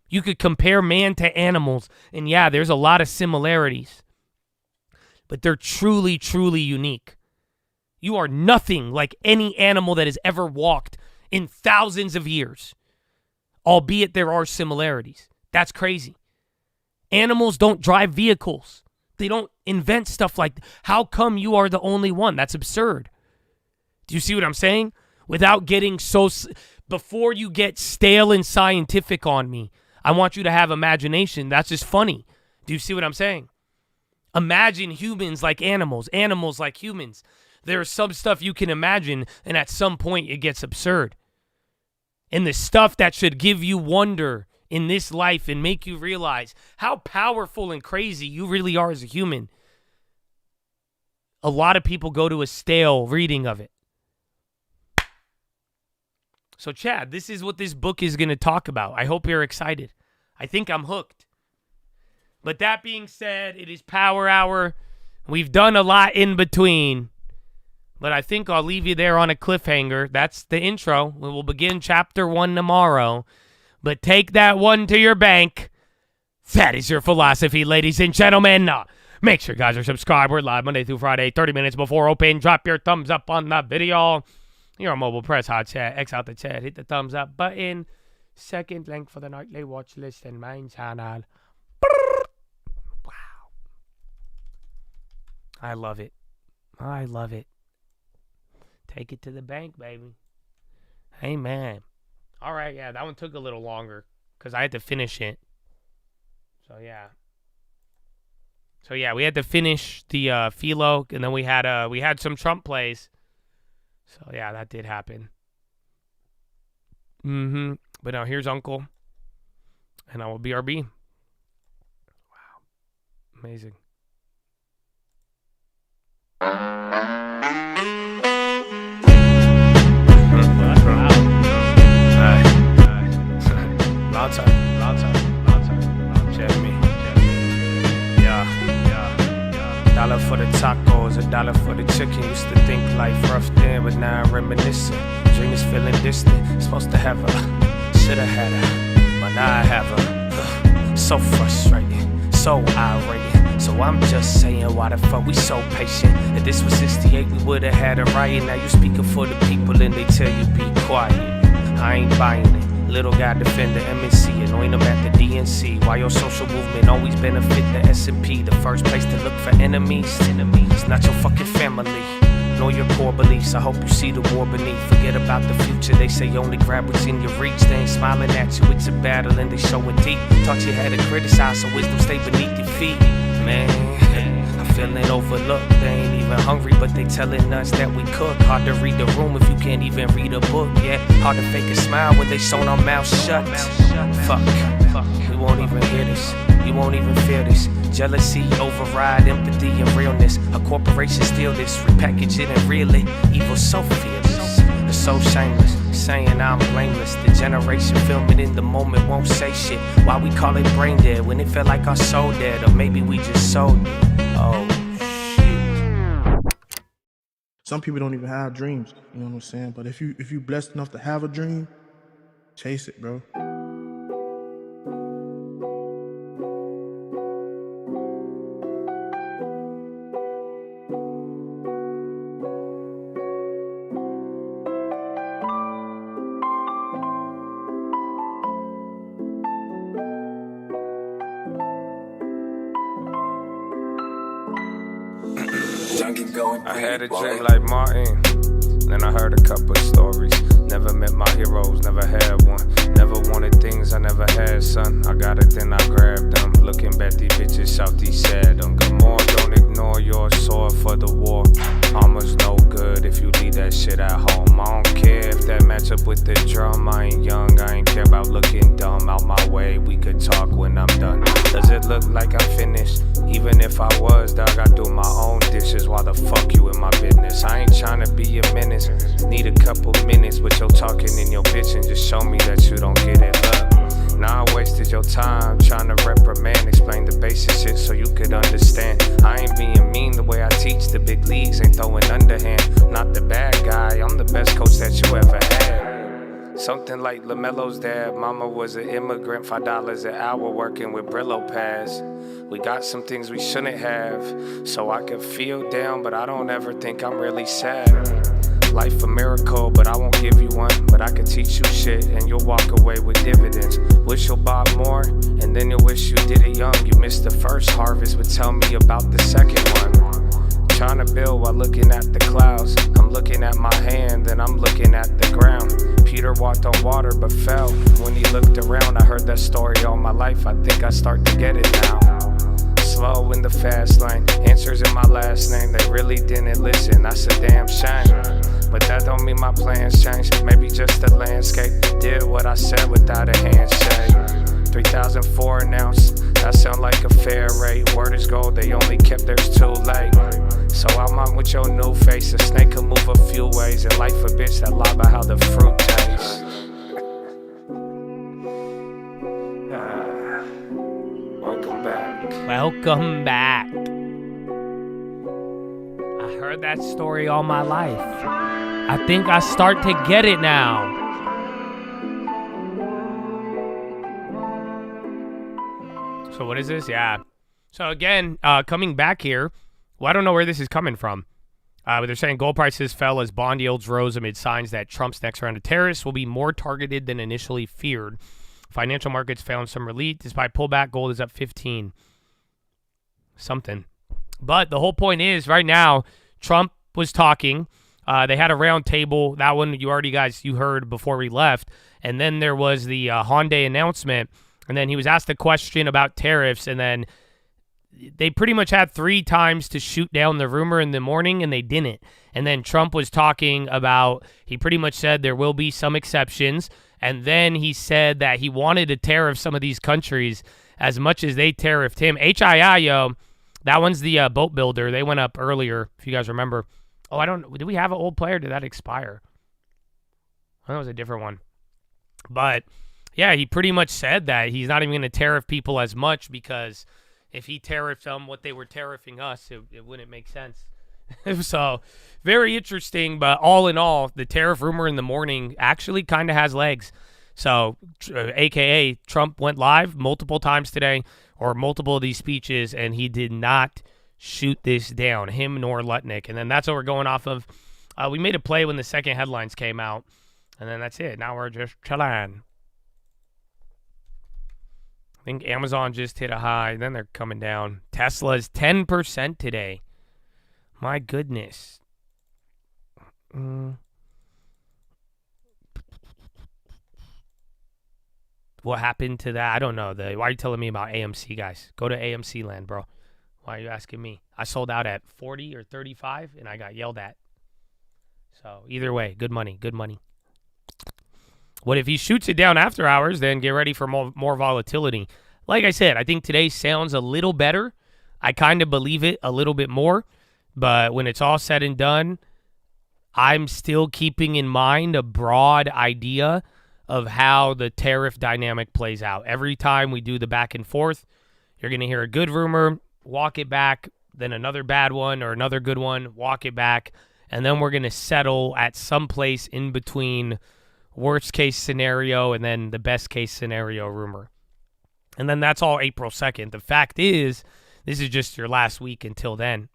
You could compare man to animals, and yeah, there's a lot of similarities. But they're truly, truly unique. You are nothing like any animal that has ever walked in thousands of years, albeit there are similarities. That's crazy. Animals don't drive vehicles. They don't invent stuff like that. How come you are the only one? That's absurd. Do you see what I'm saying? Without getting so... Before you get stale and scientific on me, I want you to have imagination. That's just funny. Do you see what I'm saying? Imagine humans like animals, animals like humans. There's some stuff you can imagine, and at some point it gets absurd. And the stuff that should give you wonder in this life and make you realize how powerful and crazy you really are as a human. A lot of people go to a stale reading of it. So, Chad, this is what this book is going to talk about. I hope you're excited. I think I'm hooked. But that being said, it is Power Hour. We've done a lot in between. But I think I'll leave you there on a cliffhanger. That's the intro. We will begin Chapter 1 tomorrow. But take that one to your bank. That is your philosophy, ladies and gentlemen. Make sure you guys are subscribed. We're live Monday through Friday, 30 minutes before open. Drop your thumbs up on the video. You're on mobile, press hot chat, X out the chat, hit the thumbs up button. Second link for the nightly watch list and main channel. Wow. I love it. I love it. Take it to the bank, baby. Amen. All right, yeah, that one took a little longer because I had to finish it. So, yeah. We had to finish the PHILO, and then we had some Trump plays. So, yeah, that did happen. But now here's Uncle. And I will BRB. Wow. Amazing. Check me. Yeah. $1 for the tacos, $1 for the chicken. Used to think life rough then, but now I'm reminiscing. Dream is feeling distant. Supposed to have her, shoulda had her, but now I have her. So frustrating, so so irate. So I'm just saying, why the fuck we so patient? If this was 68, we would've had a riot. Now you speaking for the people and they tell you be quiet. I ain't buying it. Little guy defend the MNC, anoint him at the DNC. Why your social movement always benefit the S&P? The first place to look for enemies. It's not your fucking family, nor your core beliefs. I hope you see the war beneath. Forget about the future, they say only grab what's in your reach. They ain't smiling at you, it's a battle and they showing deep. Taught you how to criticize so wisdom stay beneath your feet. Man, I'm feeling overlooked. They ain't even hungry, but they telling us that we cook. Hard to read the room if you can't even read a book. Yeah, hard to fake a smile when they sewn our mouths shut. Fuck, we won't even hear this. You won't even feel this. Jealousy override empathy and realness. A corporation steal this, repackage it and reel it. Evil so fearless, they're so shameless, saying I'm blameless. The generation filming in the moment won't say shit. Why we call it brain dead when it felt like our soul dead? Or maybe we just sold it. Oh shit. Some people don't even have dreams, you know what I'm saying? But if you blessed enough to have a dream, chase it, bro. I had a dream like Martin, then I heard a couple of stories. Never met my heroes, never had one. Never wanted things I never had, son. I got it, then I grabbed them. Looking back, these bitches Southeast sad them. Good more, don't ignore your sword for the war. Armor's no good if you leave that shit at home. I don't care if that match up with the drum. I ain't young, I ain't care about looking dumb. Out my way, we could talk when I'm done. Does it look like I'm finished? Even if I was, dog, I do my own dishes. Why the fuck you in my business? I ain't tryna be a menace. Need a couple minutes, but you're talking in your bitch and just show me that you don't get it. Look, now I wasted your time trying to reprimand, explain the basic shit so you could understand. I ain't being mean the way I teach the big leagues, ain't throwing underhand. I'm not the bad guy, I'm the best coach that you ever had. Something like LaMelo's dad, mama was an immigrant, $5 an hour working with Brillo pads. We got some things we shouldn't have, so I could feel down, but I don't ever think I'm really sad. Life a miracle, but I won't give you one. But I could teach you shit, and you'll walk away with dividends. Wish you'll bought more, and then you'll wish you did it young. You missed the first harvest, but tell me about the second one. Trying to build while looking at the clouds. I'm looking at my hand, then I'm looking at the ground. Peter walked on water, but fell. When he looked around, I heard that story all my life. I think I start to get it now. Slow in the fast lane, answers in my last name. They really didn't listen, that's a damn shame. But that don't mean my plans changed. Maybe just the landscape did what I said without a handshake. 3,004 an ounce, that sound like a fair rate. Word is gold, they only kept theirs too late. So I'm out with your new face. A snake can move a few ways, and life a bitch that lie about how the fruit tastes. Welcome back. Welcome back. I heard that story all my life. I think I start to get it now. So what is this? Yeah. So again, coming back here, well, I don't know where this is coming from. But they're saying gold prices fell as bond yields rose amid signs that Trump's next round of tariffs will be more targeted than initially feared. Financial markets found some relief. Despite pullback, gold is up 15. Something. But the whole point is, right now, Trump was talking. They had a round table. That one you heard before we left. And then there was the Hyundai announcement. And then he was asked a question about tariffs. And then they pretty much had 3 times to shoot down the rumor in the morning, and they didn't. And then Trump was talking about, he pretty much said there will be some exceptions. And then he said that he wanted to tariff some of these countries as much as they tariffed him. HII, that one's the boat builder. They went up earlier, if you guys remember. Oh, did we have an old player? Did that expire? Oh, that was a different one. But, yeah, he pretty much said that he's not even going to tariff people as much because if he tariffed them what they were tariffing us, it wouldn't make sense. So, very interesting, but all in all, the tariff rumor in the morning actually kind of has legs. So, AKA, Trump went live multiple times today, or multiple of these speeches, and he did not shoot this down, him nor Lutnick. And then that's what we're going off of. We made a play when the second headlines came out, and then that's it. Now we're just chilling. I think Amazon just hit a high, and then they're coming down. Tesla's 10% today. My goodness. What happened to that? I don't know. Why are you telling me about AMC, guys? Go to AMC land, bro. Why are you asking me? I sold out at 40 or 35, and I got yelled at. So either way, good money, good money. What if he shoots it down after hours, then get ready for more volatility. Like I said, I think today sounds a little better. I kind of believe it a little bit more. But when it's all said and done, I'm still keeping in mind a broad idea of how the tariff dynamic plays out. Every time we do the back and forth, you're going to hear a good rumor, walk it back, then another bad one or another good one, walk it back, and then we're going to settle at some place in between worst case scenario and then the best case scenario rumor. And then that's all April 2nd. The fact is, this is just your last week until then.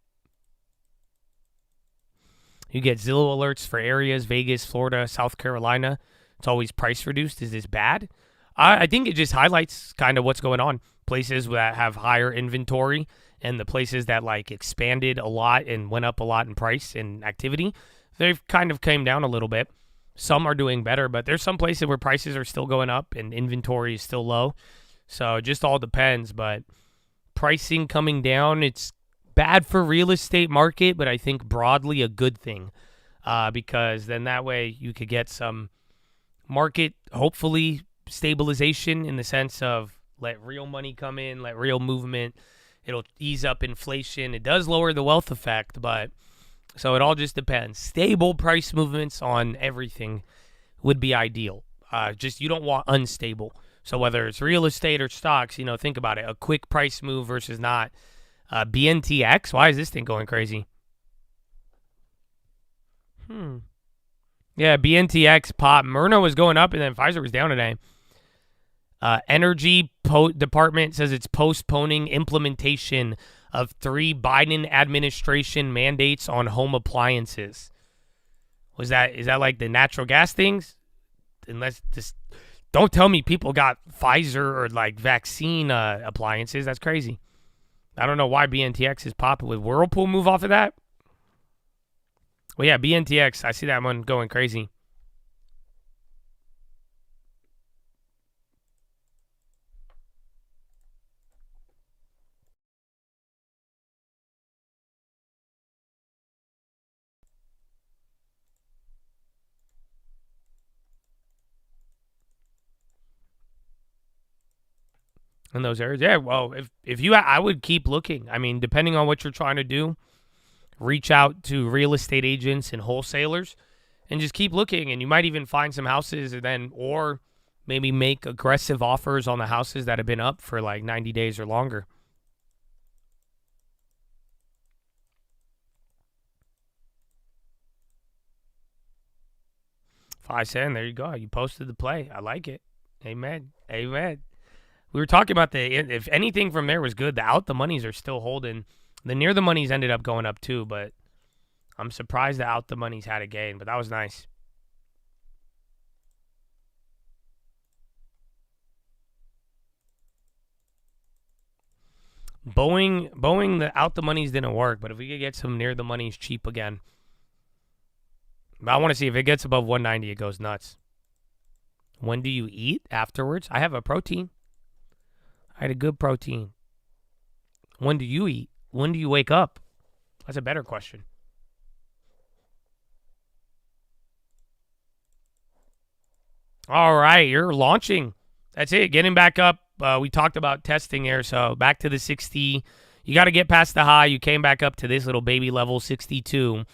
You get Zillow alerts for areas, Vegas, Florida, South Carolina. It's always price reduced. Is this bad? I think it just highlights kind of what's going on. Places that have higher inventory and the places that like expanded a lot and went up a lot in price and activity, they've kind of came down a little bit. Some are doing better, but there's some places where prices are still going up and inventory is still low. So it just all depends. But pricing coming down, it's bad for real estate market, but I think broadly a good thing because then that way you could get some market, hopefully, stabilization in the sense of let real money come in, let real movement. It'll ease up inflation. It does lower the wealth effect, but so it all just depends. Stable price movements on everything would be ideal. Just you don't want unstable. So whether it's real estate or stocks, think about it. A quick price move versus not. BNTX, why is this thing going crazy? Yeah, BNTX pop. Myrna was going up, and then Pfizer was down today. Energy Department says it's postponing implementation of 3 Biden administration mandates on home appliances. Is that like the natural gas things? Don't tell me people got Pfizer or like vaccine appliances. That's crazy. I don't know why BNTX is popping. With Whirlpool move off of that? Well, yeah, BNTX. I see that one going crazy. In those areas, yeah. Well, I would keep looking. I mean, depending on what you're trying to do, reach out to real estate agents and wholesalers, and just keep looking. And you might even find some houses, or maybe make aggressive offers on the houses that have been up for like 90 days or longer. $5 there you go. You posted the play. I like it. Amen. Amen. We were talking about if anything from there was good, the out the monies are still holding. The near the monies ended up going up too, but I'm surprised the out the monies had a gain, but that was nice. Boeing, the out the monies didn't work, but if we could get some near the monies cheap again. I want to see if it gets above 190, it goes nuts. When do you eat afterwards? I have a protein. I had a good protein. When do you eat? When do you wake up? That's a better question. All right, you're launching. That's it. Getting back up. We talked about testing here, so back to the 60. You got to get past the high. You came back up to this little baby level, 62.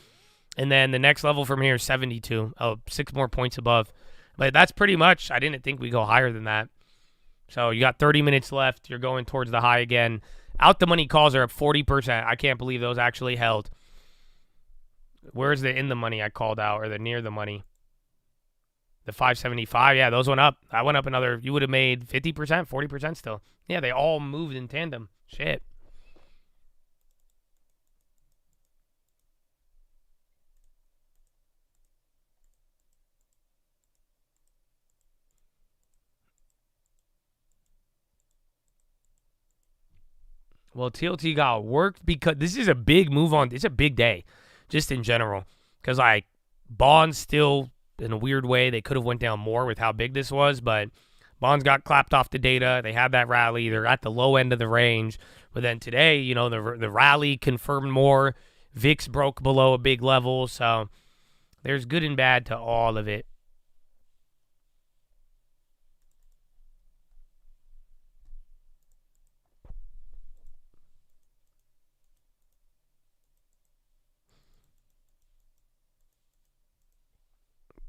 And then the next level from here is 72. 6 more points above. But that's pretty much, I didn't think we'd go higher than that. So you got 30 minutes left. You're going towards the high again. Out the money calls are up 40%. I can't believe those actually held. Where's the in the money I called out, or the near the money? The 575, yeah, those went up. I went up another, you would have made 50%, 40% still. Yeah, they all moved in tandem. Shit. Well, TLT got worked because this is a big move on. It's a big day, just in general. Because, like, bonds still, in a weird way, they could have went down more with how big this was. But bonds got clapped off the data. They had that rally. They're at the low end of the range. But then today, you know, the rally confirmed more. VIX broke below a big level. So there's good and bad to all of it.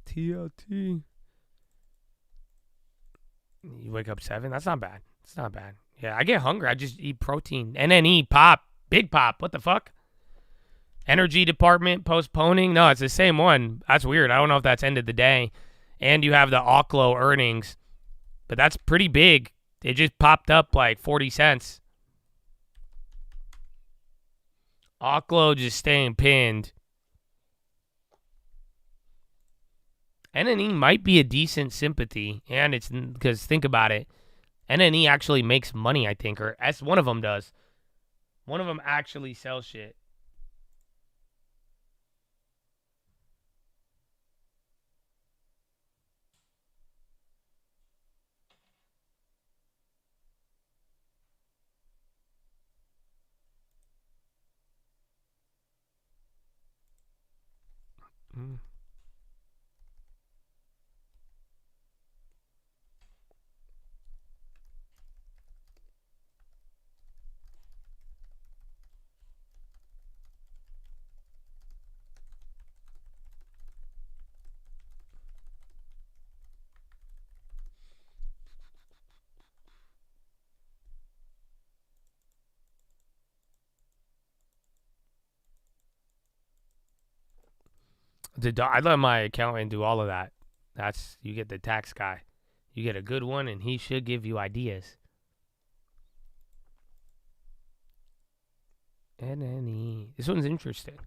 TLT. You wake up 7? That's not bad. It's not bad. Yeah, I get hungry. I just eat protein. NNE, pop. Big pop. What the fuck? Energy department postponing? No, it's the same one. That's weird. I don't know if that's end of the day. And you have the Oklo earnings. But that's pretty big. It just popped up like 40 cents. Oklo just staying pinned. NNE might be a decent sympathy, and it's because think about it. NNE actually makes money, I think, or one of them does. One of them actually sells shit. I let my accountant do all of that. You get the tax guy. You get a good one, and he should give you ideas. NNE. This one's interesting.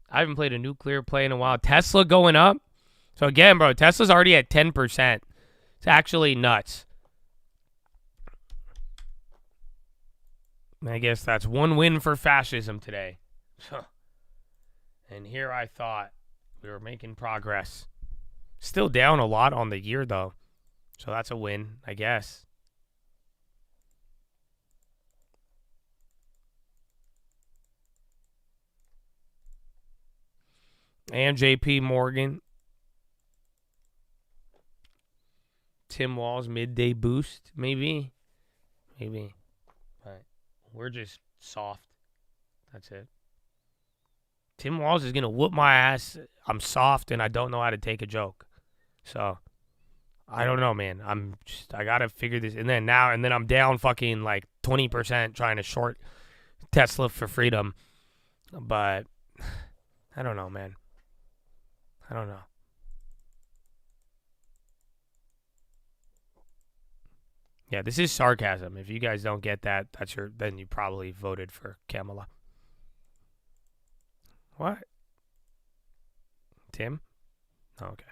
I haven't played a nuclear play in a while. Tesla going up. So again, bro, Tesla's already at 10%. It's actually nuts. I guess that's one win for fascism today. And here I thought we were making progress. Still down a lot on the year, though. So that's a win, I guess. And JP Morgan. Tim Wall's midday boost, maybe. Maybe. But we're just soft. That's it. Tim Walls is going to whoop my ass. I'm soft and I don't know how to take a joke. So, I don't know, man. I got to figure this. And then I'm down fucking like 20% trying to short Tesla for freedom. But, I don't know, man. I don't know. Yeah, this is sarcasm. If you guys don't get that, then you probably voted for Kamala. What? Tim? Oh, okay.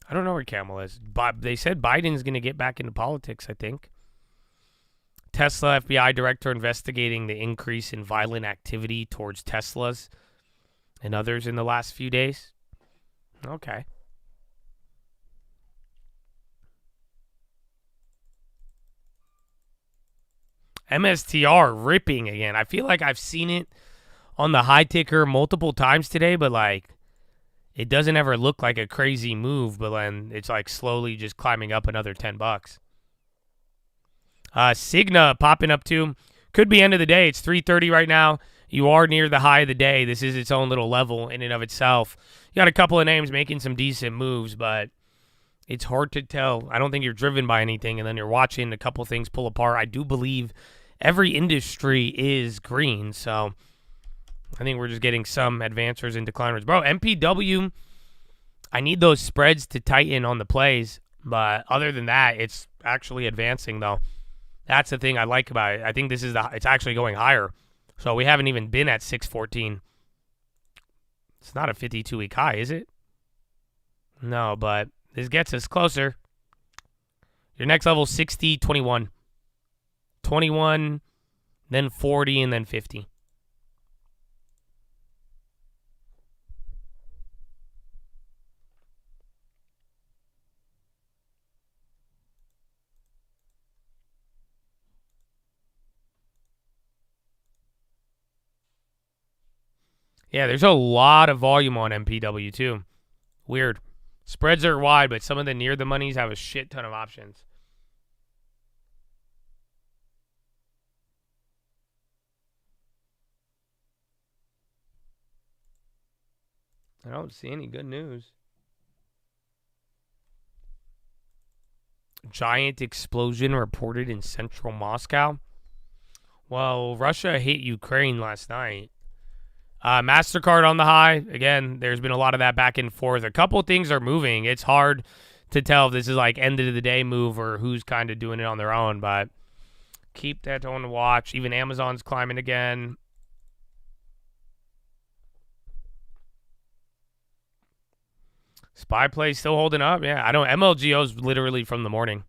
I don't know where Kamala is. They said Biden's going to get back into politics, I think. Tesla FBI director investigating the increase in violent activity towards Teslas and others in the last few days. Okay. MSTR ripping again. I feel like I've seen it on the high ticker multiple times today, but like it doesn't ever look like a crazy move, but then it's like slowly just climbing up another $10. Cigna popping up too. Could be end of the day. It's 3:30 right now. You are near the high of the day. This is its own little level in and of itself. You got a couple of names making some decent moves, but it's hard to tell. I don't think you're driven by anything, and then you're watching a couple things pull apart. I do believe every industry is green, so I think we're just getting some advancers and decliners. Bro, MPW, I need those spreads to tighten on the plays. But other than that, it's actually advancing, though. That's the thing I like about it. I think it's actually going higher. So we haven't even been at 614. It's not a 52-week high, is it? No, but this gets us closer. Your next level, 60, 21. 21, then 40, and then 50. Yeah, there's a lot of volume on MPW, too. Weird. Spreads are wide, but some of the near the monies have a shit ton of options. I don't see any good news. Giant explosion reported in central Moscow. Well, Russia hit Ukraine last night. MasterCard on the high. Again, there's been a lot of that back and forth. A couple of things are moving. It's hard to tell if this is like end of the day move or who's kind of doing it on their own, but keep that on the watch. Even Amazon's climbing again. Spy Play still holding up. Yeah, I don't. MLGO's literally from the morning.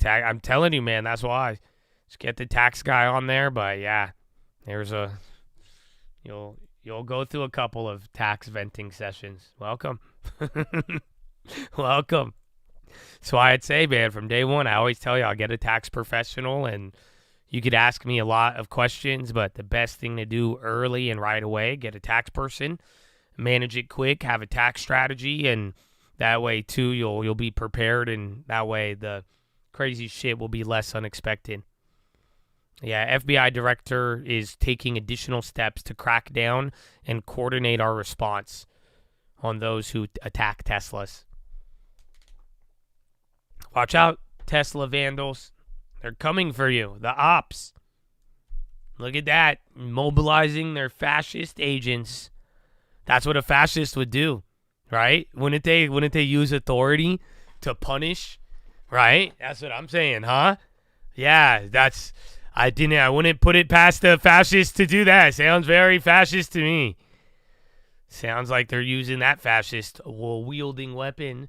I'm telling you, man, that's why. Just get the tax guy on there, but yeah, you'll go through a couple of tax venting sessions. Welcome. Welcome. That's why I'd say, man, from day one, I always tell you I'll get a tax professional, and you could ask me a lot of questions, but the best thing to do early and right away, get a tax person, manage it quick, have a tax strategy, and that way, too, you'll be prepared, and that way the crazy shit will be less unexpected. Yeah, FBI director is taking additional steps to crack down and coordinate our response on those who attack Teslas. Watch out, Tesla vandals. They're coming for you. The ops. Look at that. Mobilizing their fascist agents. That's what a fascist would do, right? Wouldn't they use authority to punish? Right? That's what I'm saying, huh? Yeah, I wouldn't put it past a fascist to do that. Sounds very fascist to me. Sounds like they're using that fascist wielding weapon.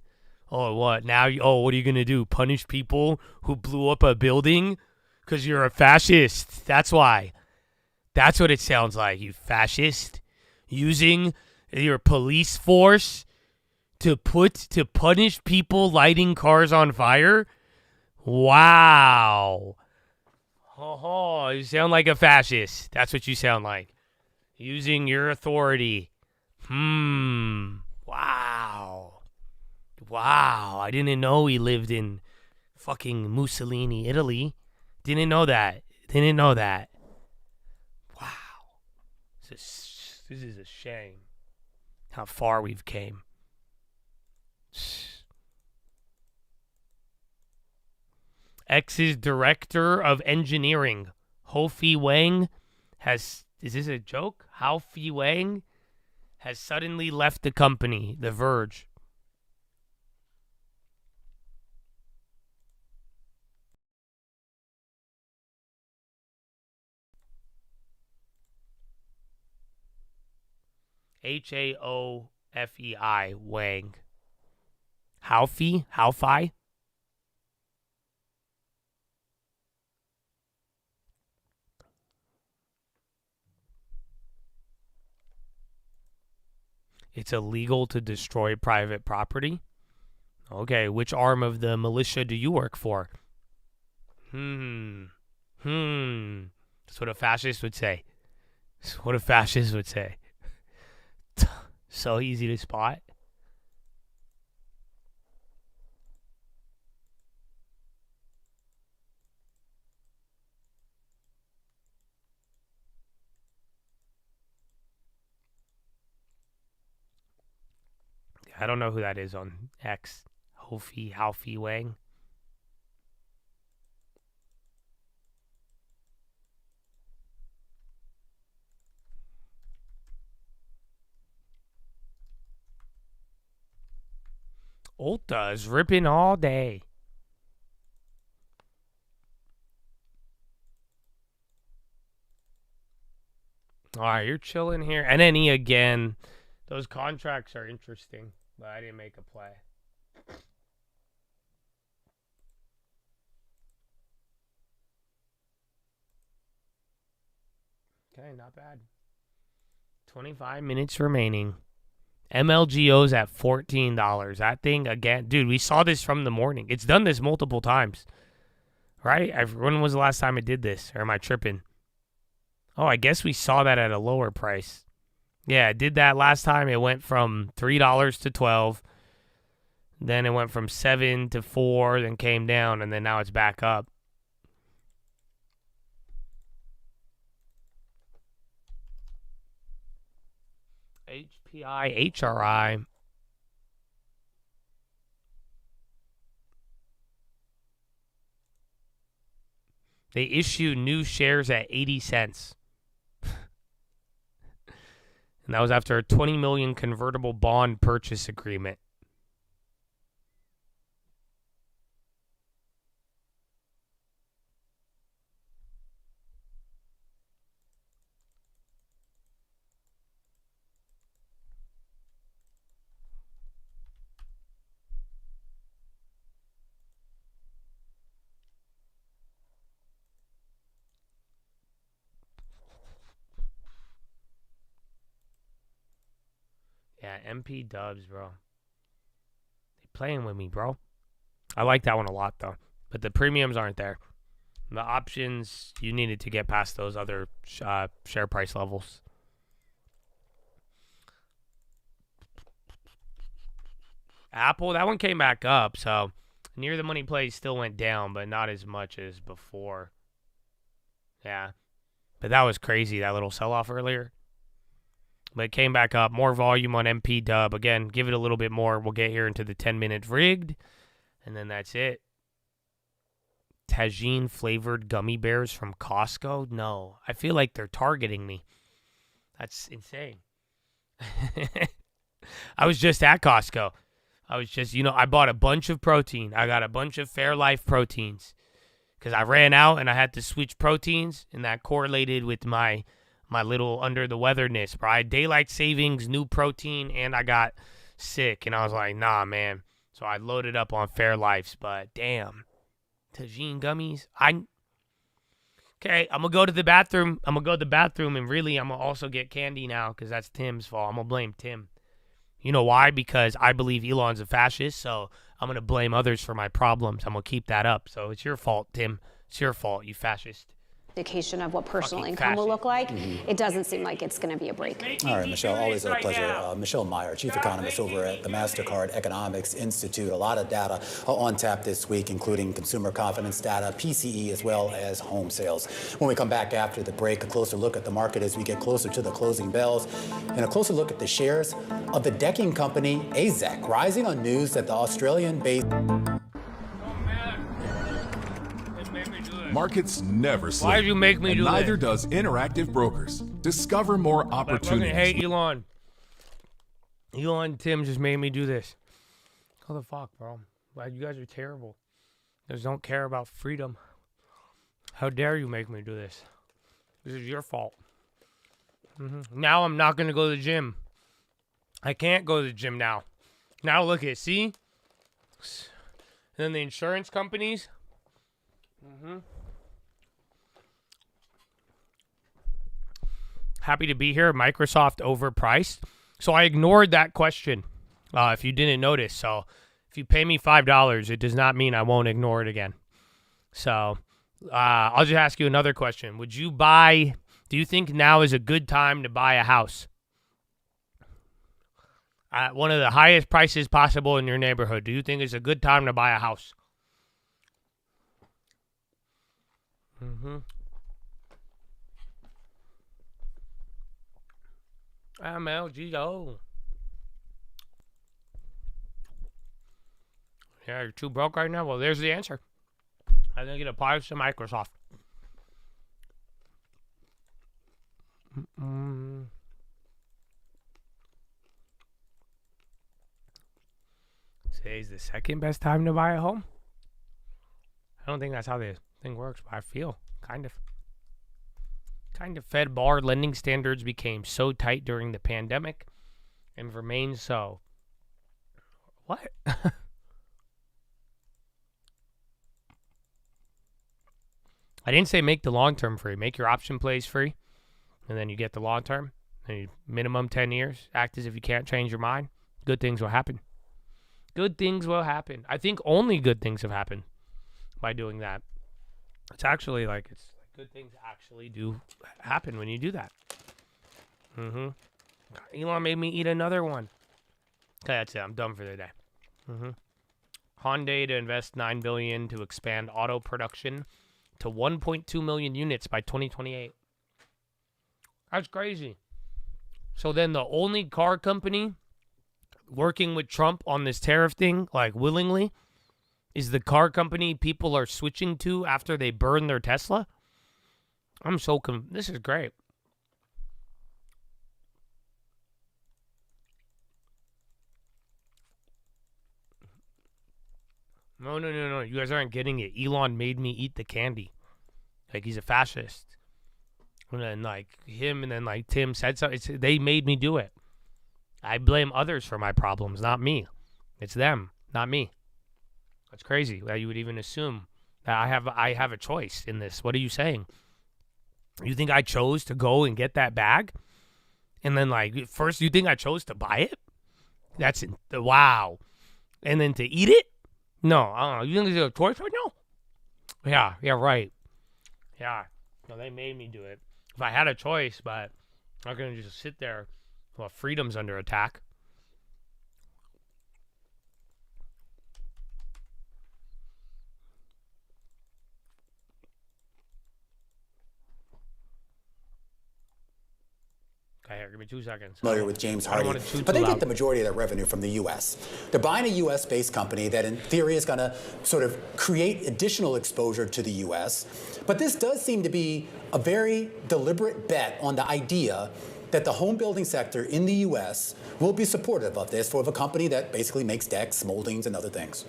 Oh, what? Now, what are you going to do? Punish people who blew up a building? Because you're a fascist. That's why. That's what it sounds like, you fascist. Using your police force to punish people lighting cars on fire? Wow. Oh, you sound like a fascist. That's what you sound like. Using your authority. Wow. Wow, I didn't know he lived in fucking Mussolini, Italy. Didn't know that. Wow. This is a shame how far we've came. X's director of engineering, Ho-Fi Wang, is this a joke? Ho-Fi Wang has suddenly left the company, The Verge. Haofei, Wang. How-Fi? It's illegal to destroy private property? Okay, which arm of the militia do you work for? That's what a fascist would say. So easy to spot. I don't know who that is on X. Halfie Wang. Ulta is ripping all day. All right, you're chilling here. NNE again. Those contracts are interesting, but I didn't make a play. Okay, not bad. 25 minutes remaining. MLGO's at $14. That thing, again, dude, we saw this from the morning. It's done this multiple times, right? When was the last time it did this? Or am I tripping? Oh, I guess we saw that at a lower price. Yeah, it did that last time. It went from $3 to $12. Then it went from $7 to $4, then came down, and then now it's back up. HPI, HRI. They issue new shares at 80 cents. And that was after a 20 million convertible bond purchase agreement. Yeah, MP Dubs, bro. They playing with me, bro. I like that one a lot, though. But the premiums aren't there. The options, you needed to get past those other share price levels. Apple, that one came back up. So near the money plays still went down, but not as much as before. Yeah. But that was crazy, that little sell-off earlier. But it came back up. More volume on MP Dub. Again, give it a little bit more. We'll get here into the 10-minute rigged. And then that's it. Tagine flavored gummy bears from Costco? No. I feel like they're targeting me. That's insane. I was just at Costco. I was just, I bought a bunch of protein. I got a bunch of Fairlife proteins. Because I ran out and I had to switch proteins. And that correlated with my little under the weatherness, bro. I had daylight savings, new protein, and I got sick. And I was like, nah, man. So I loaded up on Fairlife's, but damn. Tagine gummies. Okay, I'm going to go to the bathroom. And really, I'm going to also get candy now because that's Tim's fault. I'm going to blame Tim. You know why? Because I believe Elon's a fascist, so I'm going to blame others for my problems. I'm going to keep that up. So it's your fault, Tim. It's your fault, you fascist. Indication of what personal income will look like. It doesn't seem like it's going to be a break. All right, Michelle, always a pleasure. Michelle Meyer, chief economist over at the MasterCard Economics Institute. A lot of data on tap this week, including consumer confidence data, PCE, as well as home sales. When we come back after the break, a closer look at the market as we get closer to the closing bells, and a closer look at the shares of the decking company AZEK, rising on news that the Australian-based... Markets never sleep. Why did you make me do that? Neither does Interactive Brokers. Discover more opportunities. I hate Elon. Elon Tim just made me do this. What the fuck, bro? You guys are terrible. You guys don't care about freedom. How dare you make me do this? This is your fault. Now I'm not going to go to the gym. I can't go to the gym now. Now look at it. See? And then the insurance companies. Happy to be here. Microsoft overpriced. So I ignored that question if you didn't notice. So if you pay me $5, it does not mean I won't ignore it again. So I'll just ask you another question. Do you think now is a good time to buy a house? At one of the highest prices possible in your neighborhood. Do you think it's a good time to buy a house? MLGO. Yeah, you're too broke right now? Well, there's the answer. I think it applies to Microsoft. Today's the second best time to buy a home? I don't think that's how the thing works, but I feel kind of. Fed bar lending standards became so tight during the pandemic and remain so. What? I didn't say make the long term free. Make your option plays free, and then you get the long term. And you minimum 10 years. Act as if you can't change your mind. Good things will happen. Good things will happen. I think only good things have happened by doing that. It's actually like good things actually do happen when you do that. Elon made me eat another one. Okay, that's it. I'm done for the day. Hyundai to invest $9 billion to expand auto production to 1.2 million units by 2028. That's crazy. So then the only car company working with Trump on this tariff thing, like willingly, is the car company people are switching to after they burn their Tesla? I'm so this is great. No. You guys aren't getting it. Elon made me eat the candy. Like, he's a fascist. And then, like, him and then, like, Tim said something. They made me do it. I blame others for my problems, not me. It's them, not me. That's crazy that you would even assume that I have a choice in this. What are you saying? You think I chose to go and get that bag? And then, like, first you think I chose to buy it? That's wow. And then to eat it? No, I don't know. You think it's a choice right now? Yeah, right. Yeah. No, they made me do it. If I had a choice, but I'm not going to just sit there while freedom's under attack. Okay, here, give me 2 seconds. Familiar with James Hardy, but they get the majority of their revenue from the U.S. They're buying a U.S.-based company that, in theory, is going to sort of create additional exposure to the U.S. But this does seem to be a very deliberate bet on the idea that the home building sector in the U.S. will be supportive of this for a company that basically makes decks, moldings, and other things.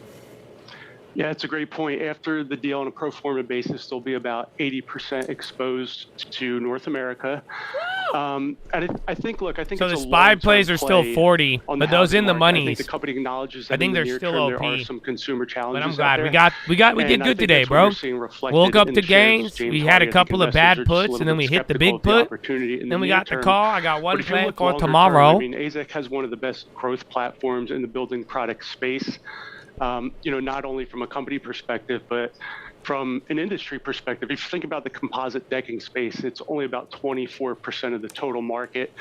Yeah, it's a great point. After the deal on a pro forma basis, they'll be about 80% exposed to North America. And I think so the SPY plays are still 40, but those in the monies. I think the company acknowledges that I think in the near still term, OP. there are some consumer challenges. But I'm glad we did good today, bro. Woke up to gains. We had a couple of bad puts, and then we hit the big put. Then we got the call. I got one plan for tomorrow. I mean, AZEK has one of the best growth platforms in the building product space. Not only from a company perspective, but from an industry perspective. If you think about the composite decking space, it's only about 24% of the total market.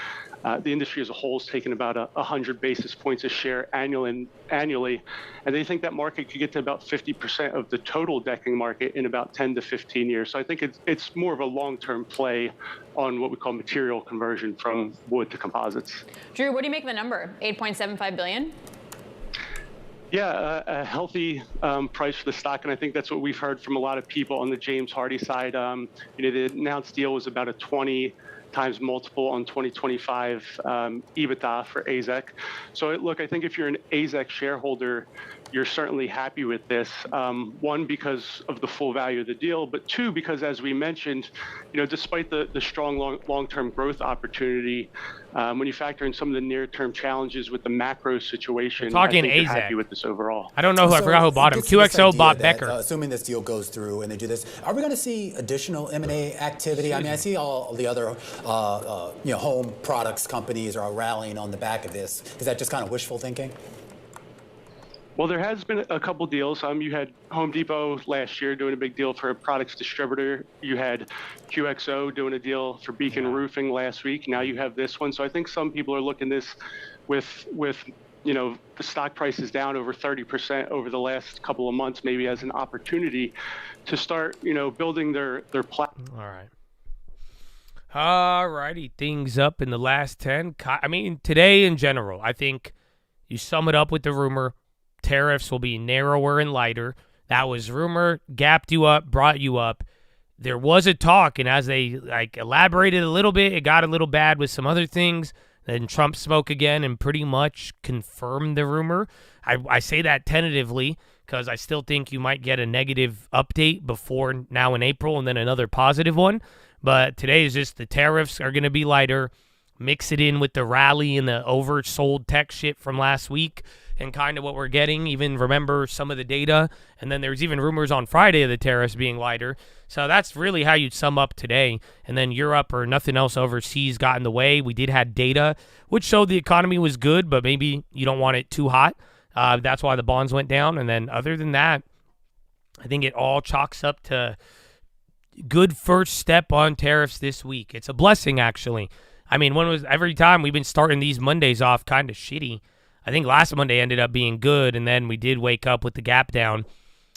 The industry as a whole has taken about 100 basis points a share annually, and they think that market could get to about 50% of the total decking market in about 10 to 15 years. So I think it's more of a long-term play on what we call material conversion from wood to composites. Drew, what do you make of the number? $8.75 billion? Yeah, a healthy price for the stock, and I think that's what we've heard from a lot of people on the James Hardy side. The announced deal was about a 20 times multiple on 2025 EBITDA for AZEK. So look, I think if you're an AZEK shareholder, you're certainly happy with this. One, because of the full value of the deal, but two, because as we mentioned, despite the strong long-term growth opportunity, when you factor in some of the near-term challenges with the macro situation, I think you're happy with this overall. I don't know I forgot who bought him. QXO bought Becker. Assuming this deal goes through and they do this, are we going to see additional M&A activity? I mean, I see all the other home products companies are rallying on the back of this. Is that just kind of wishful thinking? Well, there has been a couple deals. You had Home Depot last year doing a big deal for a products distributor. You had QXO doing a deal for Beacon Roofing last week. Now you have this one. So I think some people are looking this with the stock price is down over 30% over the last couple of months, maybe as an opportunity to start, building their platform. All right. All righty. Things up in the last 10. I mean, today in general, I think you sum it up with the rumor. tariffs will be narrower and lighter. That was rumor, gapped you up, brought you up. There was a talk, and as they elaborated a little bit, it got a little bad with some other things. Then Trump spoke again and pretty much confirmed the rumor. I say that tentatively because I still think you might get a negative update before now in April and then another positive one. But today is just the tariffs are going to be lighter. Mix it in with the rally and the oversold tech shit from last week and kind of what we're getting. Even remember some of the data. And then there's even rumors on Friday of the tariffs being lighter. So that's really how you'd sum up today. And then Europe or nothing else overseas got in the way. We did have data which showed the economy was good, but maybe you don't want it too hot. That's why the bonds went down. And then other than that, I think it all chalks up to good first step on tariffs this week. It's a blessing, actually. I mean, every time we've been starting these Mondays off kind of shitty. I think last Monday ended up being good, and then we did wake up with the gap down.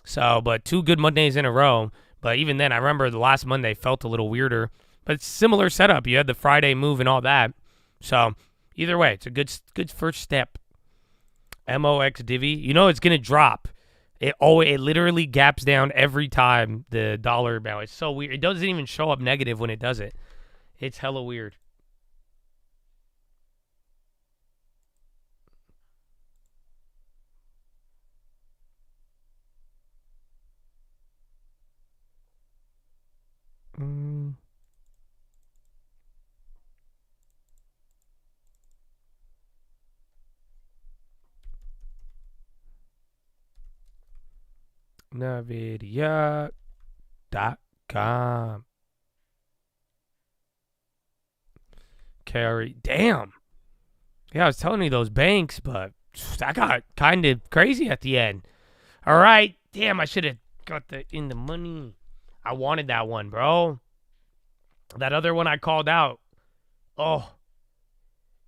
So, but 2 good Mondays in a row. But even then, I remember the last Monday felt a little weirder. But it's similar setup. You had the Friday move and all that. So, either way, it's a good first step. MOX Divi. You know it's going to drop. It literally gaps down every time the dollar amount. It's so weird. It doesn't even show up negative when it does it. It's hella weird. Nvidia.com. Carry. Damn. Yeah, I was telling you those banks, but that got kind of crazy at the end. All right. Damn, I should have got in the money. I wanted that one, bro. That other one I called out. Oh.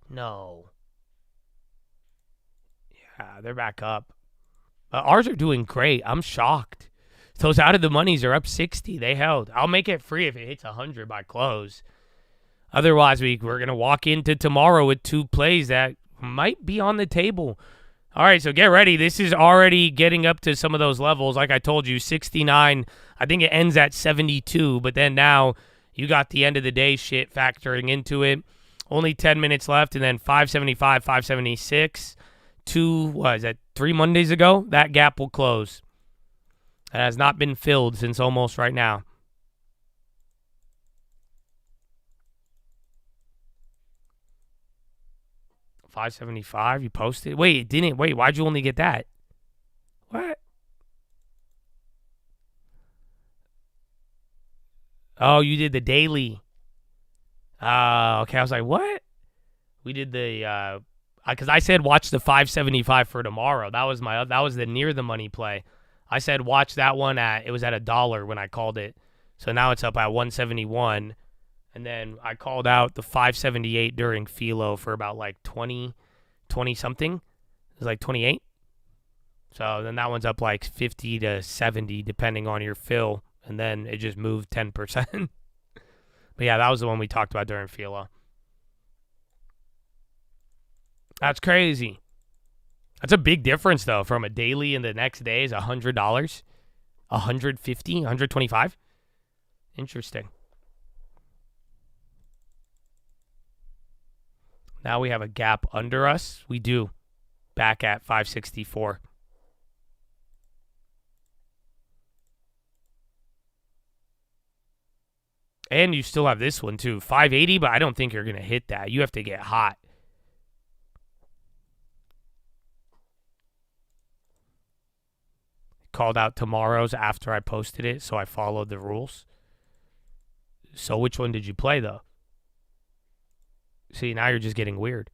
No. Yeah, they're back up. Ours are doing great. I'm shocked. Those out of the monies are up 60. They held. I'll make it free if it hits 100 by close. Otherwise, we're going to walk into tomorrow with 2 plays that might be on the table. All right, so get ready. This is already getting up to some of those levels. Like I told you, 69. I think it ends at 72. But then now you got the end of the day shit factoring into it. Only 10 minutes left, and then 575, 576. 3 Mondays ago? That gap will close. It has not been filled since almost right now. $575, you posted? Wait, it didn't. Wait, why'd you only get that? What? Oh, you did the daily. Okay, I was like, what? We did the because I said watch the 575 for tomorrow. That was the near the money play. I said watch that one it was at $1 when I called it. So now it's up at 171. And then I called out the 578 during PHILO for about like 20 something. It was like 28. So then that one's up like 50 to 70 depending on your fill. And then it just moved 10%. But yeah, that was the one we talked about during PHILO. That's crazy. That's a big difference, though, from a daily and the next day is $100, $150, $125. Interesting. Now we have a gap under us. We do. Back at 564. And you still have this one, too. 580, but I don't think you're going to hit that. You have to get hot. Called out tomorrow's after I posted it, so I followed the rules. So which one did you play, though? See, now you're just getting weird.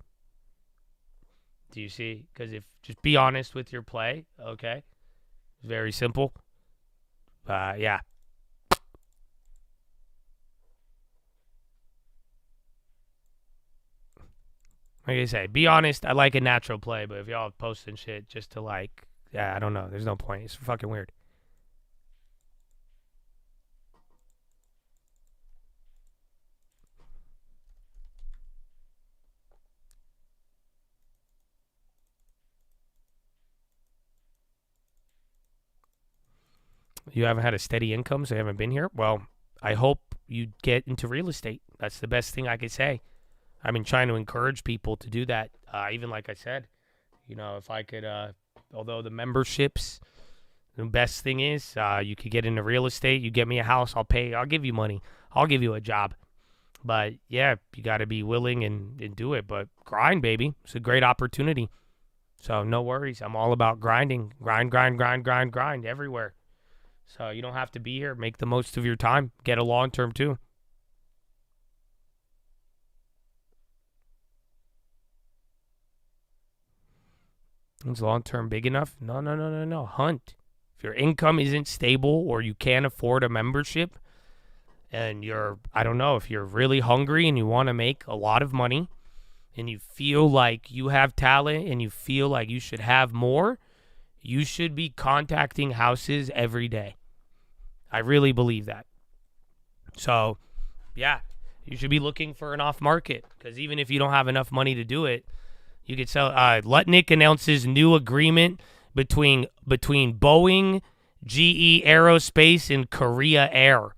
Do you see? Because just be honest with your play, okay? Very simple. Yeah. Like I say, be honest. I like a natural play, but if y'all posting shit just to like, yeah, I don't know. There's no point. It's fucking weird. You haven't had a steady income, so you haven't been here? Well, I hope you get into real estate. That's the best thing I could say. I've been trying to encourage people to do that. Even like I said, you know, if I could, although the memberships, the best thing is you could get into real estate. You get me a house, I'll give you money. I'll give you a job. But yeah, you got to be willing and do it. But grind, baby. It's a great opportunity. So no worries. I'm all about grinding. Grind everywhere. So you don't have to be here. Make the most of your time. Get a long term too. Is long term big enough? No. Hunt. If your income isn't stable or you can't afford a membership and you're, I don't know, if you're really hungry and you want to make a lot of money and you feel like you have talent and you feel like you should have more, you should be contacting houses every day. I really believe that. So, yeah, you should be looking for an off market because even if you don't have enough money to do it, you could sell. Lutnick announces new agreement between Boeing, GE Aerospace, and Korea Air.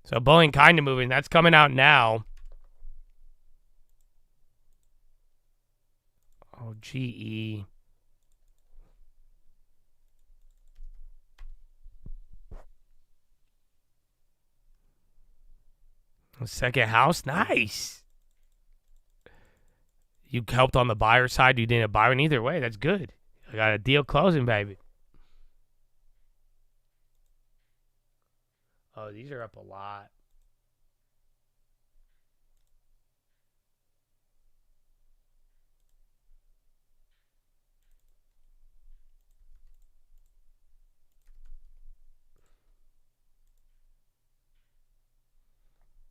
So Boeing kind of moving. That's coming out now. Oh, GE. A second house? Nice. You helped on the buyer side. You didn't buy one either way. That's good. I got a deal closing, baby. Oh, these are up a lot.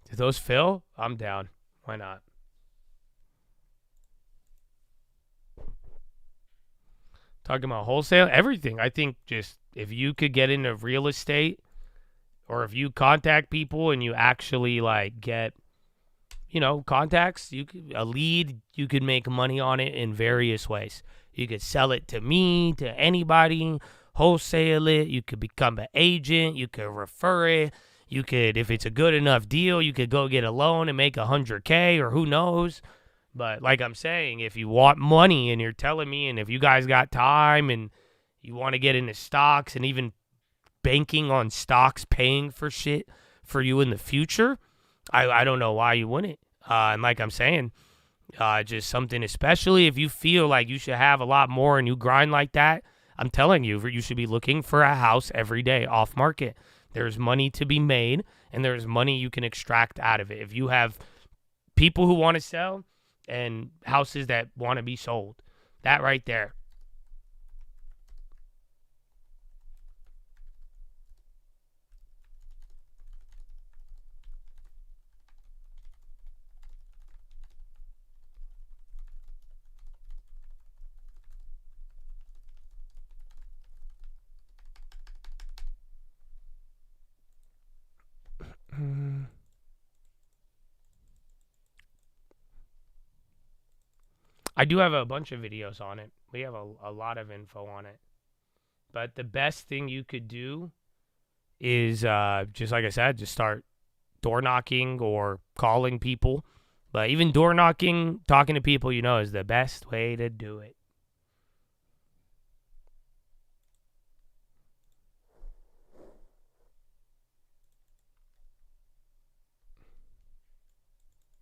Did those fill? I'm down. Why not? Talking about wholesale, everything. I think just if you could get into real estate or if you contact people and you actually like get, you know, contacts, a lead, you could make money on it in various ways. You could sell it to me, to anybody, wholesale it. You could become an agent. You could refer it. You could, if it's a good enough deal, you could go get a loan and make $100K or who knows. But like I'm saying, if you want money and you're telling me, and if you guys got time and you want to get into stocks and even banking on stocks paying for shit for you in the future, I don't know why you wouldn't. And like I'm saying, just something, especially if you feel like you should have a lot more and you grind like that, I'm telling you, you should be looking for a house every day off market. There's money to be made and there's money you can extract out of it. If you have people who want to sell and houses that want to be sold, that right there. I do have a bunch of videos on it. We have a lot of info on it. But the best thing you could do is, just like I said, just start door knocking or calling people. But even door knocking, talking to people you know is the best way to do it.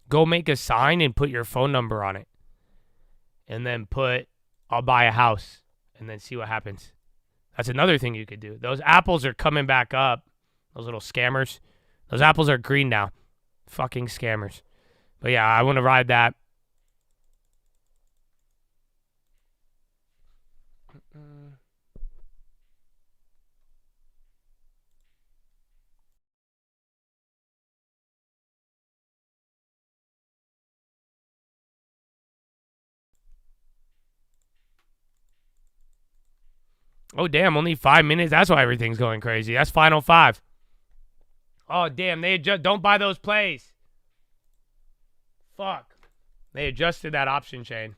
Go make a sign and put your phone number on it. And then put, I'll buy a house, and then see what happens. That's another thing you could do. Those apples are coming back up. Those little scammers. Those apples are green now. Fucking scammers. But yeah, I want to ride that. Oh, damn, only 5 minutes? That's why everything's going crazy. That's final 5. Oh, damn, they don't buy those plays. Fuck. They adjusted that option chain.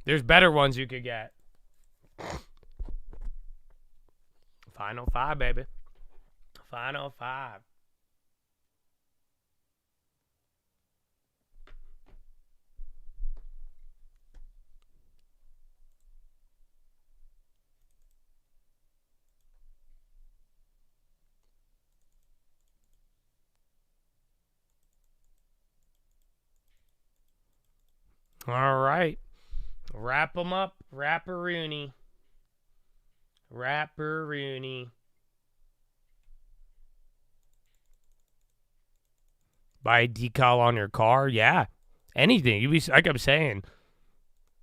There's better ones you could get. Final 5, baby. Final 5. All right. Wrap them up. Rapper-rooney. Rapper-rooney. Buy a decal on your car? Yeah. Anything. You be like I'm saying.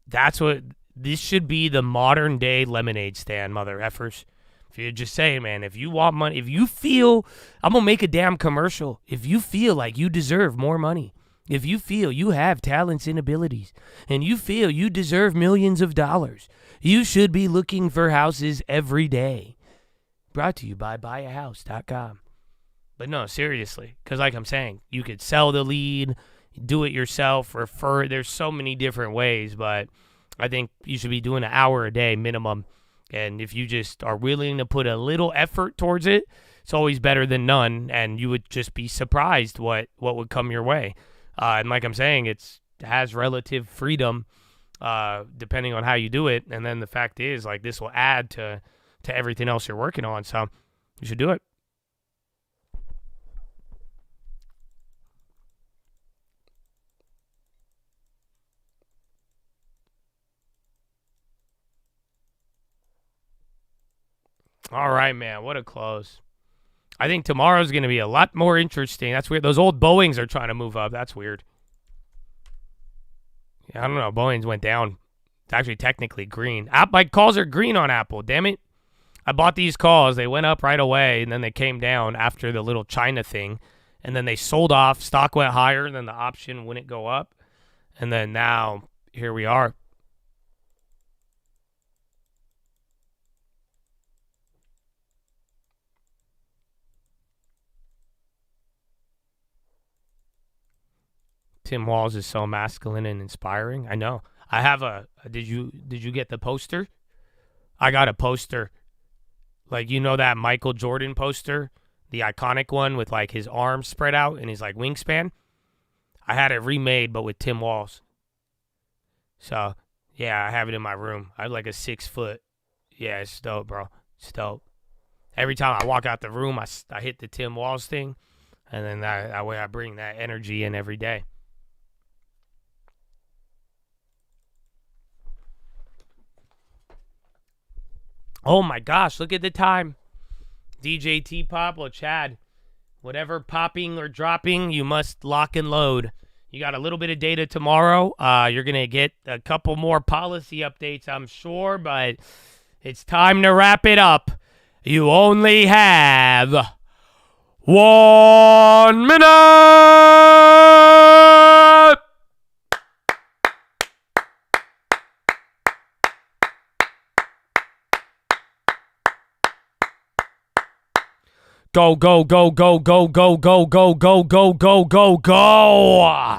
That's what this should be, the modern day lemonade stand, mother effers. If you're just saying, man, if you want money, if you feel, I'm gonna make a damn commercial. If you feel like you deserve more money, if you feel you have talents and abilities, and you feel you deserve millions of dollars, you should be looking for houses every day. Brought to you by buyahouse.com. But no, seriously, because like I'm saying, you could sell the lead, do it yourself, refer. There's so many different ways, but I think you should be doing an hour a day minimum. And if you just are willing to put a little effort towards it, it's always better than none, and you would just be surprised what would come your way. And like I'm saying, it has relative freedom depending on how you do it. And then the fact is, like, this will add to everything else you're working on. So you should do it. All right, man. What a close. I think tomorrow's going to be a lot more interesting. That's weird. Those old Boeings are trying to move up. That's weird. Yeah, I don't know. Boeings went down. It's actually technically green. My calls are green on Apple. Damn it. I bought these calls. They went up right away, and then they came down after the little China thing. And then they sold off. Stock went higher, and then the option wouldn't go up. And then now, here we are. Tim Walz is so masculine and inspiring. I know. I have did you get the poster? I got a poster. Like, you know that Michael Jordan poster? The iconic one with like his arms spread out and his like wingspan? I had it remade but with Tim Walz. So, yeah, I have it in my room. I have like a 6 foot. Yeah, it's dope, bro. It's dope. Every time I walk out the room, I hit the Tim Walz thing. And then that way I bring that energy in every day. Oh my gosh, look at the time. DJ T-Pop, well, Chad, whatever popping or dropping, you must lock and load. You got a little bit of data tomorrow. You're going to get a couple more policy updates, I'm sure, but it's time to wrap it up. You only have 1 minute! Go, go, go, go, go, go, go, go, go, go, go, go, go.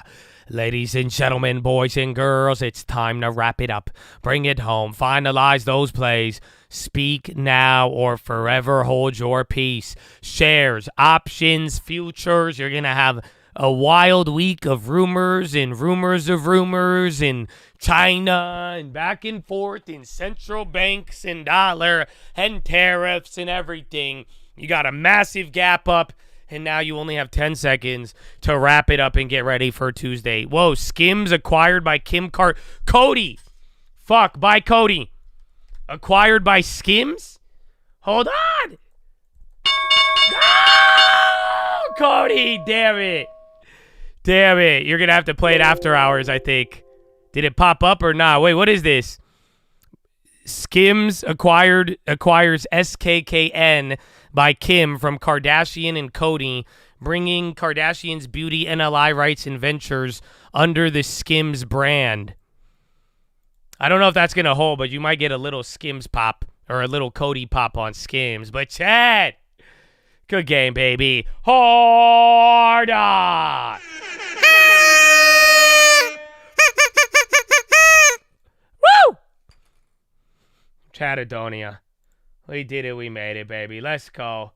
Ladies and gentlemen, boys and girls, it's time to wrap it up. Bring it home. Finalize those plays. Speak now or forever hold your peace. Shares, options, futures. You're going to have a wild week of rumors and rumors of rumors in China and back and forth in central banks and dollar and tariffs and everything. You got a massive gap up, and now you only have 10 seconds to wrap it up and get ready for Tuesday. Whoa, Skims acquired by Cody. Fuck, by Cody. Acquired by Skims? Hold on. No! Cody, damn it. Damn it. You're going to have to play it after hours, I think. Did it pop up or not? Wait, what is this? Skims acquires SKKN by Kim from Kardashian and Cody, bringing Kardashian's beauty NLI rights and ventures under the Skims brand. I don't know if that's going to hold, but you might get a little Skims pop or a little Cody pop on Skims. But Chad, good game, baby. Hard on. Woo! Chatadonia. We did it. We made it, baby. Let's go.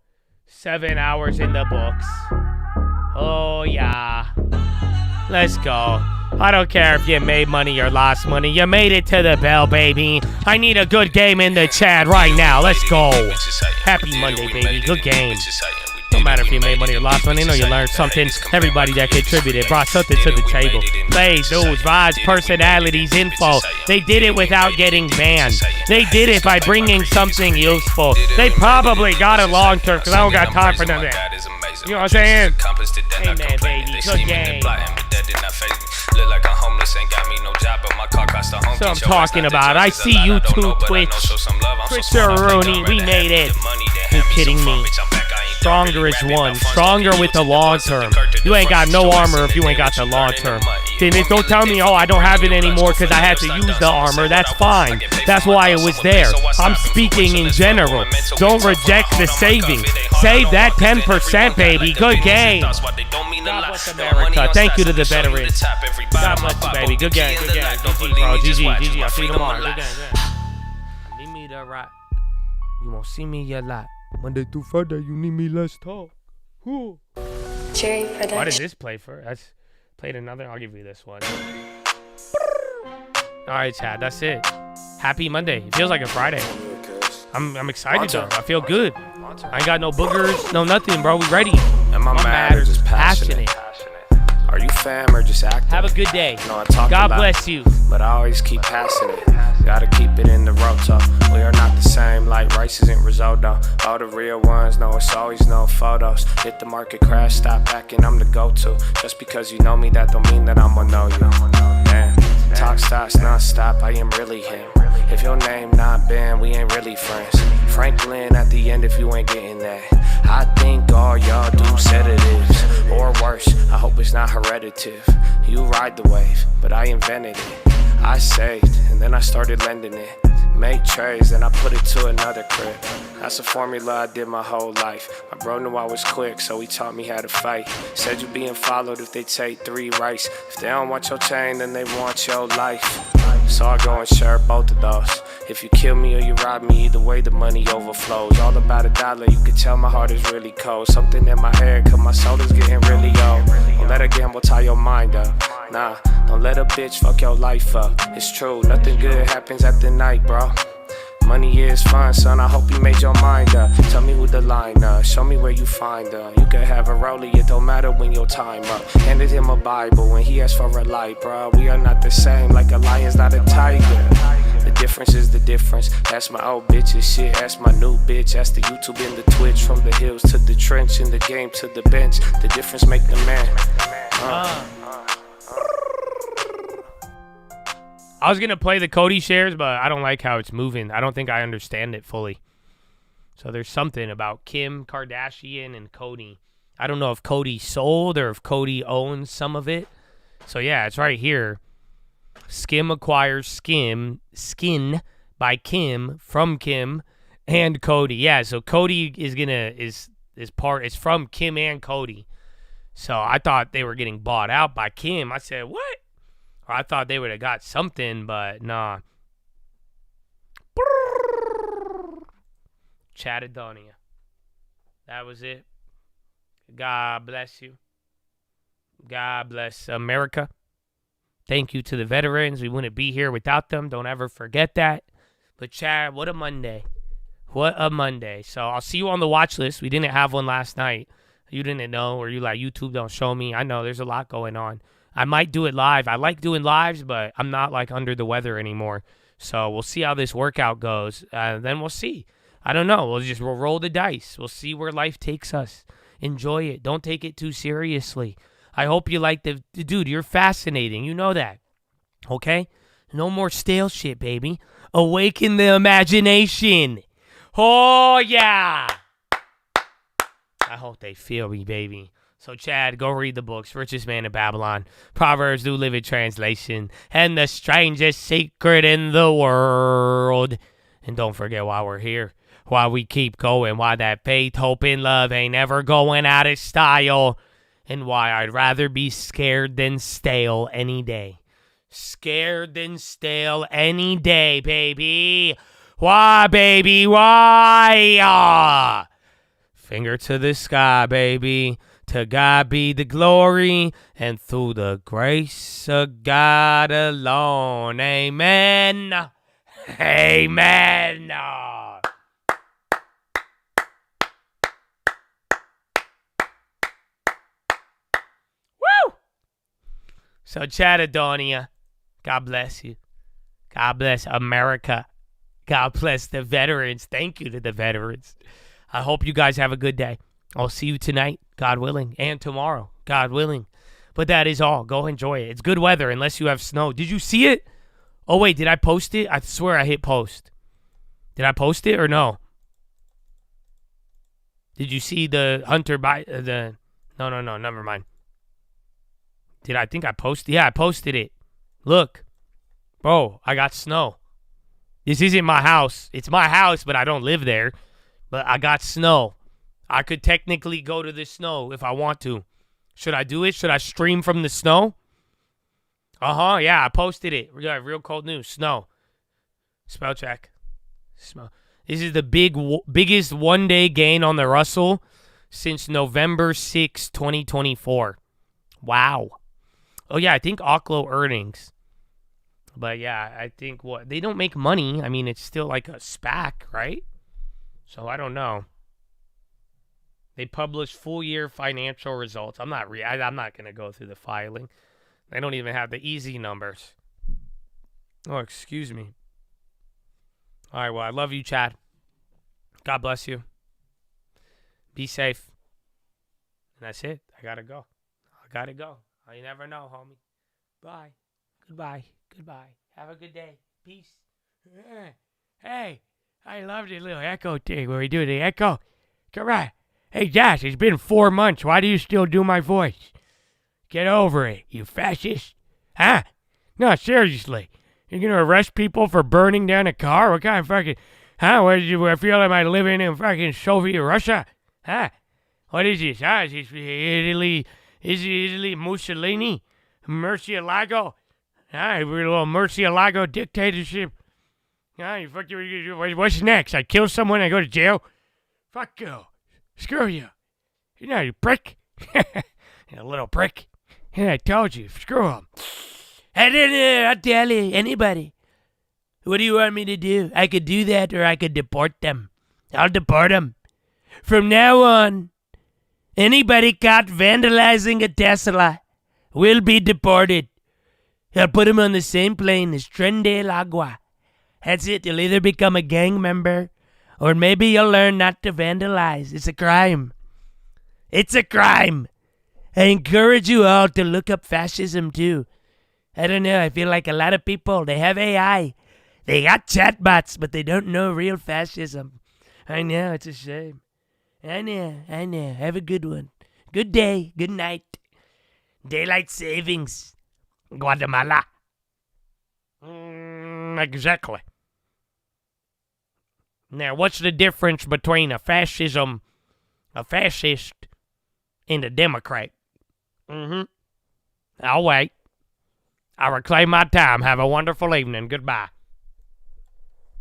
7 hours in the books. Oh, yeah. Let's go. I don't care if you made money or lost money. You made it to the bell, baby. I need a good game in the chat right now. Let's go. Happy Monday, baby. Good game. Don't matter if you made money or lost money. I know you learned something. Everybody that contributed brought something to the table. Plays, dudes, vibes, personalities, info. They did it without getting banned. They did it by bringing something useful. They probably got it long term because I don't got time for none of that. You know what I'm saying? Hey, man, baby. Good game. So I'm talking about. I see YouTube, Twitch. Twitter, Rooney. We made it. You kidding me? Stronger is one. Stronger with the long term. You ain't got no armor if you ain't got the long term. Don't tell me, oh, I don't have it anymore because I had to use the armor. That's fine. That's why it was there. I'm speaking in general. Don't reject the savings. Save that 10%, baby. Good game. God bless America. Thank you to the veterans. God bless you, baby. Good game. Good game. GG, bro. GG. I'll see you tomorrow. Good game. Need me to rock. You won't see me a lot. Monday through Friday, you need me, let's talk. Who? Cherry production. Why did this play for? That's played another. I'll give you this one. All right, Chad. That's it. Happy Monday. It feels like a Friday. I'm excited though. I feel good. I ain't got no boogers, no nothing, bro. We ready. And my matters is passionate. Are you fam or just acting? Have a good day. You know, I talk God a lot, bless you. But I always keep passing it. Gotta keep it in the roto. We are not the same, like rice isn't risotto. All the real ones know it's always no photos. Hit the market crash, stop backing, I'm the go-to. Just because you know me, that don't mean that I'ma know you. Damn. Talk stops non-stop, I am really him. If your name not Ben, we ain't really friends. Franklin at the end if you ain't getting that. I think all y'all do sedatives. Or worse, I hope it's not hereditive. You ride the wave, but I invented it. I saved, and then I started lending it. Make trades, and I put it to another crib. That's a formula I did my whole life. My bro knew I was quick, so he taught me how to fight. Said you being followed if they take 3 rights. If they don't want your chain, then they want your life. So I go and share both of those. If you kill me or you rob me, either way the money overflows. All about $1, you can tell my heart is really cold. Something in my head, cause my soul is getting really old. Don't let a gamble tie your mind up. Nah, don't let a bitch fuck your life up. It's true, nothing good happens at the night, bro. Money is fun, son, I hope you made your mind up. Tell me who the line up, show me where you find her. You can have a rollie, it don't matter when your time up. Handed him a Bible when he asked for a light, bro. We are not the same, like a lion's not a tiger. The difference is the difference. That's my old bitch's shit, that's my new bitch. That's the YouTube and the Twitch. From the hills to the trench, in the game to the bench. The difference make the man. I was going to play the Cody shares, but I don't like how it's moving. I don't think I understand it fully. So there's something about Kim Kardashian and Cody. I don't know if Cody sold or if Cody owns some of it. So yeah, it's right here. Skim acquires Skin by Kim, from Kim and Cody. Yeah, so Cody is from Kim and Cody. So I thought they were getting bought out by Kim. I said, what? I thought they would have got something, but nah. Chatadonia. That was it. God bless you. God bless America. Thank you to the veterans. We wouldn't be here without them. Don't ever forget that. But Chad, what a Monday. What a Monday. So I'll see you on the watch list. We didn't have one last night. You didn't know, or you like, YouTube don't show me. I know there's a lot going on. I might do it live. I like doing lives, but I'm not like under the weather anymore. So we'll see how this workout goes. Then we'll see. I don't know. We'll roll the dice. We'll see where life takes us. Enjoy it. Don't take it too seriously. I hope you like the dude. You're fascinating. You know that. Okay? No more stale shit, baby. Awaken the imagination. Oh, yeah. I hope they feel me, baby. So, Chad, go read the books. Richest Man in Babylon. Proverbs New Living Translation. And the strangest secret in the world. And don't forget why we're here. Why we keep going. Why that faith, hope, and love ain't ever going out of style. And why I'd rather be scared than stale any day. Scared than stale any day, baby. Why, baby? Why? Finger to the sky, baby. To God be the glory, and through the grace of God alone. Amen. Amen. Woo! So, Chattadonia, God bless you. God bless America. God bless the veterans. Thank you to the veterans. I hope you guys have a good day. I'll see you tonight, God willing, and tomorrow, God willing. But that is all. Go enjoy it. It's good weather unless you have snow. Did you see it? Oh, wait, did I post it? I swear I hit post. Did I post it or no? Did you see the Hunter No, never mind. I think I posted? Yeah, I posted it. Look. Bro, I got snow. This isn't my house. It's my house, but I don't live there. But I got snow. I could technically go to the snow if I want to. Should I do it? Should I stream from the snow? Yeah, I posted it. We got real cold news. Snow. Spell check. This is the biggest one-day gain on the Russell since November 6, 2024. Wow. Oh, yeah, I think Oklo earnings. But, yeah, I think they don't make money. I mean, it's still like a SPAC, right? So, I don't know. They publish full-year financial results. I'm not going to go through the filing. They don't even have the easy numbers. Oh, excuse me. All right, well, I love you, Chad. God bless you. Be safe. And that's it. I got to go. You never know, homie. Bye. Goodbye. Have a good day. Peace. Hey, I love the little echo thing where we do the echo. Come on. Hey, Josh, it's been 4 months. Why do you still do my voice? Get over it, you fascist. Huh? No, seriously. You're going to arrest people for burning down a car? What kind of fucking... Huh? What did you feel like I'm living in fucking Soviet Russia? Huh? What is this? Huh? Is this Italy? Is it Italy Mussolini? Murcielago? Huh? We're a little Murcielago dictatorship. Huh? What's next? I kill someone, I go to jail? Fuck you. Screw you. You know, you prick. A little prick. And I told you, screw him. I'll tell you, anybody. What do you want me to do? I could do that or I could deport them. I'll deport them. From now on, anybody caught vandalizing a Tesla will be deported. I'll put them on the same plane as Tren del Agua. That's it. You'll either become a gang member or maybe you'll learn not to vandalize. It's a crime. It's a crime. I encourage you all to look up fascism too. I don't know. I feel like a lot of people, they have AI. They got chatbots, but they don't know real fascism. I know. It's a shame. I know. Have a good one. Good day. Good night. Daylight savings. Guatemala. Exactly. Now, what's the difference between a fascist, and a Democrat? I'll wait. I reclaim my time. Have a wonderful evening. Goodbye.